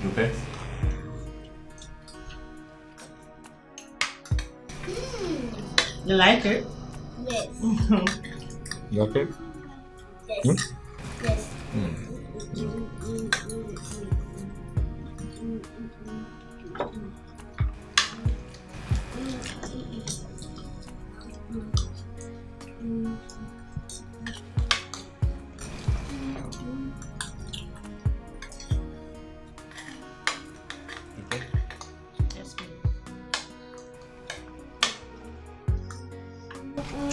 You okay? You like it? Yes. You okay? Yes. Yes.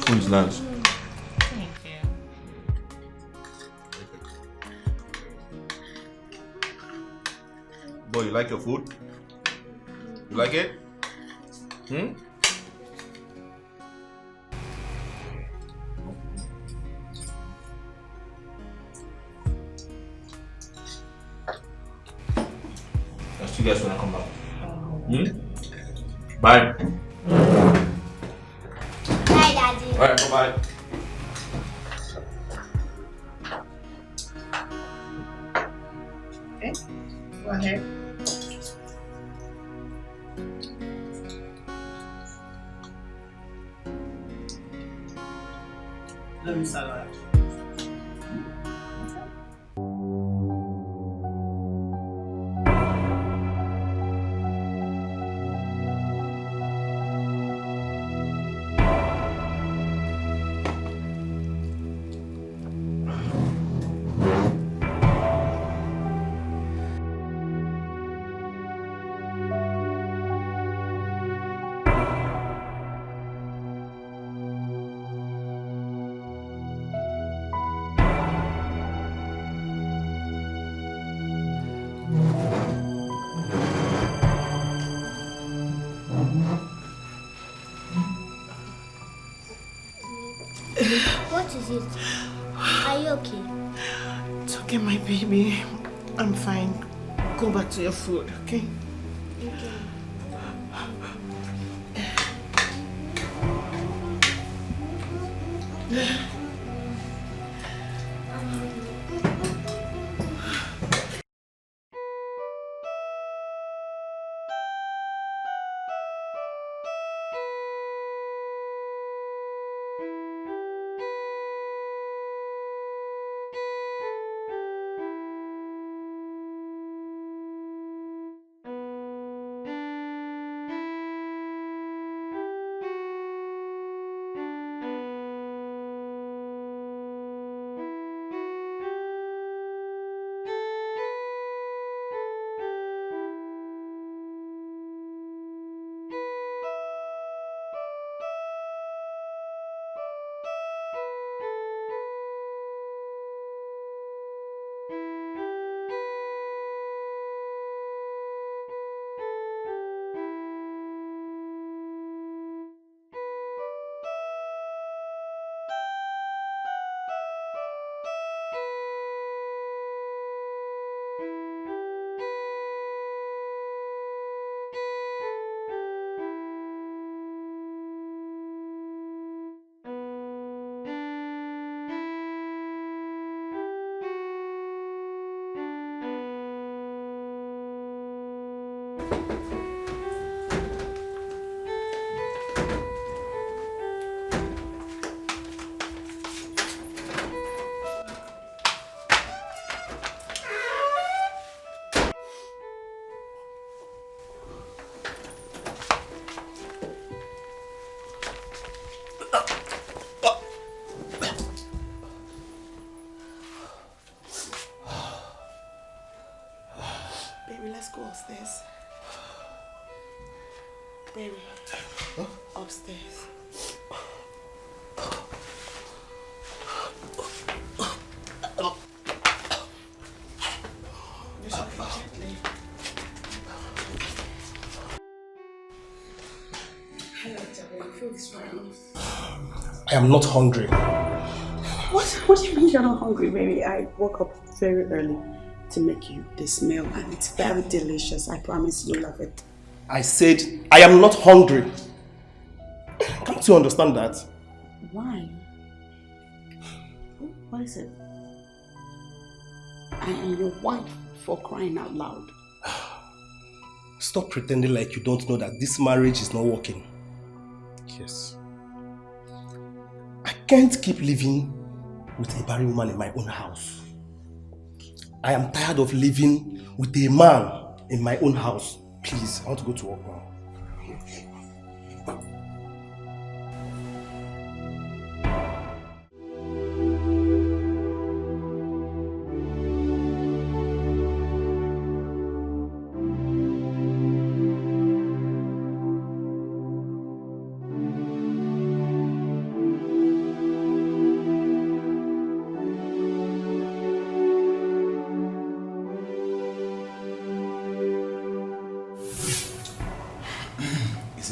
Who's lunch? Thank you. Boy, you like your food? You like it? I'll see you guys when I come back. Bye. Alright, bye-bye. Okay, go ahead. Let me salad. What is it? Are you okay? It's okay, my baby. I'm fine. Go back to your food, okay? Okay. Baby, let's go upstairs. Baby, upstairs. I am not hungry. What do you mean you're not hungry, baby? I woke up very early to make you this meal and it's very delicious. I promise you love it. I said I am not hungry. Can't you understand that? Why? What is it? I am your wife, for crying out loud. Stop pretending like you don't know that this marriage is not working. Yes. I can't keep living with a barren woman in my own house. I am tired of living with a man in my own house. Please, I want to go to work now.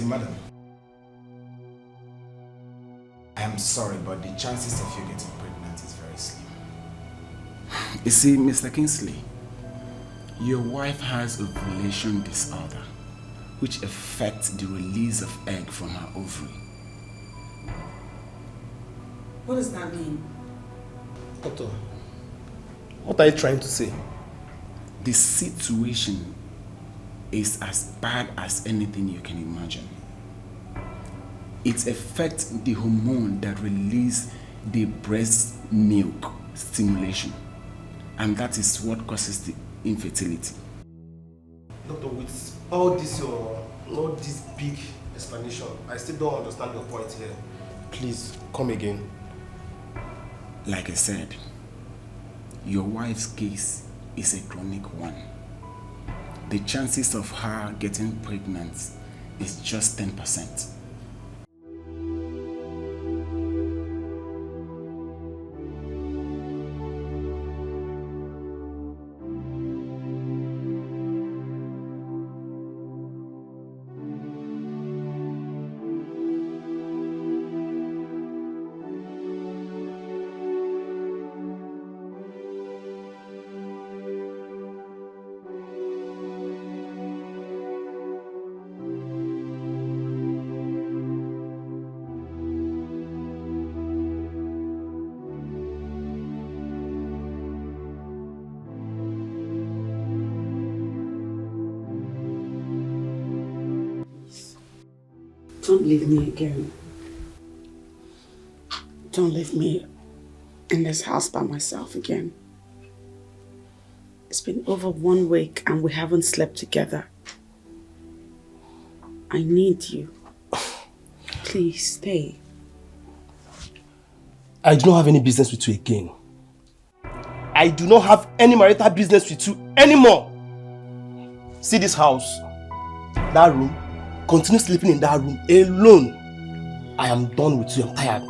Madam, I am sorry, but the chances of you getting pregnant is very slim. You see, Mr. Kingsley, your wife has ovulation disorder, which affects the release of egg from her ovary. What does that mean? Doctor, what are you trying to say? The situation is as bad as anything you can imagine. It affects the hormone that release the breast milk stimulation, and that is what causes the infertility. Doctor, with all this big explanation, I still don't understand your point here. Please, come again. Like I said, your wife's case is a chronic one. The chances of her getting pregnant is just 10%. Don't leave me again. Don't leave me in this house by myself again. It's been over 1 week and we haven't slept together. I need you. Please stay. I do not have any business with you again. I do not have any marital business with you anymore. See this house, that room. Continue sleeping in that room alone. I am done with you. I'm tired.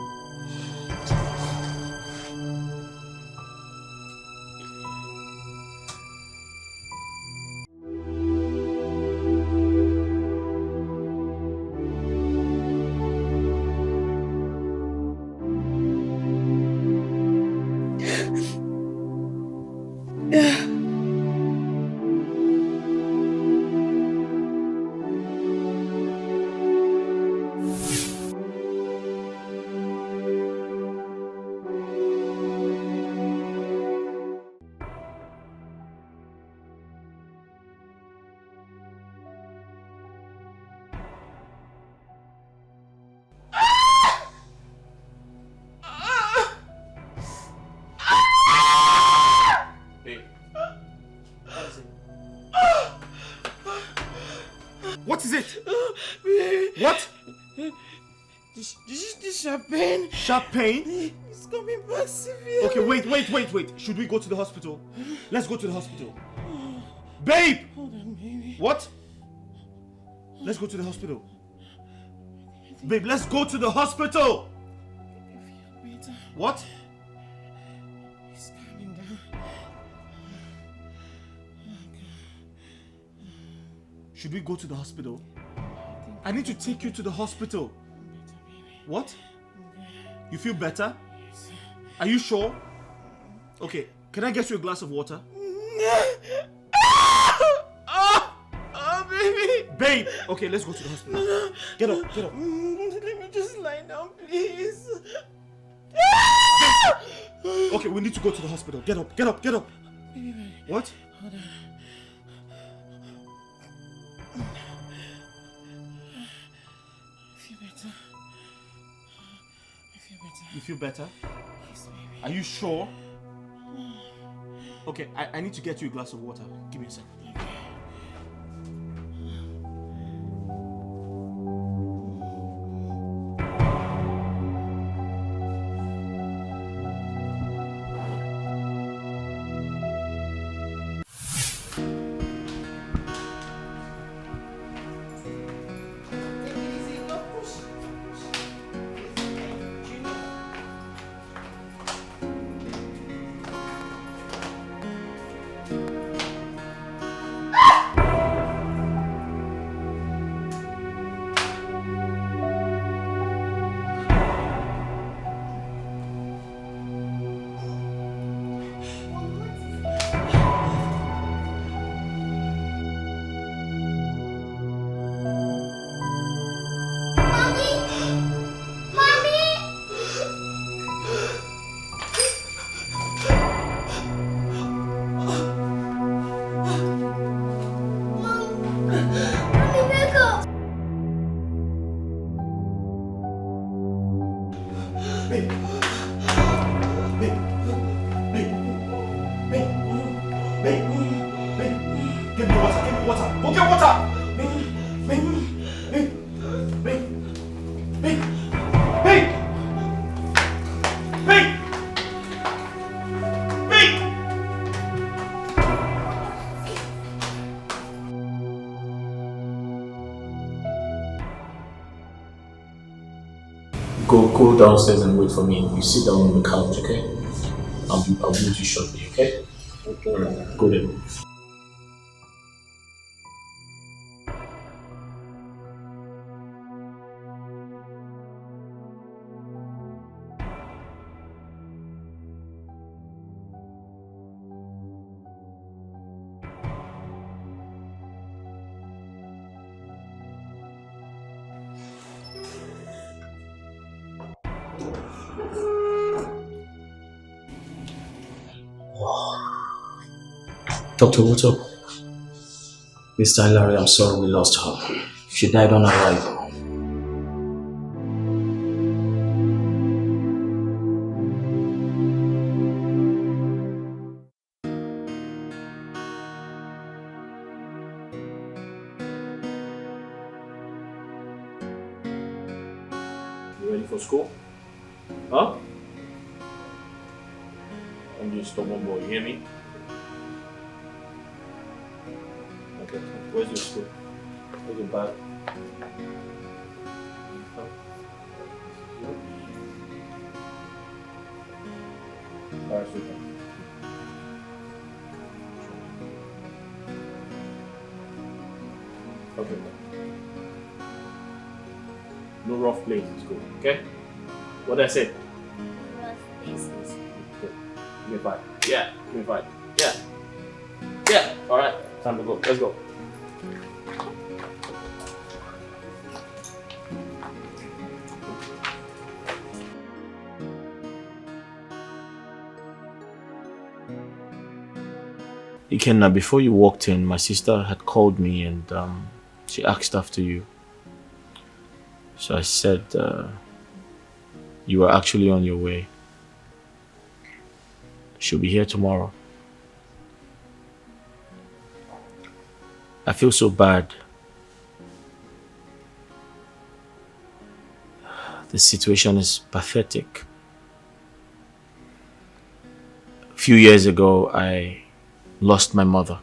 What is it? What? This sharp pain. Sharp pain? It's coming back severe. Okay, wait. Should we go to the hospital? Let's go to the hospital. Babe! Hold on, baby. What? Let's go to the hospital. Babe, let's go to the hospital! I feel better. What? It's calming down. Should we go to the hospital? I need to take you to the hospital. What? You feel better? Are you sure? Okay, can I get you a glass of water? Oh, baby! Babe! Okay, let's go to the hospital. Get up. Let me just lie down, please. Okay, we need to go to the hospital. Get up. Baby. What? Hold on. You feel better? Yes, baby. Are you sure? Okay, I need to get you a glass of water. Give me a second. Give me water, give me water. Go get water. Go downstairs and wait for me. You sit down on the couch, okay? I'll be with you shortly, okay? Okay. Alright, go then. Doctor, what's up? Mr. Hilary, I'm sorry we lost her. She died on arrival. You ready for school? Huh? I'm just stubborn boy, you hear me? Okay, where's your school? Where's your bag? Alright, sweetheart. Okay. No rough plays in school, okay? What did I say? Rough places. Okay. Give me 5. Yeah, give me 5. Yeah. Yeah, alright. Time to go. Let's go. Ikenna, before you walked in, my sister had called me and she asked after you. So I said you were actually on your way. She'll be here tomorrow. I feel so bad. The situation is pathetic. A few years ago, I lost my mother.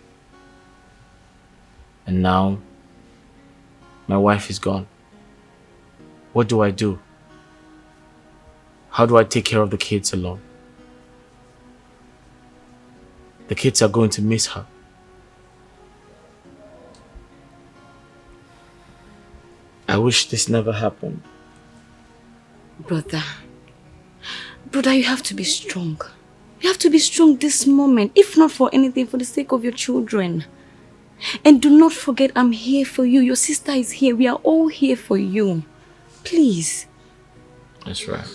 And now, my wife is gone. What do I do? How do I take care of the kids alone? The kids are going to miss her. I wish this never happened. Brother, you have to be strong. You have to be strong this moment, if not for anything, for the sake of your children. And do not forget, I'm here for you. Your sister is here. We are all here for you. Please. That's right.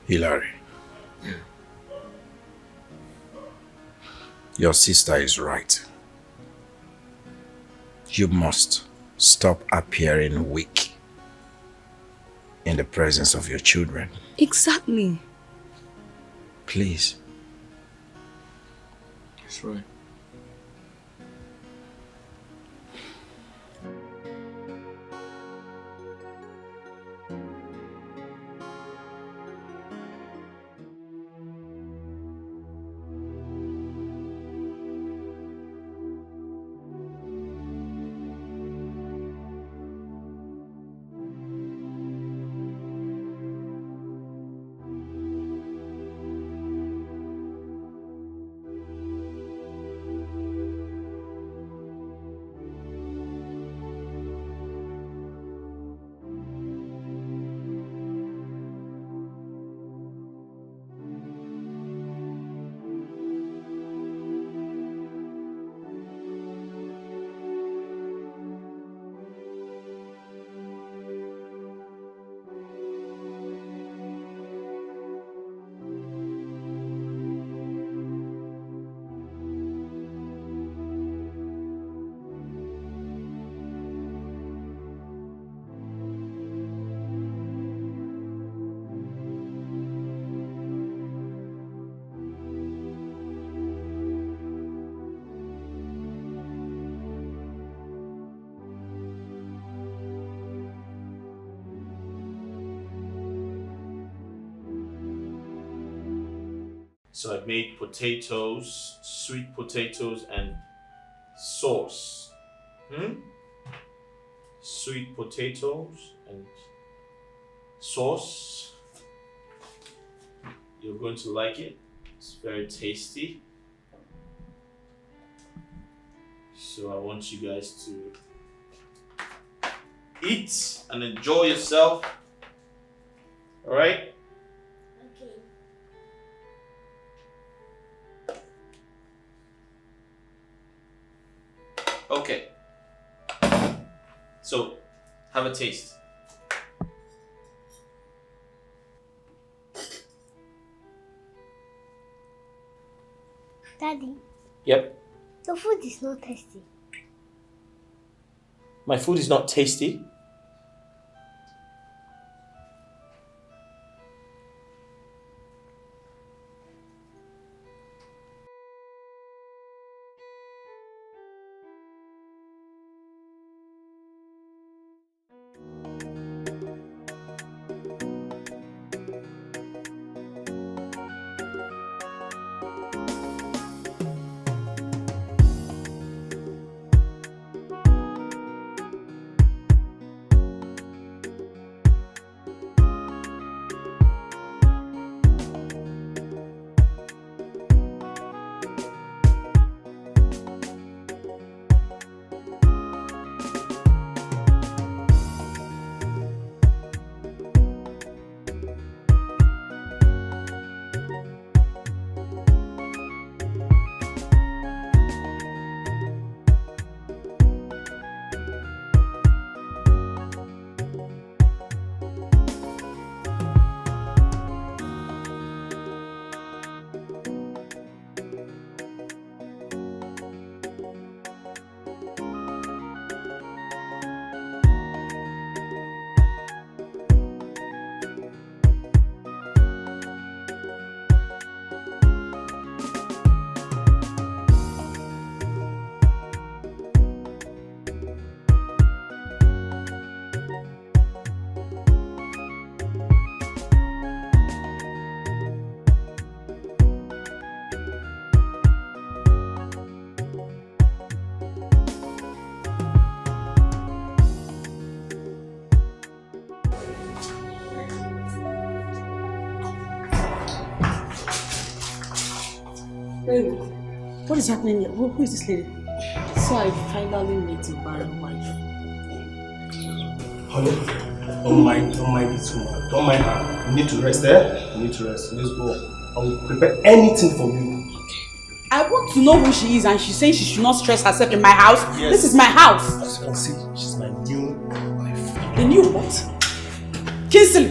Hilary, your sister is right. You must stop appearing weak in the presence of your children. Exactly. Please. That's right. So I made potatoes, sweet potatoes, and sauce. Sweet potatoes and sauce. You're going to like it. It's very tasty. So I want you guys to eat and enjoy yourself. All right? Okay. So, have a taste. Daddy, Yep. the food is not tasty. My food is not tasty. Baby, what is happening here? Who is this lady? So I finally met a barren wife. Honey, don't mind this woman. Don't mind her. You need to rest there. You need to rest. Let's go. I will prepare anything for you. I want to know who she is, and she's saying she should not stress herself in my house. Yes. This is my house. As you can see, she's my new wife. The new what? Kinsley!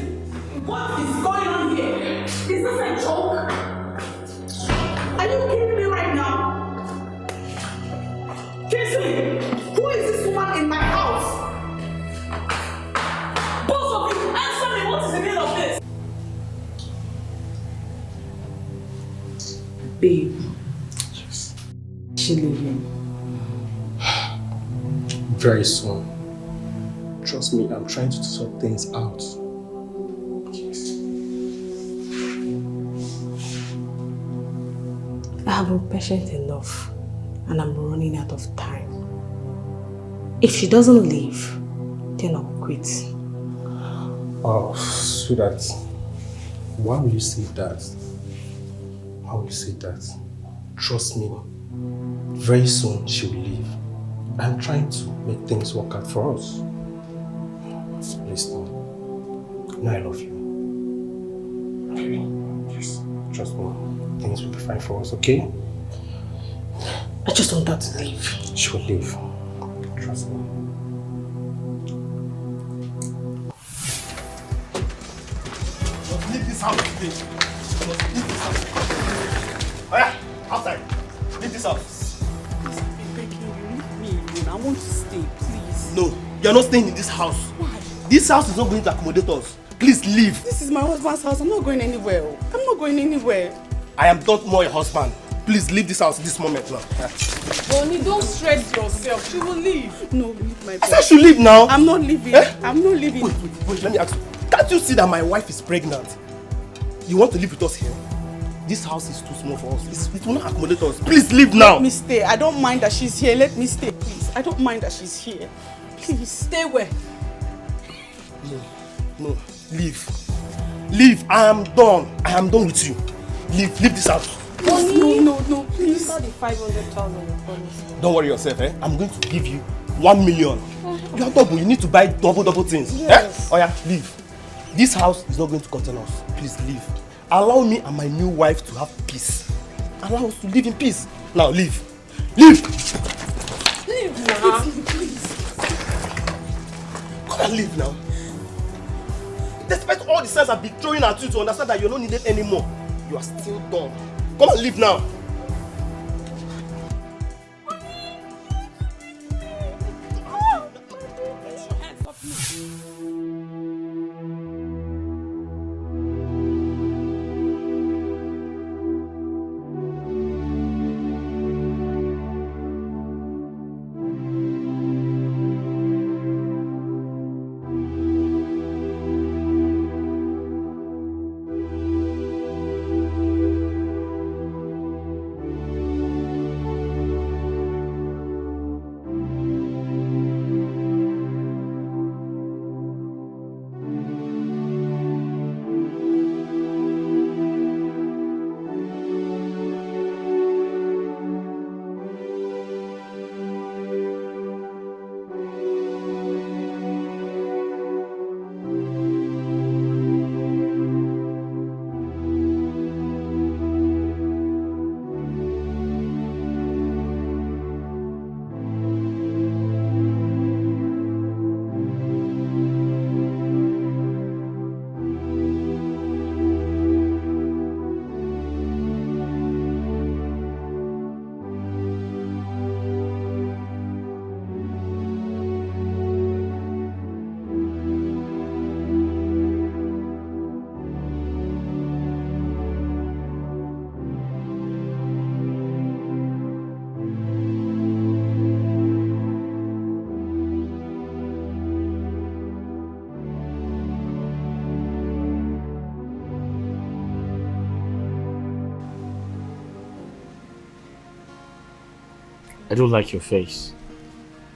What is going on here? Is this a joke? Are you kidding me right now? Kinsley! Who is this woman in my house? Both of you, answer me! What is the meaning of this? Babe. She leaving? Very soon. Trust me, I'm trying to sort things out. Yes. I have been patient enough, and I'm running out of time. If she doesn't leave, then I'll quit. Oh, sweetheart. Why will you say that? Why will you say that? Trust me, very soon she will leave. I'm trying to make things work out for us. Please don't. You know I love you. Okay? Just trust me. Things will be fine for us, okay? I just want her to leave. She will leave. Trust me. Just leave this house today. Just leave this house. Oh yeah, outside. Leave this house. Please, I'm begging you, leave me alone. I want to stay, please. No, you're not staying in this house. Why? This house is not going to accommodate us. Please leave. This is my husband's house. I'm not going anywhere. I'm not going anywhere. I am not more your husband. Please leave this house this moment now. Bonnie, don't stress yourself. She will leave. No, leave my I said she leave now. I'm not leaving. Eh? I'm not leaving. Wait, let me ask you. Can't you see that my wife is pregnant? You want to live with us here? This house is too small for us. It will not accommodate us. Please leave now. Let me stay. I don't mind that she's here. Let me stay, please. I don't mind that she's here. Please. Stay where? No. Leave. Leave. I am done. I am done with you. Leave this house. No, please. It's not the 500,000 you promised. Don't worry yourself, eh? I'm going to give you 1 million. You are double. You need to buy double things. Yes. Eh? Oh yeah, leave. This house is not going to contain us. Please leave. Allow me and my new wife to have peace. Allow us to live in peace. Now leave. Leave! Leave now. Please. Come and leave now. Despite all the signs I've been throwing at you to understand that you're not needed anymore, you are still dumb. Come and leave now. I don't like your face.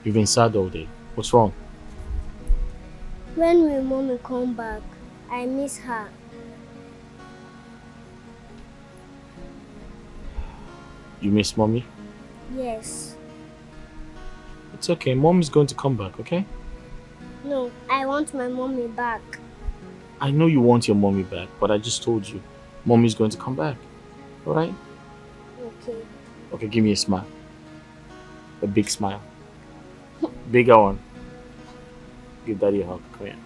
You've been sad all day. What's wrong? When will mommy come back? I miss her. You miss mommy? Yes. It's okay. Mommy's going to come back, okay? No, I want my mommy back. I know you want your mommy back, but I just told you. Mommy's going to come back. Alright? Okay. Okay, give me a smile. A big smile. Bigger one. Give daddy a hug. Come here.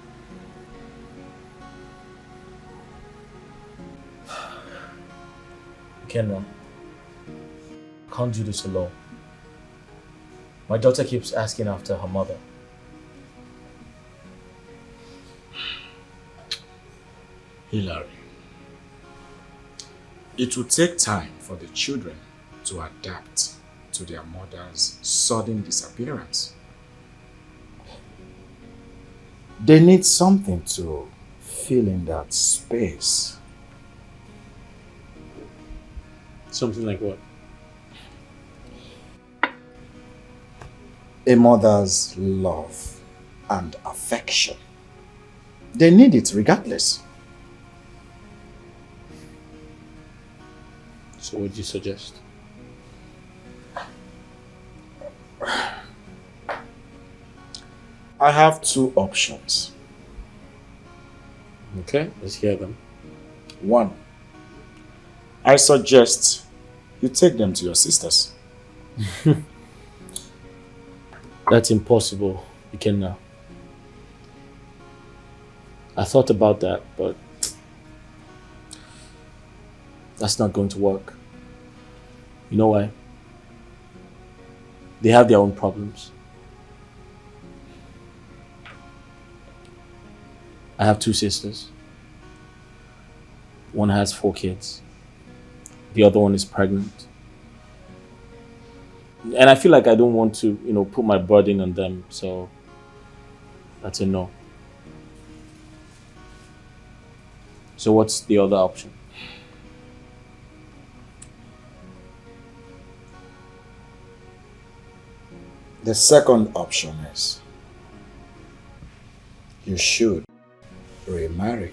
Kenra, I can't do this alone. My daughter keeps asking after her mother. Hilary, it will take time for the children to adapt to their mother's sudden disappearance. They need something to fill in that space. Something like what? A mother's love and affection. They need it regardless. So what do you suggest? I have two options. Okay, let's hear them. One, I suggest you take them to your sisters. That's impossible, Ikenna. I thought about that, but that's not going to work. You know why? They have their own problems. I have two sisters. One has 4 kids. The other one is pregnant. And I feel like I don't want to, put my burden on them, so that's a no. So what's the other option? The second option is you should remarry.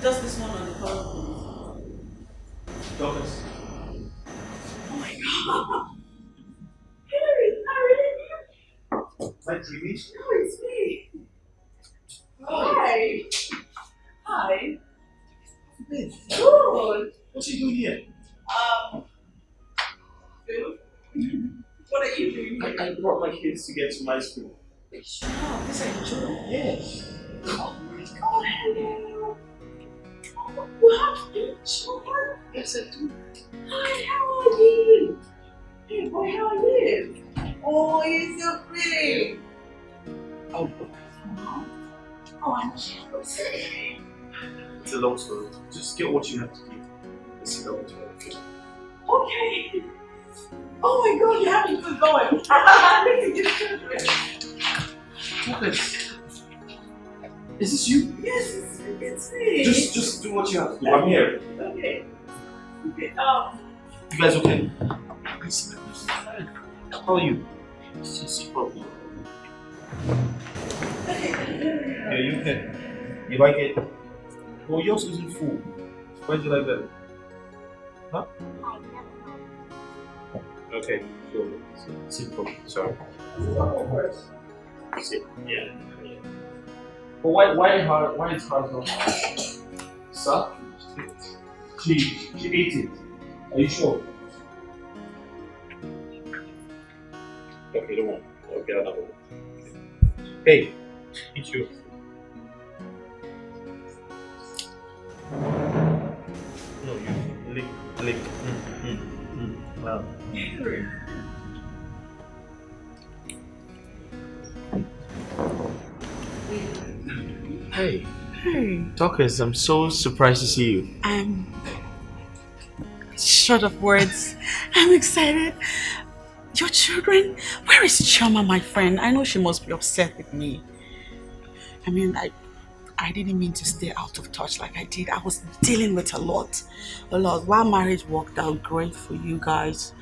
Just this one on the phone. Douglas. Oh my god. Harry, I really My TV? No, it's me. Hi. Hi. Good. What's he doing here? Food. What are you doing? I brought my kids to get some ice cream. Shut up. This ain't true. Yes. Oh my god, hello. You have children? Yes, I do. Hi, how are you? Hey, boy, how are you? Oh, you're so pretty. Oh, I'm so sorry. it's a long story. Just get what you have to give. Let's see how it's going. Okay. Oh my god, you have to keep going. Look at your children. Douglas. Is this you? Yes, it's me. Just do what you have to do. I'm here. Okay. Okay. You guys okay? How are you? It's a problem. Yeah, you okay? You like it? Well, yours isn't full. Why do you like that? Huh? Okay, sure. Simple. Sorry. Sit. Yeah. But why is hard not? Sir? Please, she ate it. Are you sure? Okay, don't worry. I'll get another one. Hey, it's yours. No, you lick. Wow. Hey. Hey. Douglas, I'm so surprised to see you. I'm short of words. I'm excited. Your children? Where is Choma, my friend? I know she must be upset with me. I mean, I didn't mean to stay out of touch like I did. I was dealing with a lot. While marriage worked out great for you guys,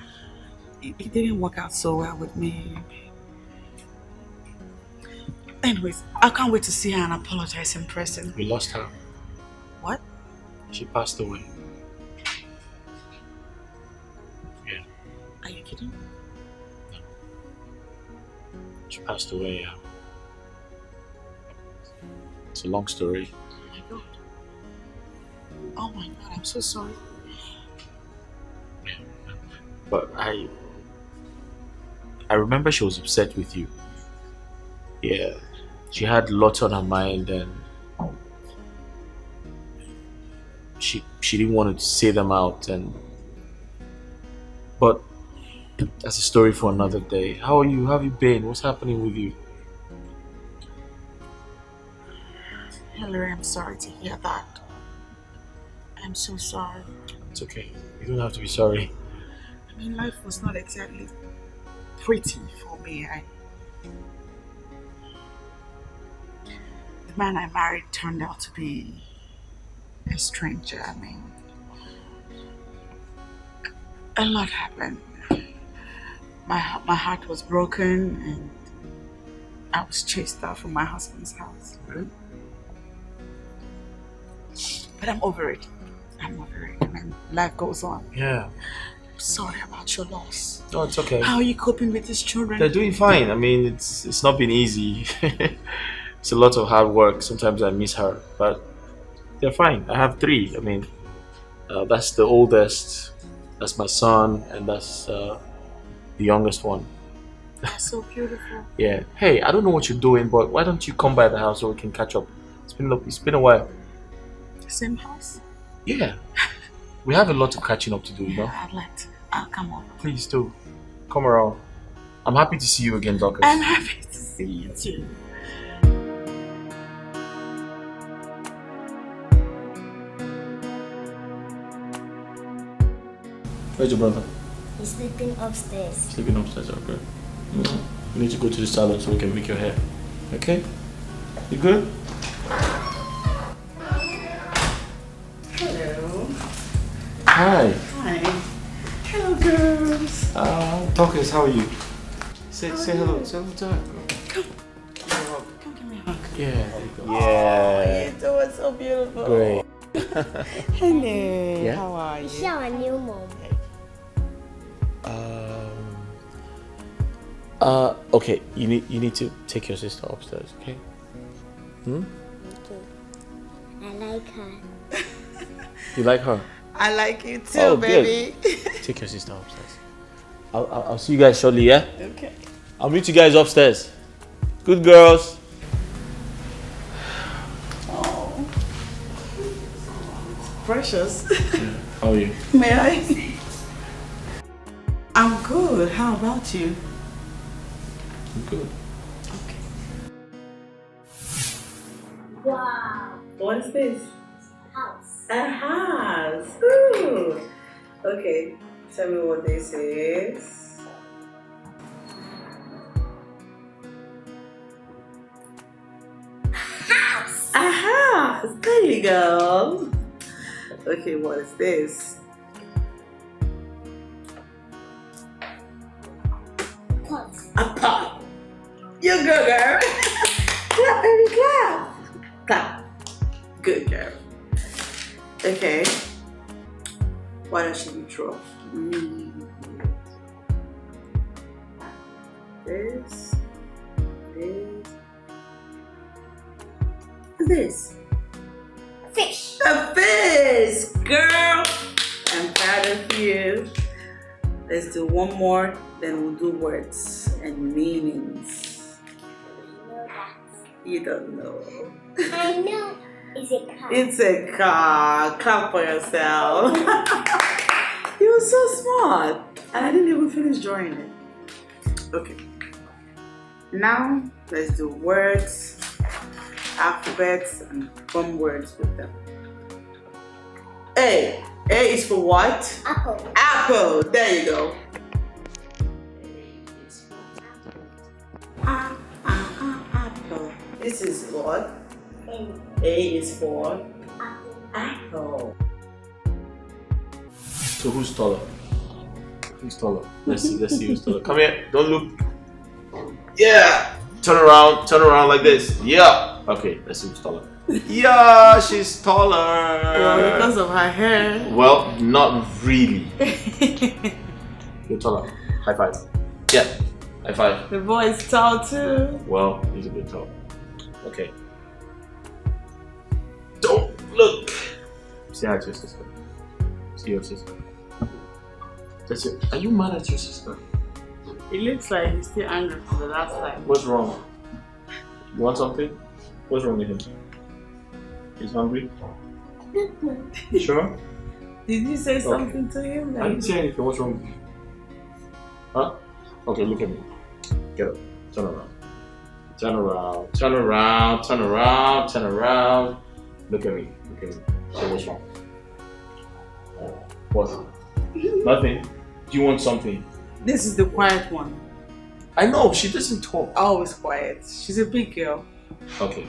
it didn't work out so well with me. Anyways, I can't wait to see her and apologize in person. We lost her. What? She passed away. Yeah. Are you kidding? She passed away, yeah. It's a long story. Oh my God, I'm so sorry. But I remember she was upset with you. Yeah. She had lots on her mind and she didn't want to say them out, but that's a story for another day. How are you? How have you been? What's happening with you? Hillary, I'm sorry to hear that. I'm so sorry. It's okay. You don't have to be sorry. I mean, life was not exactly pretty for me. The man I married turned out to be a stranger. I mean, a lot happened. My heart was broken and I was chased out from my husband's house. Really? But I'm over it. I'm over it. I mean, life goes on. Yeah. I'm sorry about your loss. No, it's okay. How are you coping with these children? They're doing fine. I mean, it's not been easy. It's a lot of hard work. Sometimes I miss her, but they're fine. I have 3. I mean, that's the oldest. That's my son, and that's the youngest one. That's so beautiful. Yeah. Hey, I don't know what you're doing, but why don't you come by the house so we can catch up? It's been a while. Same house? Yeah. We have a lot of catching up to do, you know? I'll come over. Please do. Come around. I'm happy to see you again, Dorcas. I'm happy to see you too. Where's your brother? He's sleeping upstairs. Sleeping upstairs, okay. You need to go to the salon so we can make your hair. Okay? You good? Hello. Hi. Hi. Hello, girls. Dorcas, how are you? Say hello. Say hello to her. Come give me a hug. Yeah. Oh, you do it so beautiful. Great. Hello. Yeah? How are you? Is she our new mom? Okay. You need to take your sister upstairs, okay? Okay. I like her. You like her? I like you too, baby. Good. Take your sister upstairs. I'll see you guys shortly, yeah? Okay. I'll meet you guys upstairs. Good girls. Oh. Precious. How are you? May I? I'm good. How about you? I'm good. Wow. What is this? House. A house. Ooh. Okay. Tell me what this is. House. A house. There you go. Okay, what is this? Pot. A pot. You good, girl. Clap, baby, clap. Clap. Good girl. Okay. Why don't you draw? This. What's this? Fish. A fish, girl. I'm proud of you. Let's do one more, then we'll do words and meanings. You don't know. I know. It's a car. It's a car. Clap for yourself. You were so smart. And I didn't even finish drawing it. Okay. Now, let's do words, alphabets, and form words with them. A. A is for what? Apple. Apple. There you go. Apple. This is what? A is for apple. So who's taller? Who's taller? Let's see who's taller. Come here. Don't look. Yeah. Turn around like this. Yeah. Okay, let's see who's taller. Yeah, she's taller. Well, because of her hair. Well, not really. You're taller. High five. Yeah. High five. The boy is tall too. Well, he's a bit tall. Okay. Look. Say hi to your sister. See your sister. That's it. Are you mad at your sister? It looks like he's still angry from the last time. What's wrong? You want something? What's wrong with him? He's hungry? You sure? Did you say something to him? I didn't say anything. What's wrong with you? Huh? Okay, look at me. Get up. Turn around. Turn around. Turn around. Turn around. Turn around. Look at me. Look at me. So what's wrong? What? Nothing. Do you want something? This is the quiet one. I know, she doesn't talk. Always quiet. She's a big girl. Okay.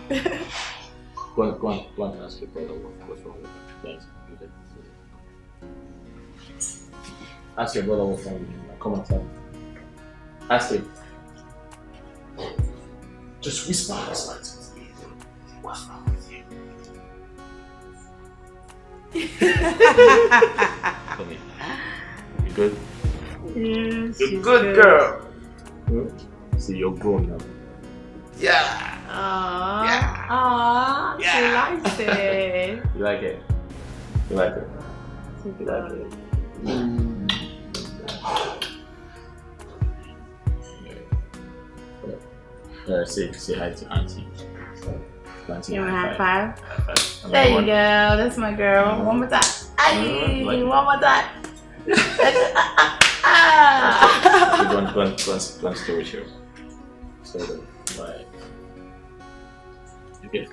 Go on and ask your brother what's wrong with him. Thanks. Ask your brother what's wrong with him. Come and tell me. Ask him. Just whisper to his ear. What's wrong with you? Come here. You good? Yes. You're good, girl. See, you're grown now. Yeah. Aww. She likes it. You like it? You like it? You like it? Say hi to Auntie. You want a high five? There you go. That's my girl. One more time. Aye. One more time. Go on, stay with you. So, bye. Okay?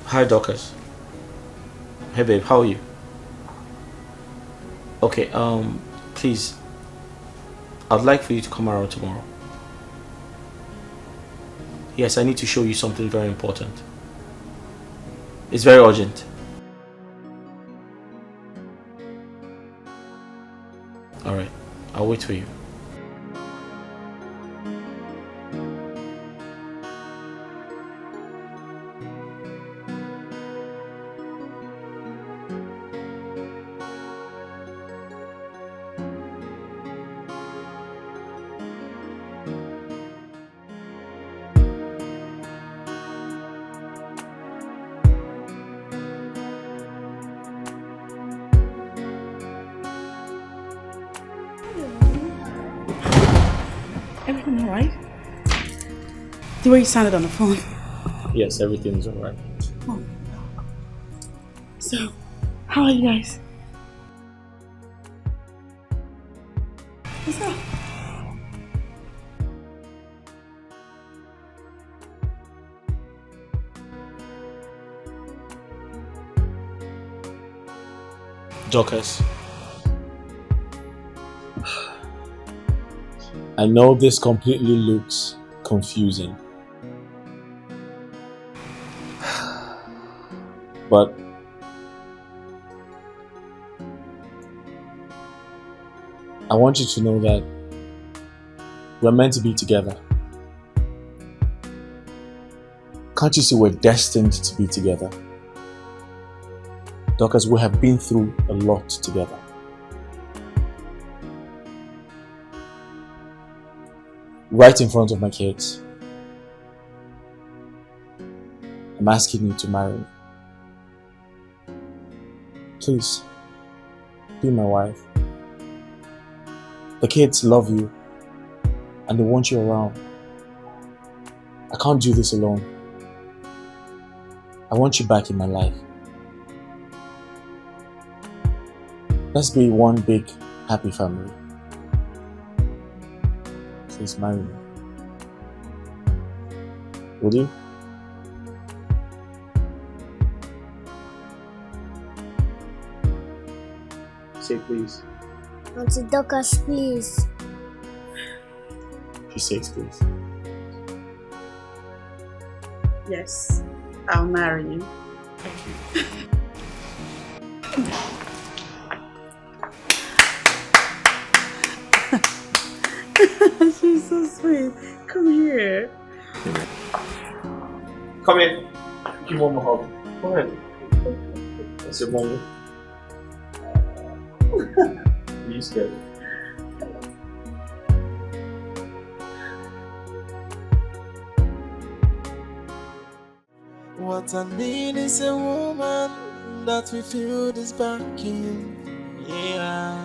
Hi, Dorcas. Hey, babe, how are you? Okay, please, I'd like for you to come around tomorrow. Yes, I need to show you something very important. It's very urgent. Alright, I'll wait for you. Everything alright? The way you sounded on the phone. Yes, everything's alright. Oh. So, how are you guys? What's up? Dorcas, I know this completely looks confusing, but I want you to know that we're meant to be together. Can't you see we're destined to be together? Dorcas, we have been through a lot together. Right in front of my kids, I'm asking you to marry me. Please, be my wife. The kids love you and they want you around. I can't do this alone. I want you back in my life. Let's be one big, happy family. Please marry me. Will you? Say please. Auntie Dorcas, please. She says please. Yes, I'll marry you. Thank you. She's so sweet. Come here. Come here. Give mom a hug. Come ahead. That's your mommy. Are you scared? What I need is a woman that we feel this back in. Yeah,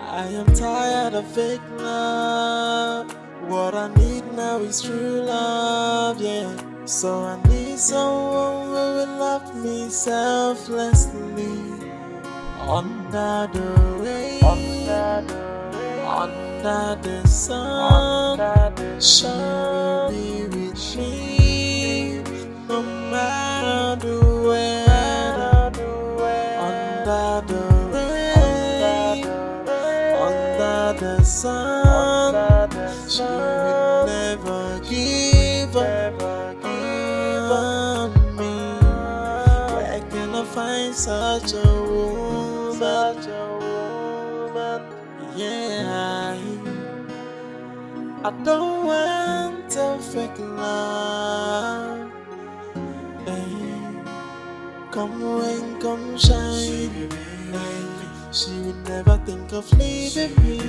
I am tired of fake love. What I need now is true love, yeah. So I need someone who will love me selflessly. Under the rain, under the sun, she will be with me no matter the weather. Under the rain, under the sun, she will never give up on me. Where can I find such a woman? Yeah, I don't want a fake love. Hey, come rain, come shine. She would never think of leaving me.